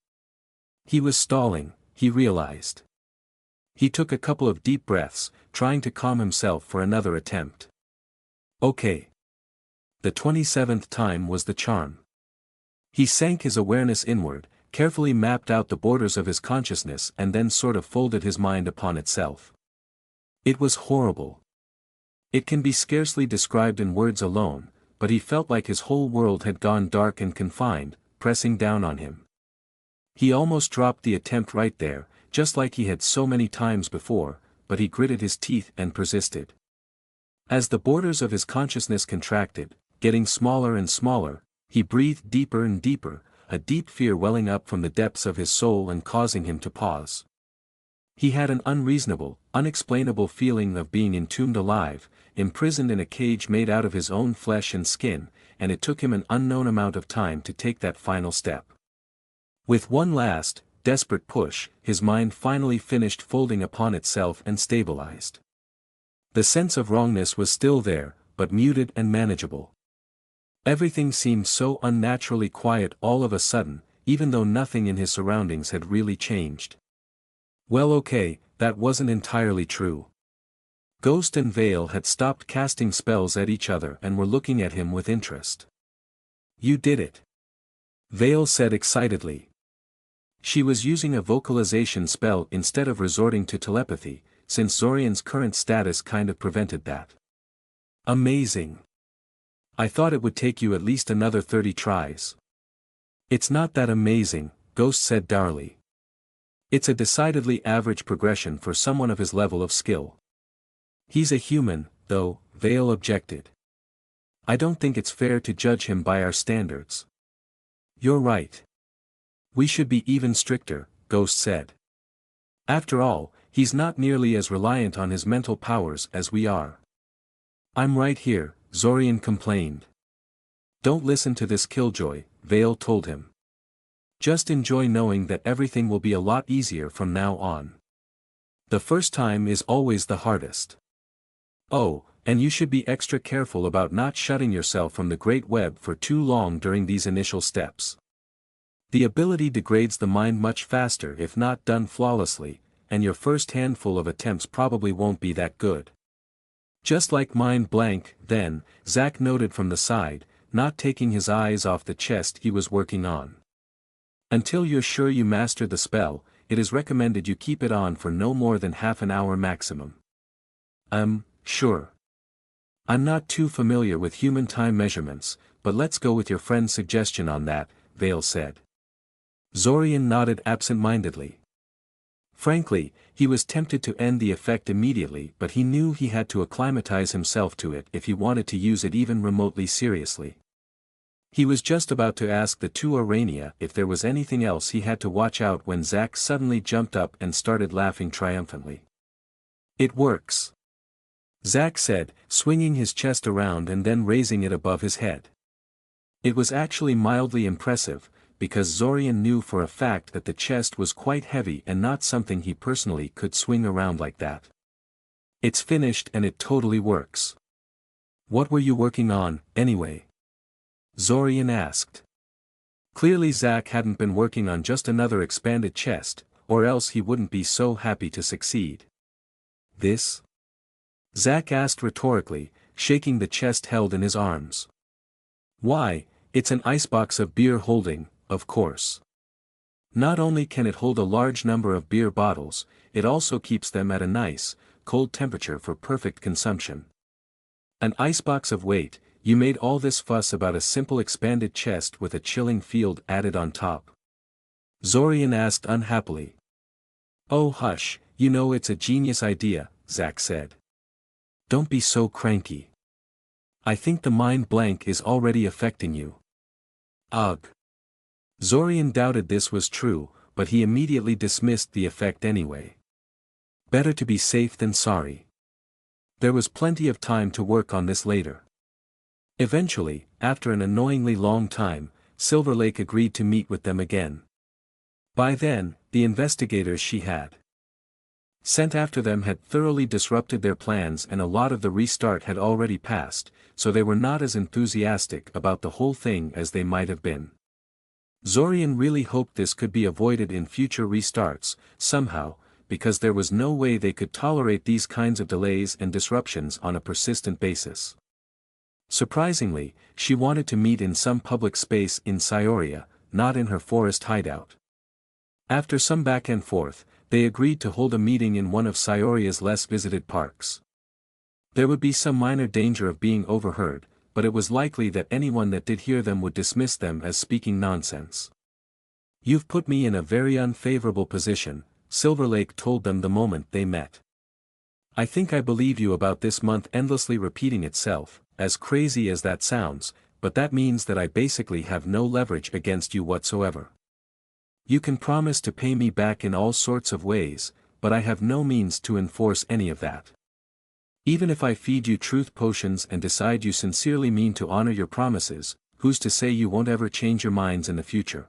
He was stalling, he realized. He took a couple of deep breaths, trying to calm himself for another attempt. Okay. The 27th time was the charm. He sank his awareness inward, carefully mapped out the borders of his consciousness and then sort of folded his mind upon itself. It was horrible. It can be scarcely described in words alone, but he felt like his whole world had gone dark and confined, pressing down on him. He almost dropped the attempt right there, just like he had so many times before, but he gritted his teeth and persisted. As the borders of his consciousness contracted, getting smaller and smaller, he breathed deeper and deeper, a deep fear welling up from the depths of his soul and causing him to pause. He had an unreasonable, unexplainable feeling of being entombed alive, imprisoned in a cage made out of his own flesh and skin, and it took him an unknown amount of time to take that final step. With one last, desperate push, his mind finally finished folding upon itself and stabilized. The sense of wrongness was still there, but muted and manageable. Everything seemed so unnaturally quiet all of a sudden, even though nothing in his surroundings had really changed. Well, okay, that wasn't entirely true. Ghost and Veil had stopped casting spells at each other and were looking at him with interest. "You did it," Veil said excitedly. She was using a vocalization spell instead of resorting to telepathy, since Zorian's current status kind of prevented that. "Amazing. I thought it would take you at least another 30 tries. "It's not that amazing," Ghost said dourly. "It's a decidedly average progression for someone of his level of skill." "He's a human, though," Veil objected. "I don't think it's fair to judge him by our standards." "You're right. We should be even stricter," Ghost said. "After all, he's not nearly as reliant on his mental powers as we are." "I'm right here," Zorian complained. "Don't listen to this killjoy," Veil told him. "Just enjoy knowing that everything will be a lot easier from now on. The first time is always the hardest. Oh, and you should be extra careful about not shutting yourself from the great web for too long during these initial steps. The ability degrades the mind much faster if not done flawlessly, and your first handful of attempts probably won't be that good." "Just like mind blank, then," Zack noted from the side, not taking his eyes off the chest he was working on. "Until you're sure you mastered the spell, it is recommended you keep it on for no more than half an hour maximum." Sure. I'm not too familiar with human time measurements, but let's go with your friend's suggestion on that," Veil said. Zorian nodded absent-mindedly. Frankly, he was tempted to end the effect immediately, but he knew he had to acclimatize himself to it if he wanted to use it even remotely seriously. He was just about to ask the two Aurania if there was anything else he had to watch out when Zack suddenly jumped up and started laughing triumphantly. "It works," Zack said, swinging his chest around and then raising it above his head. It was actually mildly impressive, because Zorian knew for a fact that the chest was quite heavy and not something he personally could swing around like that. "It's finished and it totally works." "What were you working on, anyway?" Zorian asked. Clearly Zack hadn't been working on just another expanded chest, or else he wouldn't be so happy to succeed. "This?" Zack asked rhetorically, shaking the chest held in his arms. "Why, it's an icebox of beer holding, of course. Not only can it hold a large number of beer bottles, it also keeps them at a nice, cold temperature for perfect consumption." An icebox of weight, you made all this fuss about a simple expanded chest with a chilling field added on top. Zorian asked unhappily. Oh hush, you know it's a genius idea, Zack said. Don't be so cranky. I think the mind blank is already affecting you. Ugh. Zorian doubted this was true, but he immediately dismissed the effect anyway. Better to be safe than sorry. There was plenty of time to work on this later. Eventually, after an annoyingly long time, Silver Lake agreed to meet with them again. By then, the investigators she had sent after them had thoroughly disrupted their plans and a lot of the restart had already passed, so they were not as enthusiastic about the whole thing as they might have been. Zorian really hoped this could be avoided in future restarts, somehow, because there was no way they could tolerate these kinds of delays and disruptions on a persistent basis. Surprisingly, she wanted to meet in some public space in Syoria, not in her forest hideout. After some back and forth, they agreed to hold a meeting in one of Syoria's less visited parks. There would be some minor danger of being overheard, but it was likely that anyone that did hear them would dismiss them as speaking nonsense. You've put me in a very unfavorable position, Silver Lake told them the moment they met. I think I believe you about this month endlessly repeating itself, as crazy as that sounds, but that means that I basically have no leverage against you whatsoever. You can promise to pay me back in all sorts of ways, but I have no means to enforce any of that. Even if I feed you truth potions and decide you sincerely mean to honor your promises, who's to say you won't ever change your minds in the future?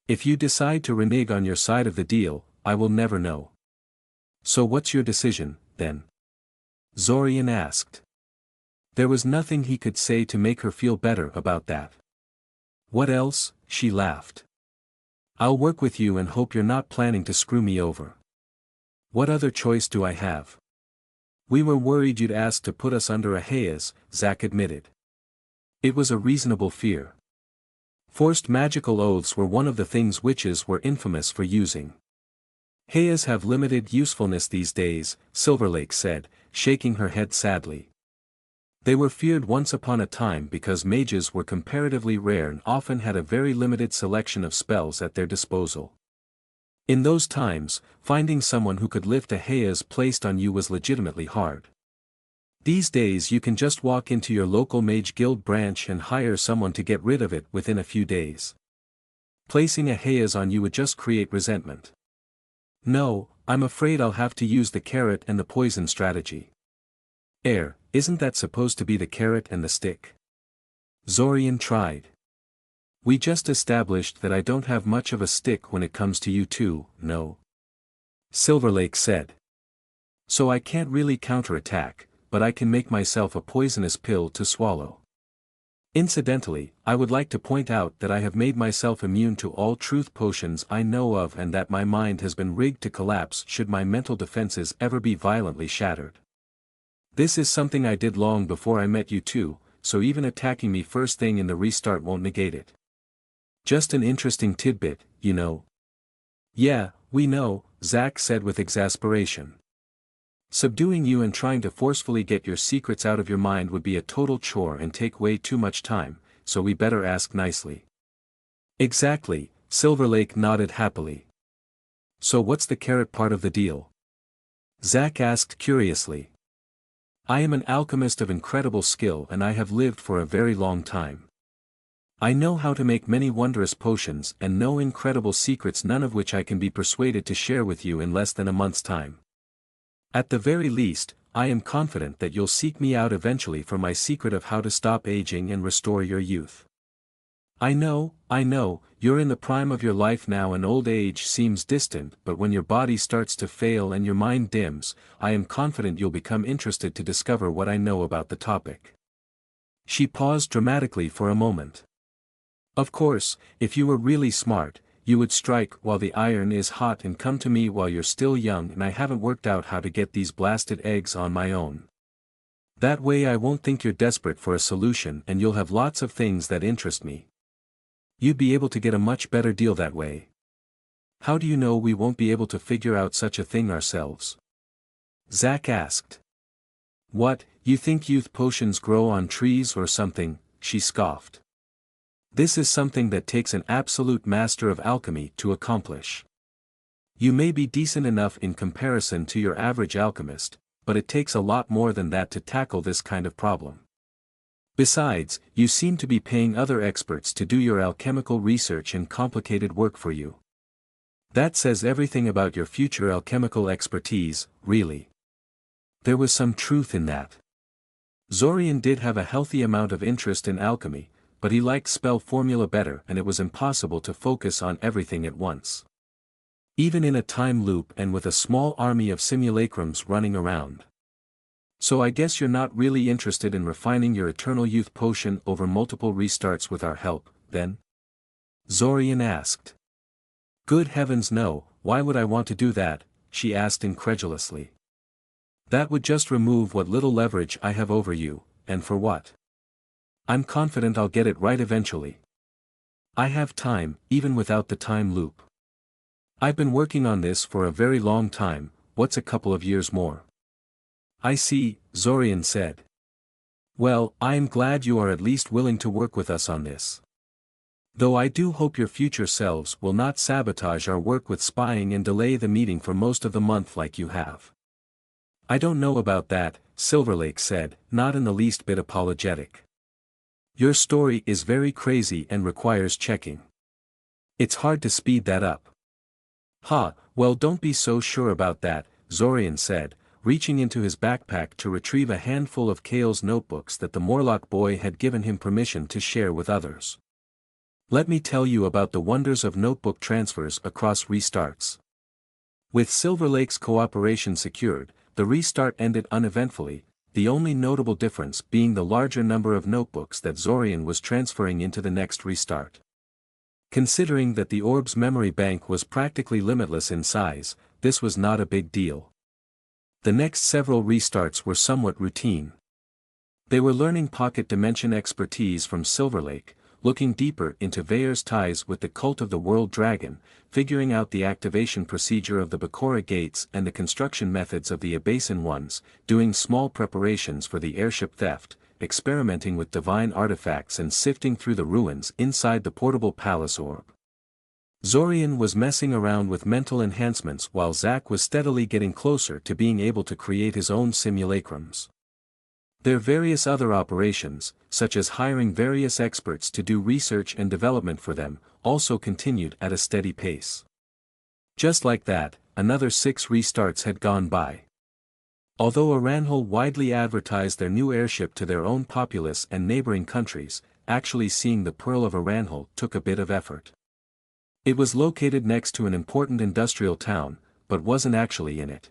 If you decide to renege on your side of the deal, I will never know. So what's your decision, then? Zorian asked. There was nothing he could say to make her feel better about that. What else? She laughed. I'll work with you and hope you're not planning to screw me over. What other choice do I have? We were worried you'd ask to put us under a haze, Zack admitted. It was a reasonable fear. Forced magical oaths were one of the things witches were infamous for using. Hayas have limited usefulness these days, Silver Lake said, shaking her head sadly. They were feared once upon a time because mages were comparatively rare and often had a very limited selection of spells at their disposal. In those times, finding someone who could lift a Hayas placed on you was legitimately hard. These days you can just walk into your local mage guild branch and hire someone to get rid of it within a few days. Placing a Hayas on you would just create resentment. No, I'm afraid I'll have to use the carrot and the poison strategy. Isn't that supposed to be the carrot and the stick? Zorian tried. We just established that I don't have much of a stick when it comes to you two, no? Silver Lake said. So I can't really counterattack, but I can make myself a poisonous pill to swallow. Incidentally, I would like to point out that I have made myself immune to all truth potions I know of and that my mind has been rigged to collapse should my mental defenses ever be violently shattered. This is something I did long before I met you two, so even attacking me first thing in the restart won't negate it. Just an interesting tidbit, you know. Yeah, we know, Zack said with exasperation. Subduing you and trying to forcefully get your secrets out of your mind would be a total chore and take way too much time, so we better ask nicely. Exactly, Silver Lake nodded happily. So what's the carrot part of the deal? Zack asked curiously. I am an alchemist of incredible skill and I have lived for a very long time. I know how to make many wondrous potions and know incredible secrets, none of which I can be persuaded to share with you in less than a month's time. At the very least, I am confident that you'll seek me out eventually for my secret of how to stop aging and restore your youth. I know, you're in the prime of your life now and old age seems distant, but when your body starts to fail and your mind dims, I am confident you'll become interested to discover what I know about the topic. She paused dramatically for a moment. Of course, if you were really smart, you would strike while the iron is hot and come to me while you're still young and I haven't worked out how to get these blasted eggs on my own. That way I won't think you're desperate for a solution and you'll have lots of things that interest me. You'd be able to get a much better deal that way. How do you know we won't be able to figure out such a thing ourselves? Zack asked. What, You think youth potions grow on trees or something, she scoffed. This is something that takes an absolute master of alchemy to accomplish. You may be decent enough in comparison to your average alchemist, but it takes a lot more than that to tackle this kind of problem. Besides, you seem to be paying other experts to do your alchemical research and complicated work for you. That says everything about your future alchemical expertise, really. There was some truth in that. Zorian did have a healthy amount of interest in alchemy, but he liked spell formula better and it was impossible to focus on everything at once. Even in a time loop and with a small army of simulacrums running around. So I guess you're not really interested in refining your eternal youth potion over multiple restarts with our help, then? Zorian asked. Good heavens no, why would I want to do that, she asked incredulously. That would just remove what little leverage I have over you, and for what? I'm confident I'll get it right eventually. I have time, even without the time loop. I've been working on this for a very long time, what's a couple of years more? I see, Zorian said. Well, I am glad you are at least willing to work with us on this. Though I do hope your future selves will not sabotage our work with spying and delay the meeting for most of the month like you have. I don't know about that, Silverlake said, not in the least bit apologetic. Your story is very crazy and requires checking. It's hard to speed that up. Ha, well don't be so sure about that, Zorian said, reaching into his backpack to retrieve a handful of Kale's notebooks that the Morlock boy had given him permission to share with others. Let me tell you about the wonders of notebook transfers across restarts. With Silverlake's cooperation secured, the restart ended uneventfully, the only notable difference being the larger number of notebooks that Zorian was transferring into the next restart. Considering that the orb's memory bank was practically limitless in size, this was not a big deal. The next several restarts were somewhat routine. They were learning pocket dimension expertise from Silverlake, looking deeper into Vaer's ties with the cult of the World Dragon, figuring out the activation procedure of the Bakura gates and the construction methods of the Abasin ones, doing small preparations for the airship theft, experimenting with divine artifacts and sifting through the ruins inside the portable palace orb. Zorian was messing around with mental enhancements while Zack was steadily getting closer to being able to create his own simulacrums. Their various other operations, such as hiring various experts to do research and development for them, also continued at a steady pace. Just like that, another 6 restarts had gone by. Although Aranhal widely advertised their new airship to their own populace and neighboring countries, actually seeing the Pearl of Aranhal took a bit of effort. It was located next to an important industrial town, but wasn't actually in it.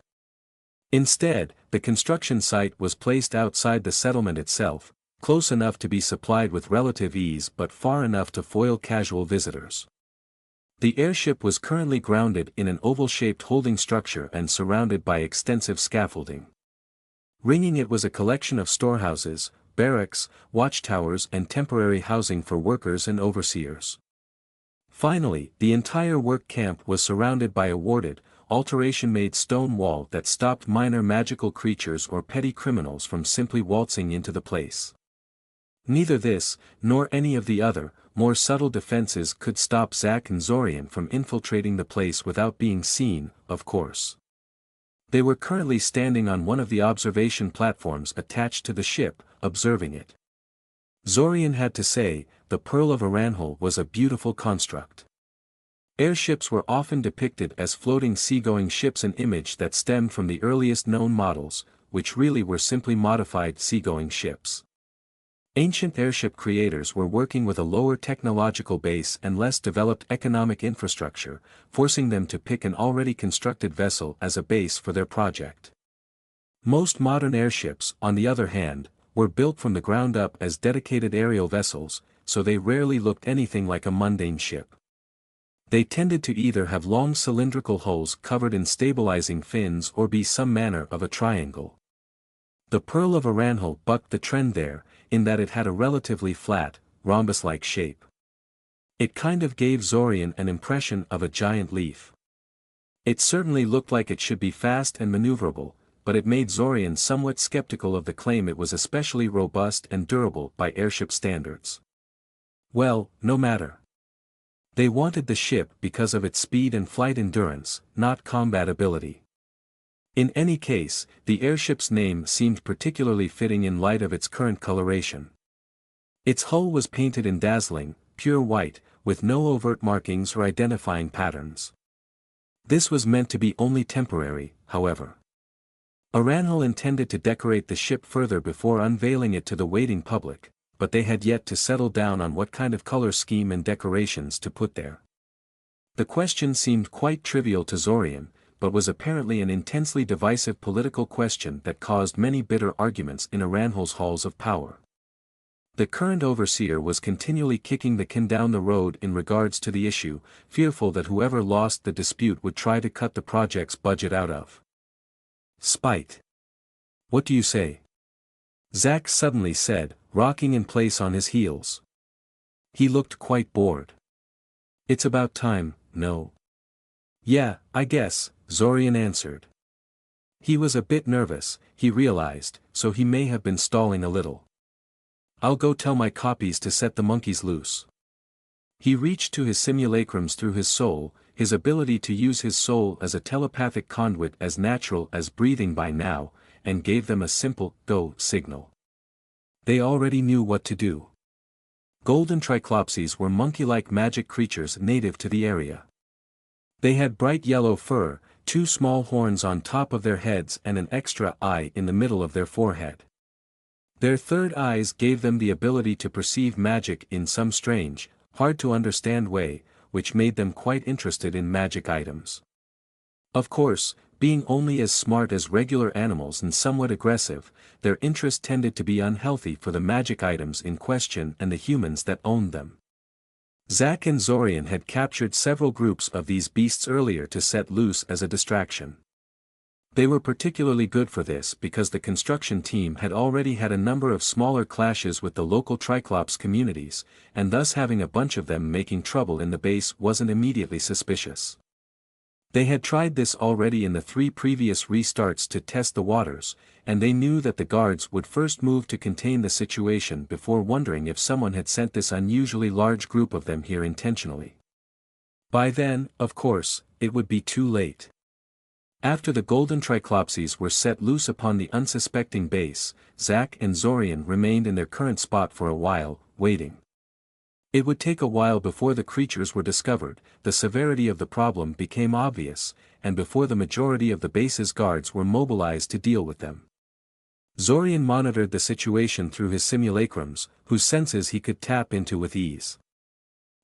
Instead, the construction site was placed outside the settlement itself, close enough to be supplied with relative ease but far enough to foil casual visitors. The airship was currently grounded in an oval-shaped holding structure and surrounded by extensive scaffolding. Ringing it was a collection of storehouses, barracks, watchtowers and temporary housing for workers and overseers. Finally, the entire work camp was surrounded by a warded, alteration-made stone wall that stopped minor magical creatures or petty criminals from simply waltzing into the place. Neither this, nor any of the other, more subtle defenses could stop Zack and Zorian from infiltrating the place without being seen, of course. They were currently standing on one of the observation platforms attached to the ship, observing it. Zorian had to say, the Pearl of Aranhal was a beautiful construct. Airships were often depicted as floating seagoing ships, an image that stemmed from the earliest known models, which really were simply modified seagoing ships. Ancient airship creators were working with a lower technological base and less developed economic infrastructure, forcing them to pick an already constructed vessel as a base for their project. Most modern airships, on the other hand, were built from the ground up as dedicated aerial vessels, so they rarely looked anything like a mundane ship. They tended to either have long cylindrical hulls covered in stabilizing fins or be some manner of a triangle. The Pearl of Aranhal bucked the trend there, in that it had a relatively flat, rhombus-like shape. It kind of gave Zorian an impression of a giant leaf. It certainly looked like it should be fast and maneuverable, but it made Zorian somewhat skeptical of the claim it was especially robust and durable by airship standards. Well, no matter. They wanted the ship because of its speed and flight endurance, not combat ability. In any case, the airship's name seemed particularly fitting in light of its current coloration. Its hull was painted in dazzling, pure white, with no overt markings or identifying patterns. This was meant to be only temporary, however. Aranhal intended to decorate the ship further before unveiling it to the waiting public, but they had yet to settle down on what kind of color scheme and decorations to put there. The question seemed quite trivial to Zorian, but was apparently an intensely divisive political question that caused many bitter arguments in Aranhal's halls of power. The current overseer was continually kicking the can down the road in regards to the issue, fearful that whoever lost the dispute would try to cut the project's budget out of spite. What do you say? Zack suddenly said, rocking in place on his heels. He looked quite bored. It's about time, no? Yeah, I guess, Zorian answered. He was a bit nervous, he realized, so he may have been stalling a little. I'll go tell my copies to set the monkeys loose. He reached to his simulacrums through his soul, his ability to use his soul as a telepathic conduit as natural as breathing by now, and gave them a simple, go signal. They already knew what to do. Golden Triclopses were monkey-like magic creatures native to the area. They had bright yellow fur, 2 small horns on top of their heads and an extra eye in the middle of their forehead. Their third eyes gave them the ability to perceive magic in some strange, hard-to-understand way, which made them quite interested in magic items. Of course, being only as smart as regular animals and somewhat aggressive, their interest tended to be unhealthy for the magic items in question and the humans that owned them. Zack and Zorian had captured several groups of these beasts earlier to set loose as a distraction. They were particularly good for this because the construction team had already had a number of smaller clashes with the local Triclops communities, and thus having a bunch of them making trouble in the base wasn't immediately suspicious. They had tried this already in the 3 previous restarts to test the waters, and they knew that the guards would first move to contain the situation before wondering if someone had sent this unusually large group of them here intentionally. By then, of course, it would be too late. After the golden Triclopses were set loose upon the unsuspecting base, Zack and Zorian remained in their current spot for a while, waiting. It would take a while before the creatures were discovered, the severity of the problem became obvious, and before the majority of the base's guards were mobilized to deal with them. Zorian monitored the situation through his simulacrums, whose senses he could tap into with ease.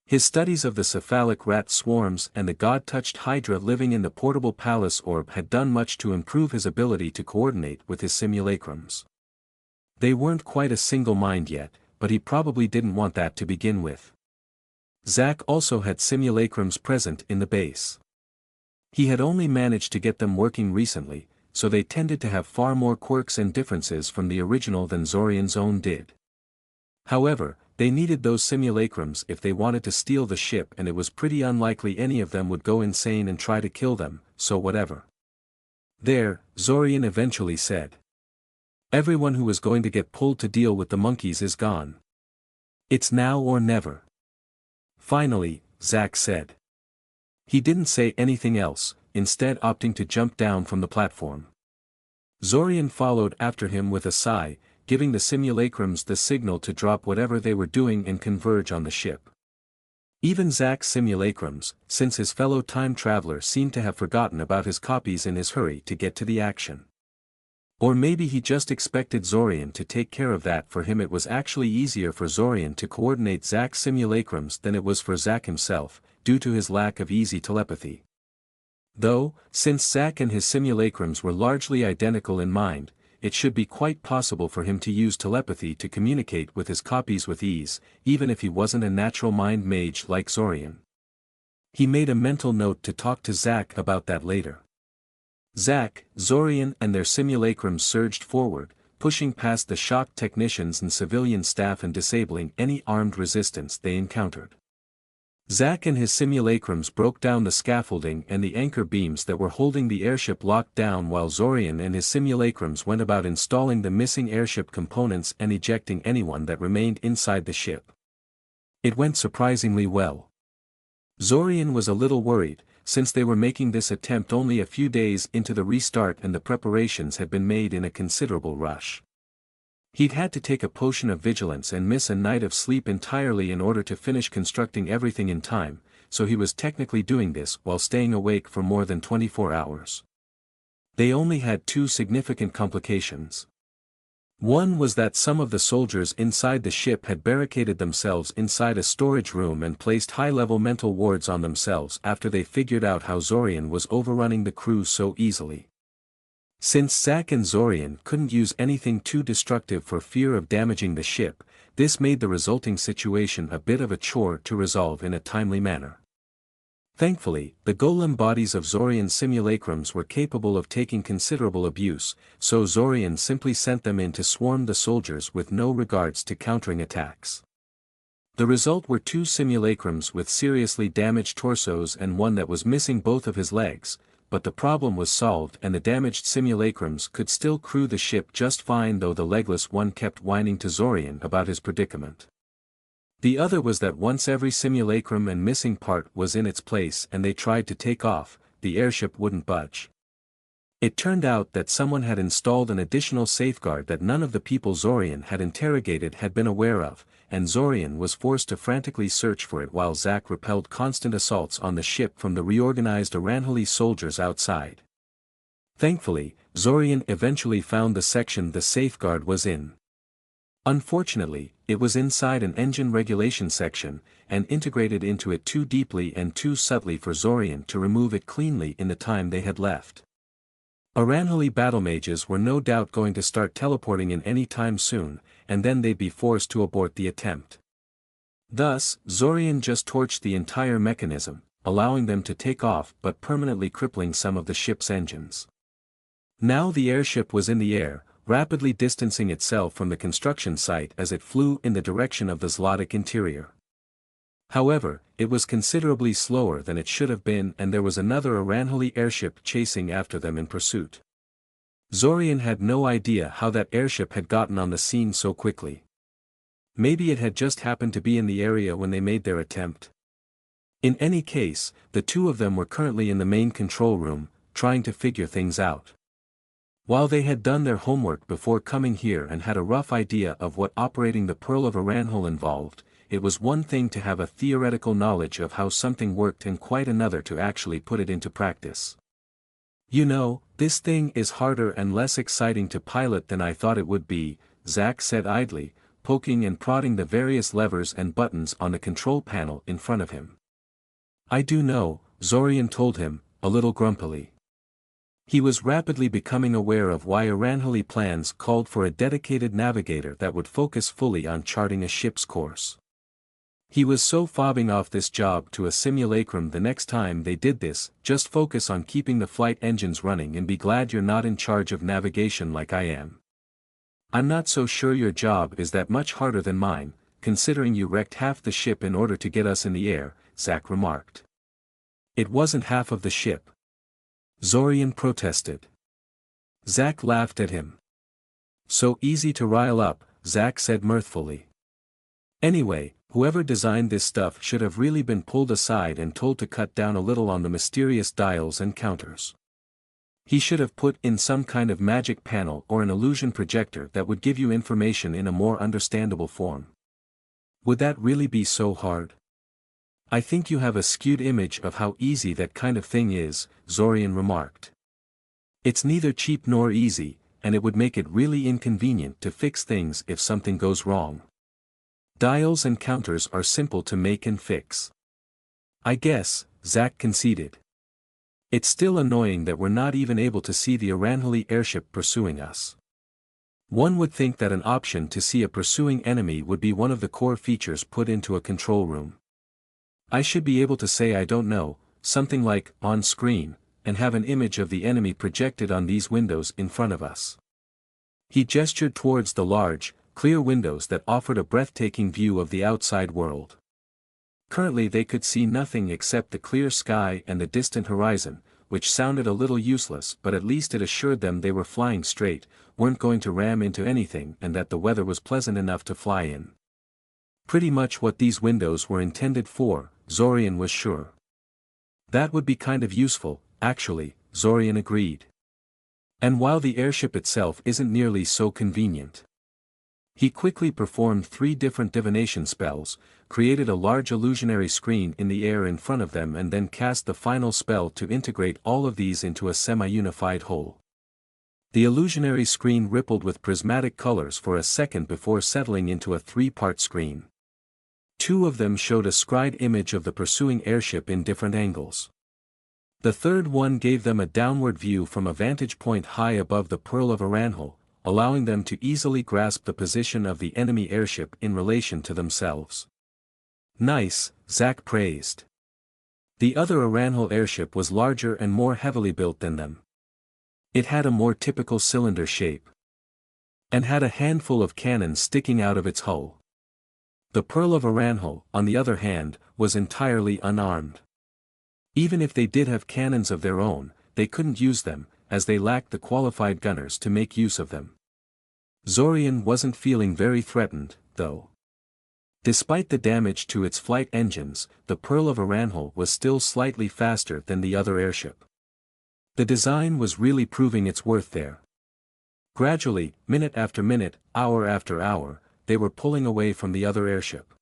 His studies of the cephalic rat swarms and the god-touched hydra living in the portable palace orb had done much to improve his ability to coordinate with his simulacrums. They weren't quite a single mind yet, but he probably didn't want that to begin with. Zack also had simulacrums present in the base. He had only managed to get them working recently, so they tended to have far more quirks and differences from the original than Zorian's own did. However, they needed those simulacrums if they wanted to steal the ship, and it was pretty unlikely any of them would go insane and try to kill them, so whatever. There, Zorian eventually said. Everyone who was going to get pulled to deal with the monkeys is gone. It's now or never. Finally, Zack said. He didn't say anything else, instead opting to jump down from the platform. Zorian followed after him with a sigh, giving the simulacrums the signal to drop whatever they were doing and converge on the ship. Even Zack's simulacrums, since his fellow time traveler seemed to have forgotten about his copies in his hurry to get to the action. Or maybe he just expected Zorian to take care of that for him. It was actually easier for Zorian to coordinate Zack's simulacrums than it was for Zack himself, due to his lack of easy telepathy. Though, since Zack and his simulacrums were largely identical in mind, it should be quite possible for him to use telepathy to communicate with his copies with ease, even if he wasn't a natural mind mage like Zorian. He made a mental note to talk to Zack about that later. Zack, Zorian and their simulacrums surged forward, pushing past the shocked technicians and civilian staff and disabling any armed resistance they encountered. Zack and his simulacrums broke down the scaffolding and the anchor beams that were holding the airship locked down while Zorian and his simulacrums went about installing the missing airship components and ejecting anyone that remained inside the ship. It went surprisingly well. Zorian was a little worried, since they were making this attempt only a few days into the restart and the preparations had been made in a considerable rush. He'd had to take a potion of vigilance and miss a night of sleep entirely in order to finish constructing everything in time, so he was technically doing this while staying awake for more than 24 hours. They only had two significant complications. One was that some of the soldiers inside the ship had barricaded themselves inside a storage room and placed high-level mental wards on themselves after they figured out how Zorian was overrunning the crew so easily. Since Zack and Zorian couldn't use anything too destructive for fear of damaging the ship, this made the resulting situation a bit of a chore to resolve in a timely manner. Thankfully, the golem bodies of Zorian's simulacrums were capable of taking considerable abuse, so Zorian simply sent them in to swarm the soldiers with no regards to countering attacks. The result were two simulacrums with seriously damaged torsos and one that was missing both of his legs, but the problem was solved and the damaged simulacrums could still crew the ship just fine, though the legless one kept whining to Zorian about his predicament. The other was that once every simulacrum and missing part was in its place and they tried to take off, the airship wouldn't budge. It turned out that someone had installed an additional safeguard that none of the people Zorian had interrogated had been aware of, and Zorian was forced to frantically search for it while Zack repelled constant assaults on the ship from the reorganized Aranhali soldiers outside. Thankfully, Zorian eventually found the section the safeguard was in. Unfortunately, it was inside an engine regulation section, and integrated into it too deeply and too subtly for Zorian to remove it cleanly in the time they had left. Aranhali battlemages were no doubt going to start teleporting in any time soon, and then they'd be forced to abort the attempt. Thus, Zorian just torched the entire mechanism, allowing them to take off but permanently crippling some of the ship's engines. Now the airship was in the air, rapidly distancing itself from the construction site as it flew in the direction of the Zlotic interior. However, it was considerably slower than it should have been, and there was another Aranhali airship chasing after them in pursuit. Zorian had no idea how that airship had gotten on the scene so quickly. Maybe it had just happened to be in the area when they made their attempt. In any case, the two of them were currently in the main control room, trying to figure things out. While they had done their homework before coming here and had a rough idea of what operating the Pearl of Aranhal involved, it was one thing to have a theoretical knowledge of how something worked and quite another to actually put it into practice. "You know, this thing is harder and less exciting to pilot than I thought it would be," Zack said idly, poking and prodding the various levers and buttons on the control panel in front of him. "I do know," Zorian told him, a little grumpily. He was rapidly becoming aware of why Aranhali plans called for a dedicated navigator that would focus fully on charting a ship's course. He was so fobbing off this job to a simulacrum the next time they did this, "Just focus on keeping the flight engines running and be glad you're not in charge of navigation like I am. I'm not so sure your job is that much harder than mine, considering you wrecked half the ship in order to get us in the air," Zack remarked. "It wasn't half of the ship," Zorian protested. Zack laughed at him. "So easy to rile up," Zack said mirthfully. "Anyway, whoever designed this stuff should have really been pulled aside and told to cut down a little on the mysterious dials and counters. He should have put in some kind of magic panel or an illusion projector that would give you information in a more understandable form. Would that really be so hard? I think you have a skewed image of how easy that kind of thing is," Zorian remarked. "It's neither cheap nor easy, and it would make it really inconvenient to fix things if something goes wrong. Dials and counters are simple to make and fix." "I guess," Zack conceded. "It's still annoying that we're not even able to see the Aranhali airship pursuing us. One would think that an option to see a pursuing enemy would be one of the core features put into a control room. I should be able to say I don't know, something like, on screen, and have an image of the enemy projected on these windows in front of us." He gestured towards the large, clear windows that offered a breathtaking view of the outside world. Currently they could see nothing except the clear sky and the distant horizon, which sounded a little useless, but at least it assured them they were flying straight, weren't going to ram into anything, and that the weather was pleasant enough to fly in. Pretty much what these windows were intended for, Zorian was sure. That would be kind of useful, actually, Zorian agreed. And while the airship itself isn't nearly so convenient. He quickly performed 3 different divination spells, created a large illusionary screen in the air in front of them and then cast the final spell to integrate all of these into a semi-unified whole. The illusionary screen rippled with prismatic colors for a second before settling into a 3-part screen. 2 of them showed a scried image of the pursuing airship in different angles. The third one gave them a downward view from a vantage point high above the Pearl of Aranhal, allowing them to easily grasp the position of the enemy airship in relation to themselves. Nice, Zack praised. The other Aranhal airship was larger and more heavily built than them. It had a more typical cylinder shape. And had a handful of cannons sticking out of its hull. The Pearl of Aranhal, on the other hand, was entirely unarmed. Even if they did have cannons of their own, they couldn't use them, as they lacked the qualified gunners to make use of them. Zorian wasn't feeling very threatened, though. Despite the damage to its flight engines, the Pearl of Aranhal was still slightly faster than the other airship. The design was really proving its worth there. Gradually, minute after minute, hour after hour, they were pulling away from the other airship.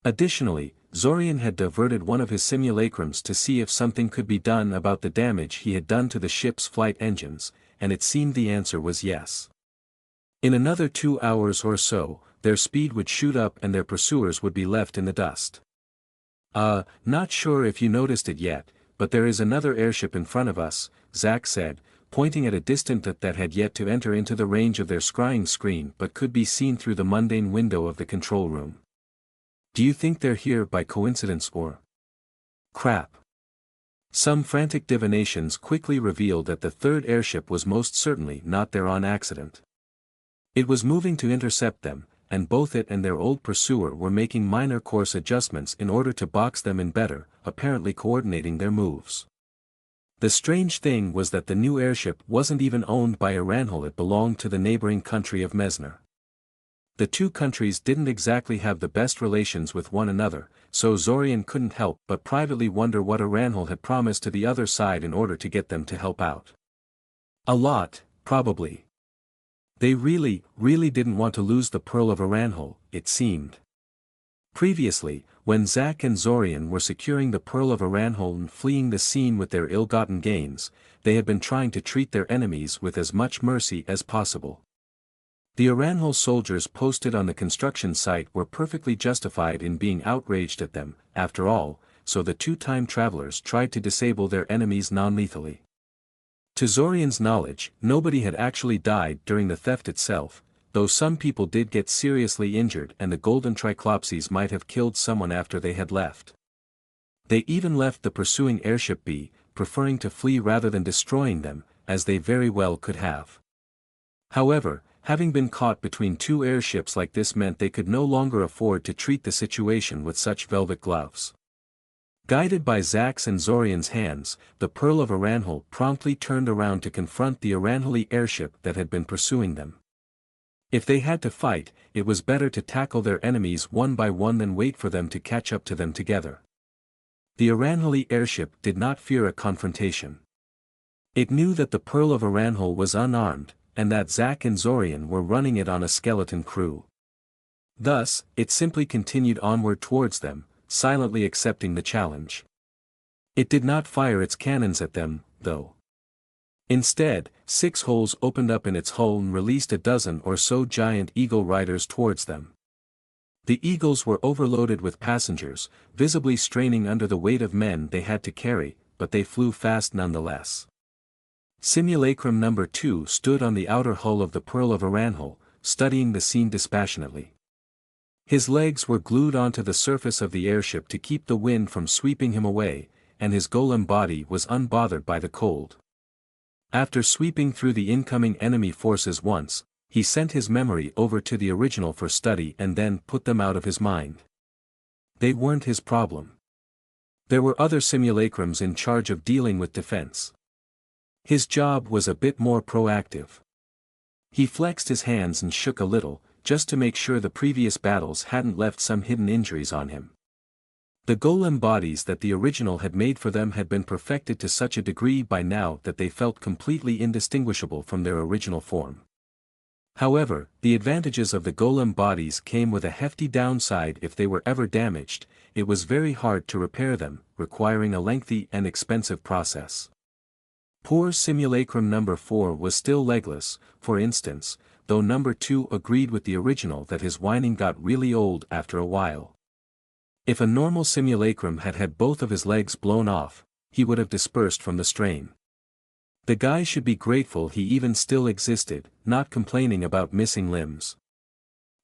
Additionally, Zorian had diverted one of his simulacrums to see if something could be done about the damage he had done to the ship's flight engines, and it seemed the answer was yes. In another 2 hours or so, their speed would shoot up and their pursuers would be left in the dust. Not sure if you noticed it yet, but there is another airship in front of us, Zack said, pointing at a distant that had yet to enter into the range of their scrying screen but could be seen through the mundane window of the control room. Do you think they're here by coincidence or? Crap. Some frantic divinations quickly revealed that the third airship was most certainly not there on accident. It was moving to intercept them, and both it and their old pursuer were making minor course adjustments in order to box them in better, apparently coordinating their moves. The strange thing was that the new airship wasn't even owned by Aranhal, it belonged to the neighboring country of Mesner. The 2 countries didn't exactly have the best relations with one another, so Zorian couldn't help but privately wonder what Aranhal had promised to the other side in order to get them to help out. A lot, probably. They really didn't want to lose the Pearl of Aranhal, it seemed. Previously, when Zack and Zorian were securing the Pearl of Aranhal and fleeing the scene with their ill-gotten gains, they had been trying to treat their enemies with as much mercy as possible. The Aranhal soldiers posted on the construction site were perfectly justified in being outraged at them, after all, so the 2 time travelers tried to disable their enemies non-lethally. To Zorian's knowledge, nobody had actually died during the theft itself, though some people did get seriously injured and the golden triclopses might have killed someone after they had left. They even left the pursuing airship be, preferring to flee rather than destroying them, as they very well could have. However, having been caught between 2 airships like this meant they could no longer afford to treat the situation with such velvet gloves. Guided by Zack's and Zorian's hands, the Pearl of Aranhal promptly turned around to confront the Aranhali airship that had been pursuing them. If they had to fight, it was better to tackle their enemies one by one than wait for them to catch up to them together. The Aranhali airship did not fear a confrontation. It knew that the Pearl of Aranhal was unarmed, and that Zack and Zorian were running it on a skeleton crew. Thus, it simply continued onward towards them, silently accepting the challenge. It did not fire its cannons at them, though. Instead, 6 holes opened up in its hull and released a dozen or so giant eagle riders towards them. The eagles were overloaded with passengers, visibly straining under the weight of men they had to carry, but they flew fast nonetheless. Simulacrum number 2 stood on the outer hull of the Pearl of Aranhal, studying the scene dispassionately. His legs were glued onto the surface of the airship to keep the wind from sweeping him away, and his golem body was unbothered by the cold. After sweeping through the incoming enemy forces once, he sent his memory over to the original for study and then put them out of his mind. They weren't his problem. There were other simulacrums in charge of dealing with defense. His job was a bit more proactive. He flexed his hands and shook a little, just to make sure the previous battles hadn't left some hidden injuries on him. The golem bodies that the original had made for them had been perfected to such a degree by now that they felt completely indistinguishable from their original form. However, the advantages of the golem bodies came with a hefty downside. If they were ever damaged, it was very hard to repair them, requiring a lengthy and expensive process. Poor simulacrum number 4 was still legless, for instance, though number 2 agreed with the original that his whining got really old after a while. If a normal simulacrum had had both of his legs blown off, he would have dispersed from the strain. The guy should be grateful he even still existed, not complaining about missing limbs.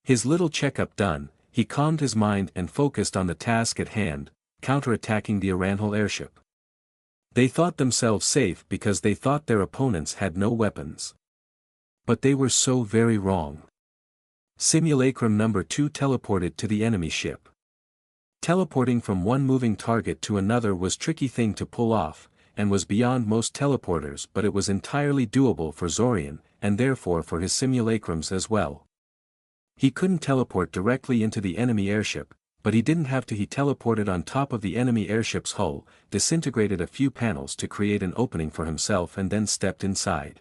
His little checkup done, he calmed his mind and focused on the task at hand, counterattacking the Aranhal airship. They thought themselves safe because they thought their opponents had no weapons. But they were so very wrong. Simulacrum number 2 teleported to the enemy ship. Teleporting from one moving target to another was a tricky thing to pull off, and was beyond most teleporters, but it was entirely doable for Zorian, and therefore for his simulacrums as well. He couldn't teleport directly into the enemy airship, but he didn't have to. He teleported on top of the enemy airship's hull, disintegrated a few panels to create an opening for himself and then stepped inside.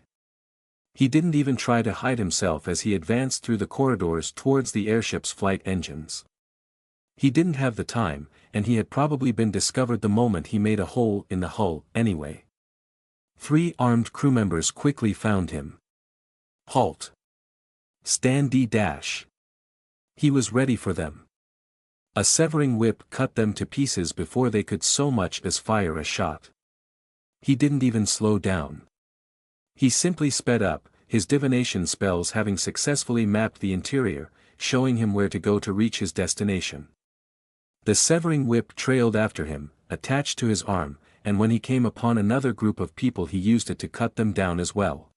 He didn't even try to hide himself as he advanced through the corridors towards the airship's flight engines. He didn't have the time, and he had probably been discovered the moment he made a hole in the hull, anyway. 3 armed crew members quickly found him. Halt! Stand dash! He was ready for them. A severing whip cut them to pieces before they could so much as fire a shot. He didn't even slow down. He simply sped up, his divination spells having successfully mapped the interior, showing him where to go to reach his destination. The severing whip trailed after him, attached to his arm, and when he came upon another group of people he used it to cut them down as well.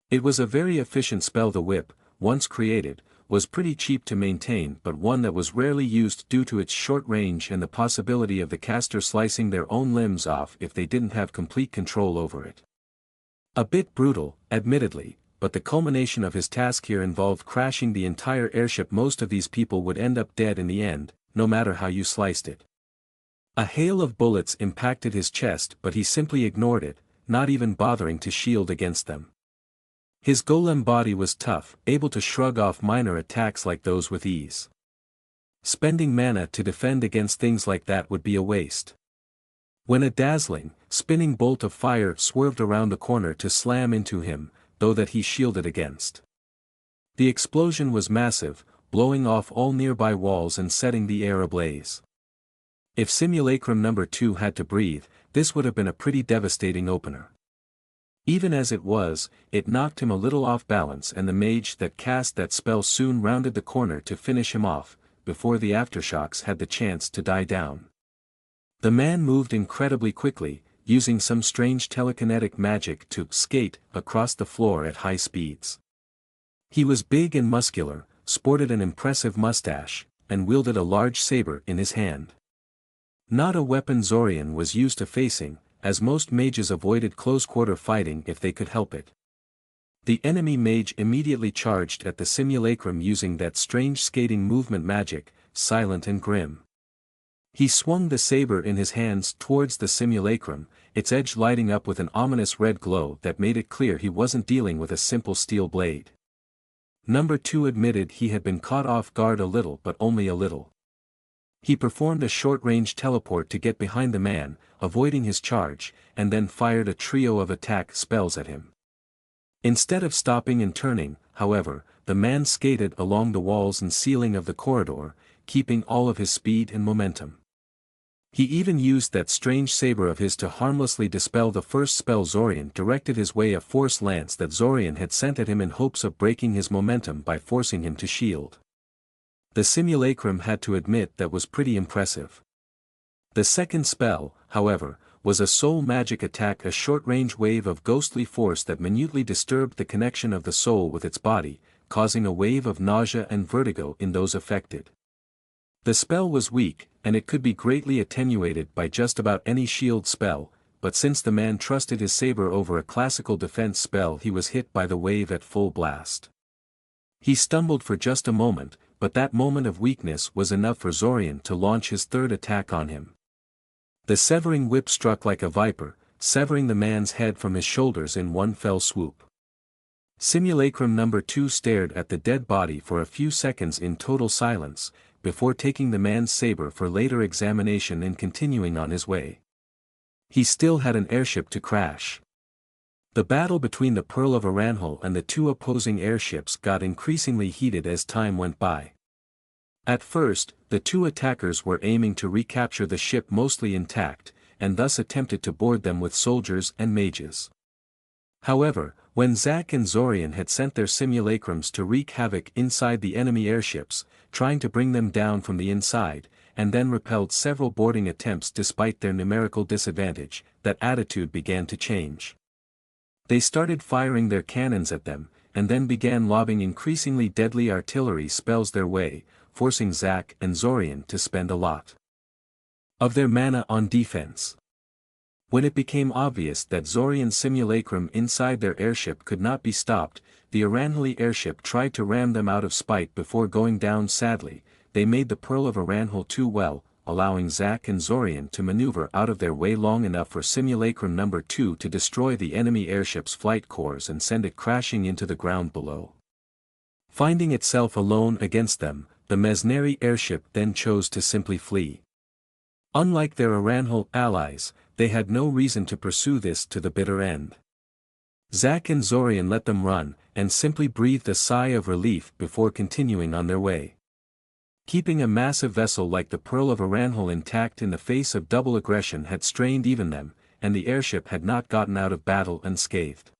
It was a very efficient spell. The whip, once created, was pretty cheap to maintain, but one that was rarely used due to its short range and the possibility of the caster slicing their own limbs off if they didn't have complete control over it. A bit brutal, admittedly, but the culmination of his task here involved crashing the entire airship. Most of these people would end up dead in the end, no matter how you sliced it. A hail of bullets impacted his chest, but he simply ignored it, not even bothering to shield against them. His golem body was tough, able to shrug off minor attacks like those with ease. Spending mana to defend against things like that would be a waste. When a dazzling, spinning bolt of fire swerved around the corner to slam into him, though that he shielded against. The explosion was massive, blowing off all nearby walls and setting the air ablaze. If simulacrum number 2 had to breathe, this would have been a pretty devastating opener. Even as it was, it knocked him a little off balance, and the mage that cast that spell soon rounded the corner to finish him off, before the aftershocks had the chance to die down. The man moved incredibly quickly, using some strange telekinetic magic to skate across the floor at high speeds. He was big and muscular, sported an impressive mustache, and wielded a large saber in his hand. Not a weapon Zorian was used to facing, as most mages avoided close-quarter fighting if they could help it. The enemy mage immediately charged at the simulacrum using that strange skating movement magic, silent and grim. He swung the saber in his hands towards the simulacrum, its edge lighting up with an ominous red glow that made it clear he wasn't dealing with a simple steel blade. Number 2 admitted he had been caught off guard a little, but only a little. He performed a short-range teleport to get behind the man, avoiding his charge, and then fired a trio of attack spells at him. Instead of stopping and turning, however, the man skated along the walls and ceiling of the corridor, keeping all of his speed and momentum. He even used that strange saber of his to harmlessly dispel the first spell Zorian directed his way, a force lance that Zorian had sent at him in hopes of breaking his momentum by forcing him to shield. The simulacrum had to admit that was pretty impressive. The second spell, however, was a soul magic attack, a short-range wave of ghostly force that minutely disturbed the connection of the soul with its body, causing a wave of nausea and vertigo in those affected. The spell was weak, and it could be greatly attenuated by just about any shield spell, but since the man trusted his saber over a classical defense spell, he was hit by the wave at full blast. He stumbled for just a moment, but that moment of weakness was enough for Zorian to launch his third attack on him. The severing whip struck like a viper, severing the man's head from his shoulders in one fell swoop. Simulacrum number 2 stared at the dead body for a few seconds in total silence, before taking the man's saber for later examination and continuing on his way. He still had an airship to crash. The battle between the Pearl of Aranhal and the two opposing airships got increasingly heated as time went by. At first, the two attackers were aiming to recapture the ship mostly intact, and thus attempted to board them with soldiers and mages. However, when Zack and Zorian had sent their simulacrums to wreak havoc inside the enemy airships, trying to bring them down from the inside, and then repelled several boarding attempts despite their numerical disadvantage, that attitude began to change. They started firing their cannons at them, and then began lobbing increasingly deadly artillery spells their way, forcing Zack and Zorian to spend a lot of their mana on defense. When it became obvious that Zorian's simulacrum inside their airship could not be stopped, the Aranhali airship tried to ram them out of spite before going down sadly. They made the Pearl of Aranhal too well, allowing Zack and Zorian to maneuver out of their way long enough for simulacrum number 2 to destroy the enemy airship's flight cores and send it crashing into the ground below. Finding itself alone against them, the Mesneri airship then chose to simply flee. Unlike their Aranhal allies, they had no reason to pursue this to the bitter end. Zack and Zorian let them run, and simply breathed a sigh of relief before continuing on their way. Keeping a massive vessel like the Pearl of Aranhal intact in the face of double aggression had strained even them, and the airship had not gotten out of battle unscathed.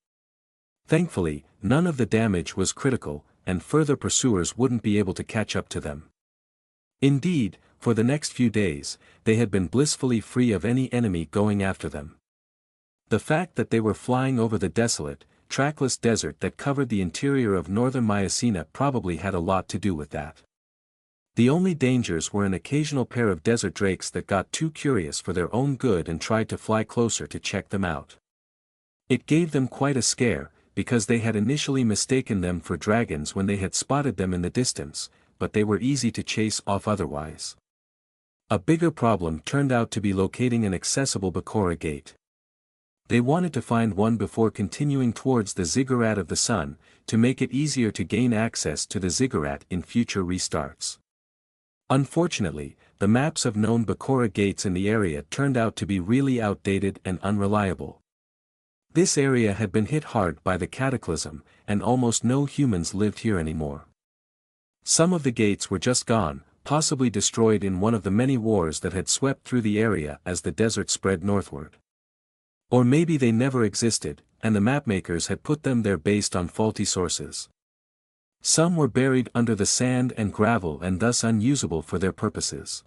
Thankfully, none of the damage was critical, and further pursuers wouldn't be able to catch up to them. Indeed, for the next few days, they had been blissfully free of any enemy going after them. The fact that they were flying over the desolate, trackless desert that covered the interior of northern Mycena probably had a lot to do with that. The only dangers were an occasional pair of desert drakes that got too curious for their own good and tried to fly closer to check them out. It gave them quite a scare, because they had initially mistaken them for dragons when they had spotted them in the distance, but they were easy to chase off otherwise. A bigger problem turned out to be locating an accessible Bakura gate. They wanted to find one before continuing towards the Ziggurat of the Sun, to make it easier to gain access to the Ziggurat in future restarts. Unfortunately, the maps of known Bakura gates in the area turned out to be really outdated and unreliable. This area had been hit hard by the cataclysm, and almost no humans lived here anymore. Some of the gates were just gone, possibly destroyed in one of the many wars that had swept through the area as the desert spread northward. Or maybe they never existed, and the mapmakers had put them there based on faulty sources. Some were buried under the sand and gravel and thus unusable for their purposes.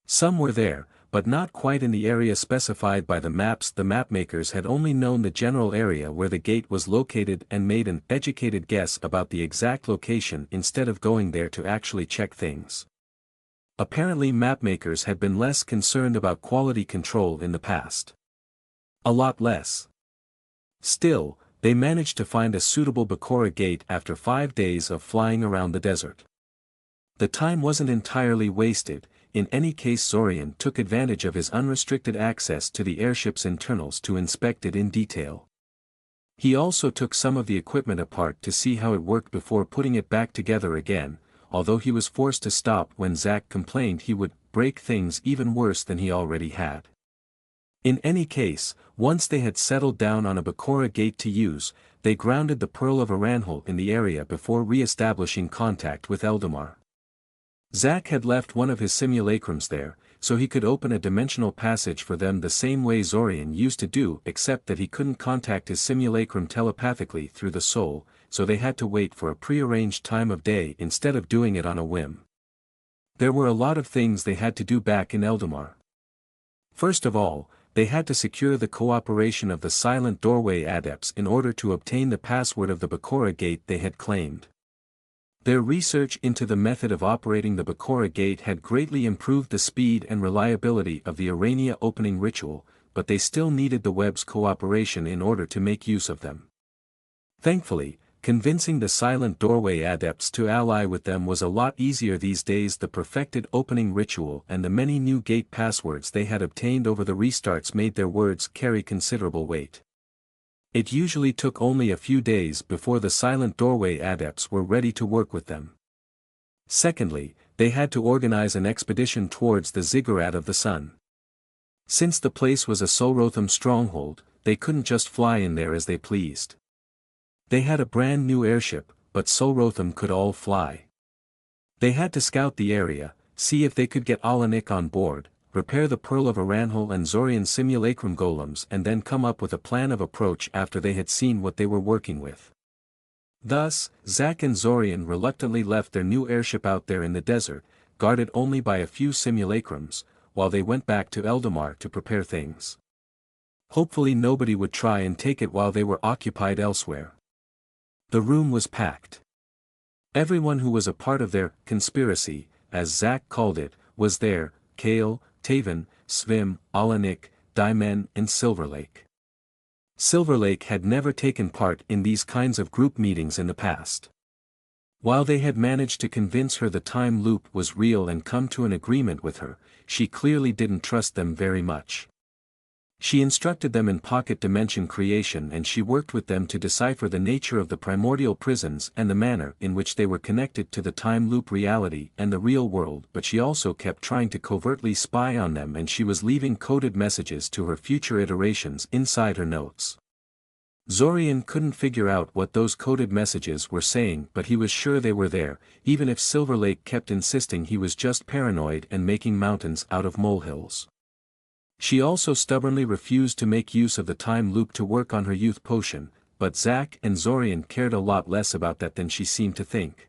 Some were there, but not quite in the area specified by the maps. The mapmakers had only known the general area where the gate was located and made an educated guess about the exact location instead of going there to actually check things. Apparently mapmakers had been less concerned about quality control in the past. A lot less. Still, they managed to find a suitable Bakura gate after 5 days of flying around the desert. The time wasn't entirely wasted. In any case, Zorian took advantage of his unrestricted access to the airship's internals to inspect it in detail. He also took some of the equipment apart to see how it worked before putting it back together again, although he was forced to stop when Zack complained he would break things even worse than he already had. In any case, once they had settled down on a Bakura gate to use, they grounded the Pearl of Aranhal in the area before re-establishing contact with Eldamar. Zack had left one of his simulacrums there, so he could open a dimensional passage for them the same way Zorian used to do, except that he couldn't contact his simulacrum telepathically through the soul, so they had to wait for a prearranged time of day instead of doing it on a whim. There were a lot of things they had to do back in Eldamar. First of all, they had to secure the cooperation of the Silent Doorway Adepts in order to obtain the password of the Bakura gate they had claimed. Their research into the method of operating the Bakura gate had greatly improved the speed and reliability of the Arania opening ritual, but they still needed the web's cooperation in order to make use of them. Thankfully, convincing the silent doorway adepts to ally with them was a lot easier these days. The perfected opening ritual and the many new gate passwords they had obtained over the restarts made their words carry considerable weight. It usually took only a few days before the silent doorway adepts were ready to work with them. Secondly, they had to organize an expedition towards the ziggurat of the sun. Since the place was a Solrotham stronghold, they couldn't just fly in there as they pleased. They had a brand new airship, but Solrotham could all fly. They had to scout the area, see if they could get Alanik on board, repair the Pearl of Aranhal and Zorian simulacrum golems, and then come up with a plan of approach after they had seen what they were working with. Thus, Zack and Zorian reluctantly left their new airship out there in the desert, guarded only by a few simulacrums, while they went back to Eldamar to prepare things. Hopefully nobody would try and take it while they were occupied elsewhere. The room was packed. Everyone who was a part of their conspiracy, as Zack called it, was there: Kale, Taven, Svim, Alanik, Daimen and Silverlake. Silverlake had never taken part in these kinds of group meetings in the past. While they had managed to convince her the time loop was real and come to an agreement with her, she clearly didn't trust them very much. She instructed them in pocket dimension creation, and she worked with them to decipher the nature of the primordial prisons and the manner in which they were connected to the time loop reality and the real world, but she also kept trying to covertly spy on them, and she was leaving coded messages to her future iterations inside her notes. Zorian couldn't figure out what those coded messages were saying, but he was sure they were there, even if Silverlake kept insisting he was just paranoid and making mountains out of molehills. She also stubbornly refused to make use of the time loop to work on her youth potion, but Zack and Zorian cared a lot less about that than she seemed to think.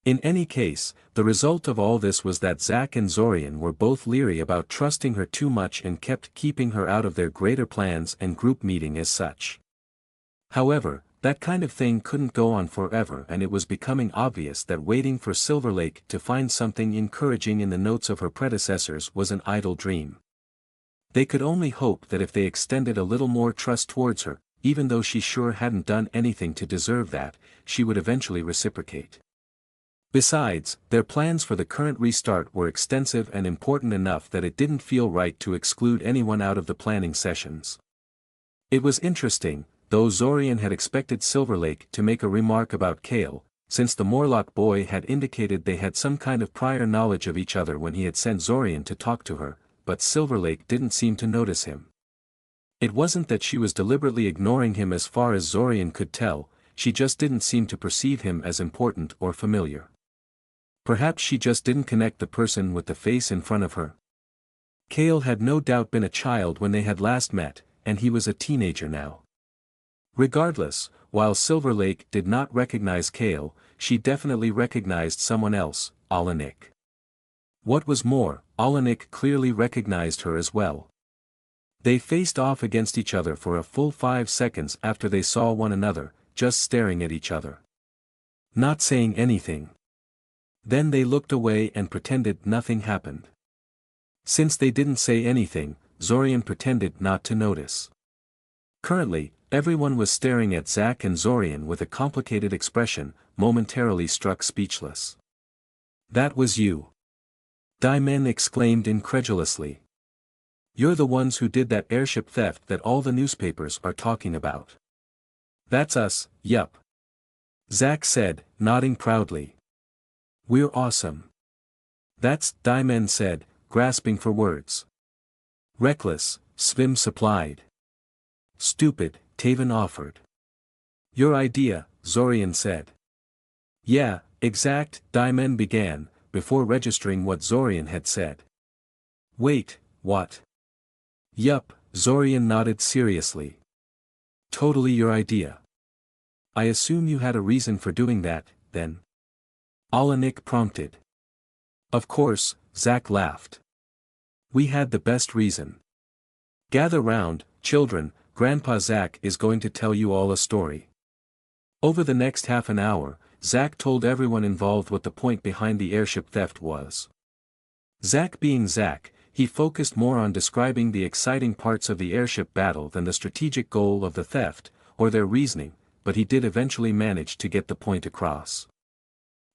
In any case, the result of all this was that Zack and Zorian were both leery about trusting her too much and kept keeping her out of their greater plans and group meeting as such. However, that kind of thing couldn't go on forever, and it was becoming obvious that waiting for Silverlake to find something encouraging in the notes of her predecessors was an idle dream. They could only hope that if they extended a little more trust towards her, even though she sure hadn't done anything to deserve that, she would eventually reciprocate. Besides, their plans for the current restart were extensive and important enough that it didn't feel right to exclude anyone out of the planning sessions. It was interesting, though Zorian had expected Silverlake to make a remark about Kale, since the Morlock boy had indicated they had some kind of prior knowledge of each other when he had sent Zorian to talk to her, but Silverlake didn't seem to notice him. It wasn't that she was deliberately ignoring him as far as Zorian could tell, she just didn't seem to perceive him as important or familiar. Perhaps she just didn't connect the person with the face in front of her. Kale had no doubt been a child when they had last met, and he was a teenager now. Regardless, while Silverlake did not recognize Kale, she definitely recognized someone else, Alanik. What was more, Alanik clearly recognized her as well. They faced off against each other for a full 5 seconds after they saw one another, just staring at each other. Not saying anything. Then they looked away and pretended nothing happened. Since they didn't say anything, Zorian pretended not to notice. Currently, everyone was staring at Zack and Zorian with a complicated expression, momentarily struck speechless. "That was you!" Daimen exclaimed incredulously. "You're the ones who did that airship theft that all the newspapers are talking about." "That's us, yup," Zack said, nodding proudly. "We're awesome." "That's," Daimen said, grasping for words. "Reckless," Svim supplied. "Stupid," Taven offered. "Your idea," Zorian said. "Yeah, exact," Daimen began, before registering what Zorian had said. "Wait, what?" "Yup," Zorian nodded seriously. "Totally your idea." "I assume you had a reason for doing that, then?" Alanik prompted. "Of course," Zack laughed. "We had the best reason. Gather round, children, Grandpa Zack is going to tell you all a story." Over the next half an hour, Zack told everyone involved what the point behind the airship theft was. Zack being Zack, he focused more on describing the exciting parts of the airship battle than the strategic goal of the theft, or their reasoning, but he did eventually manage to get the point across.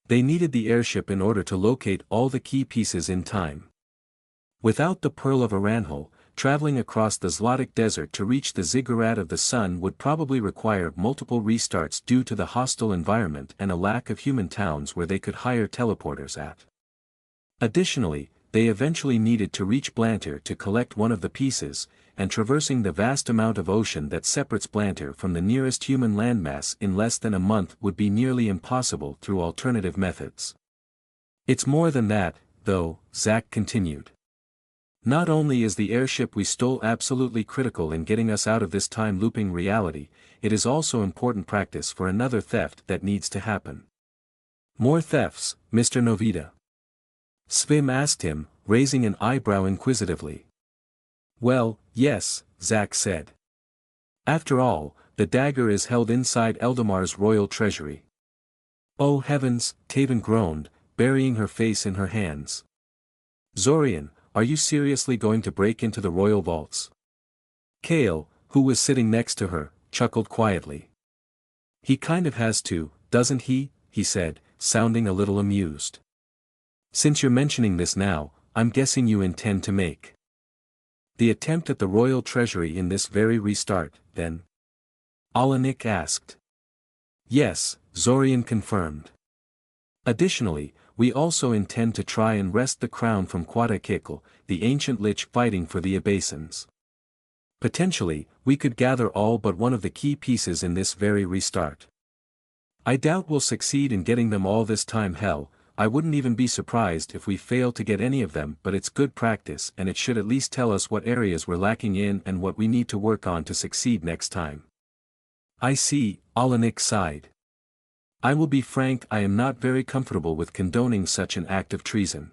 They needed the airship in order to locate all the key pieces in time. Without the Pearl of Aranhal, traveling across the Zlotic Desert to reach the Ziggurat of the Sun would probably require multiple restarts due to the hostile environment and a lack of human towns where they could hire teleporters at. Additionally, they eventually needed to reach Blantyre to collect one of the pieces, and traversing the vast amount of ocean that separates Blantyre from the nearest human landmass in less than a month would be nearly impossible through alternative methods. It's more than that, though, Zack continued. Not only is the airship we stole absolutely critical in getting us out of this time-looping reality, it is also important practice for another theft that needs to happen. More thefts, Mr. Novita? Svim asked him, raising an eyebrow inquisitively. Well, yes, Zack said. After all, the dagger is held inside Eldamar's royal treasury. Oh heavens, Taven groaned, burying her face in her hands. Zorian, are you seriously going to break into the royal vaults? Kale, who was sitting next to her, chuckled quietly. He kind of has to, doesn't he? He said, sounding a little amused. Since you're mentioning this now, I'm guessing you intend to make the attempt at the royal treasury in this very restart, then? Alanik asked. Yes, Zorian confirmed. Additionally, we also intend to try and wrest the crown from Quatakikl, the ancient lich fighting for the Abasins. Potentially, we could gather all but one of the key pieces in this very restart. I doubt we'll succeed in getting them all this time. Hell, I wouldn't even be surprised if we fail to get any of them, but it's good practice and it should at least tell us what areas we're lacking in and what we need to work on to succeed next time. I see, Alanik sighed. I will be frank, I am not very comfortable with condoning such an act of treason.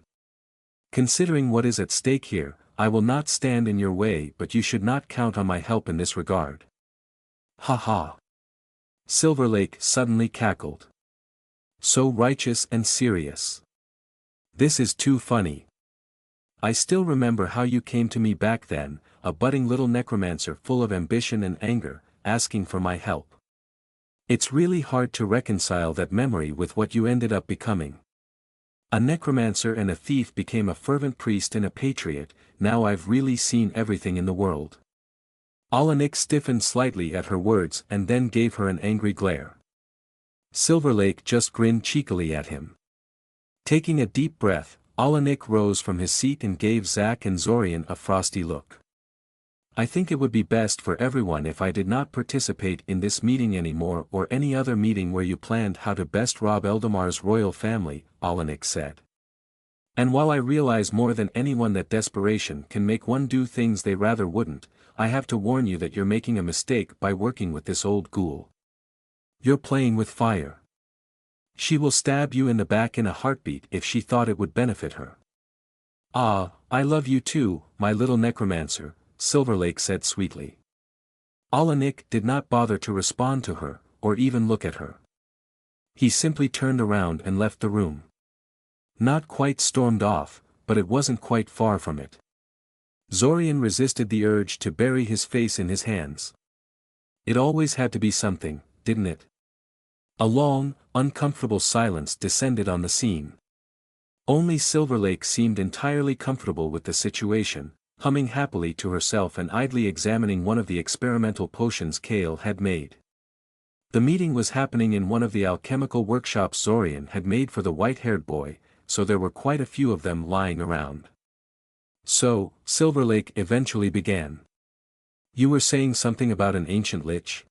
Considering what is at stake here, I will not stand in your way, but you should not count on my help in this regard. Ha ha. Silverlake suddenly cackled. So righteous and serious. This is too funny. I still remember how you came to me back then, a budding little necromancer full of ambition and anger, asking for my help. It's really hard to reconcile that memory with what you ended up becoming. A necromancer and a thief became a fervent priest and a patriot. Now I've really seen everything in the world. Alanik stiffened slightly at her words and then gave her an angry glare. Silverlake just grinned cheekily at him. Taking a deep breath, Alanik rose from his seat and gave Zack and Zorian a frosty look. I think it would be best for everyone if I did not participate in this meeting anymore or any other meeting where you planned how to best rob Eldamar's royal family, Alanik said. And while I realize more than anyone that desperation can make one do things they rather wouldn't, I have to warn you that you're making a mistake by working with this old ghoul. You're playing with fire. She will stab you in the back in a heartbeat if she thought it would benefit her. Ah, I love you too, my little necromancer, Silverlake said sweetly. Alanik did not bother to respond to her, or even look at her. He simply turned around and left the room. Not quite stormed off, but it wasn't quite far from it. Zorian resisted the urge to bury his face in his hands. It always had to be something, didn't it? A long, uncomfortable silence descended on the scene. Only Silverlake seemed entirely comfortable with the situation, humming happily to herself and idly examining one of the experimental potions Kale had made. The meeting was happening in one of the alchemical workshops Zorian had made for the white-haired boy, so there were quite a few of them lying around. So, Silverlake eventually began. You were saying something about an ancient lich?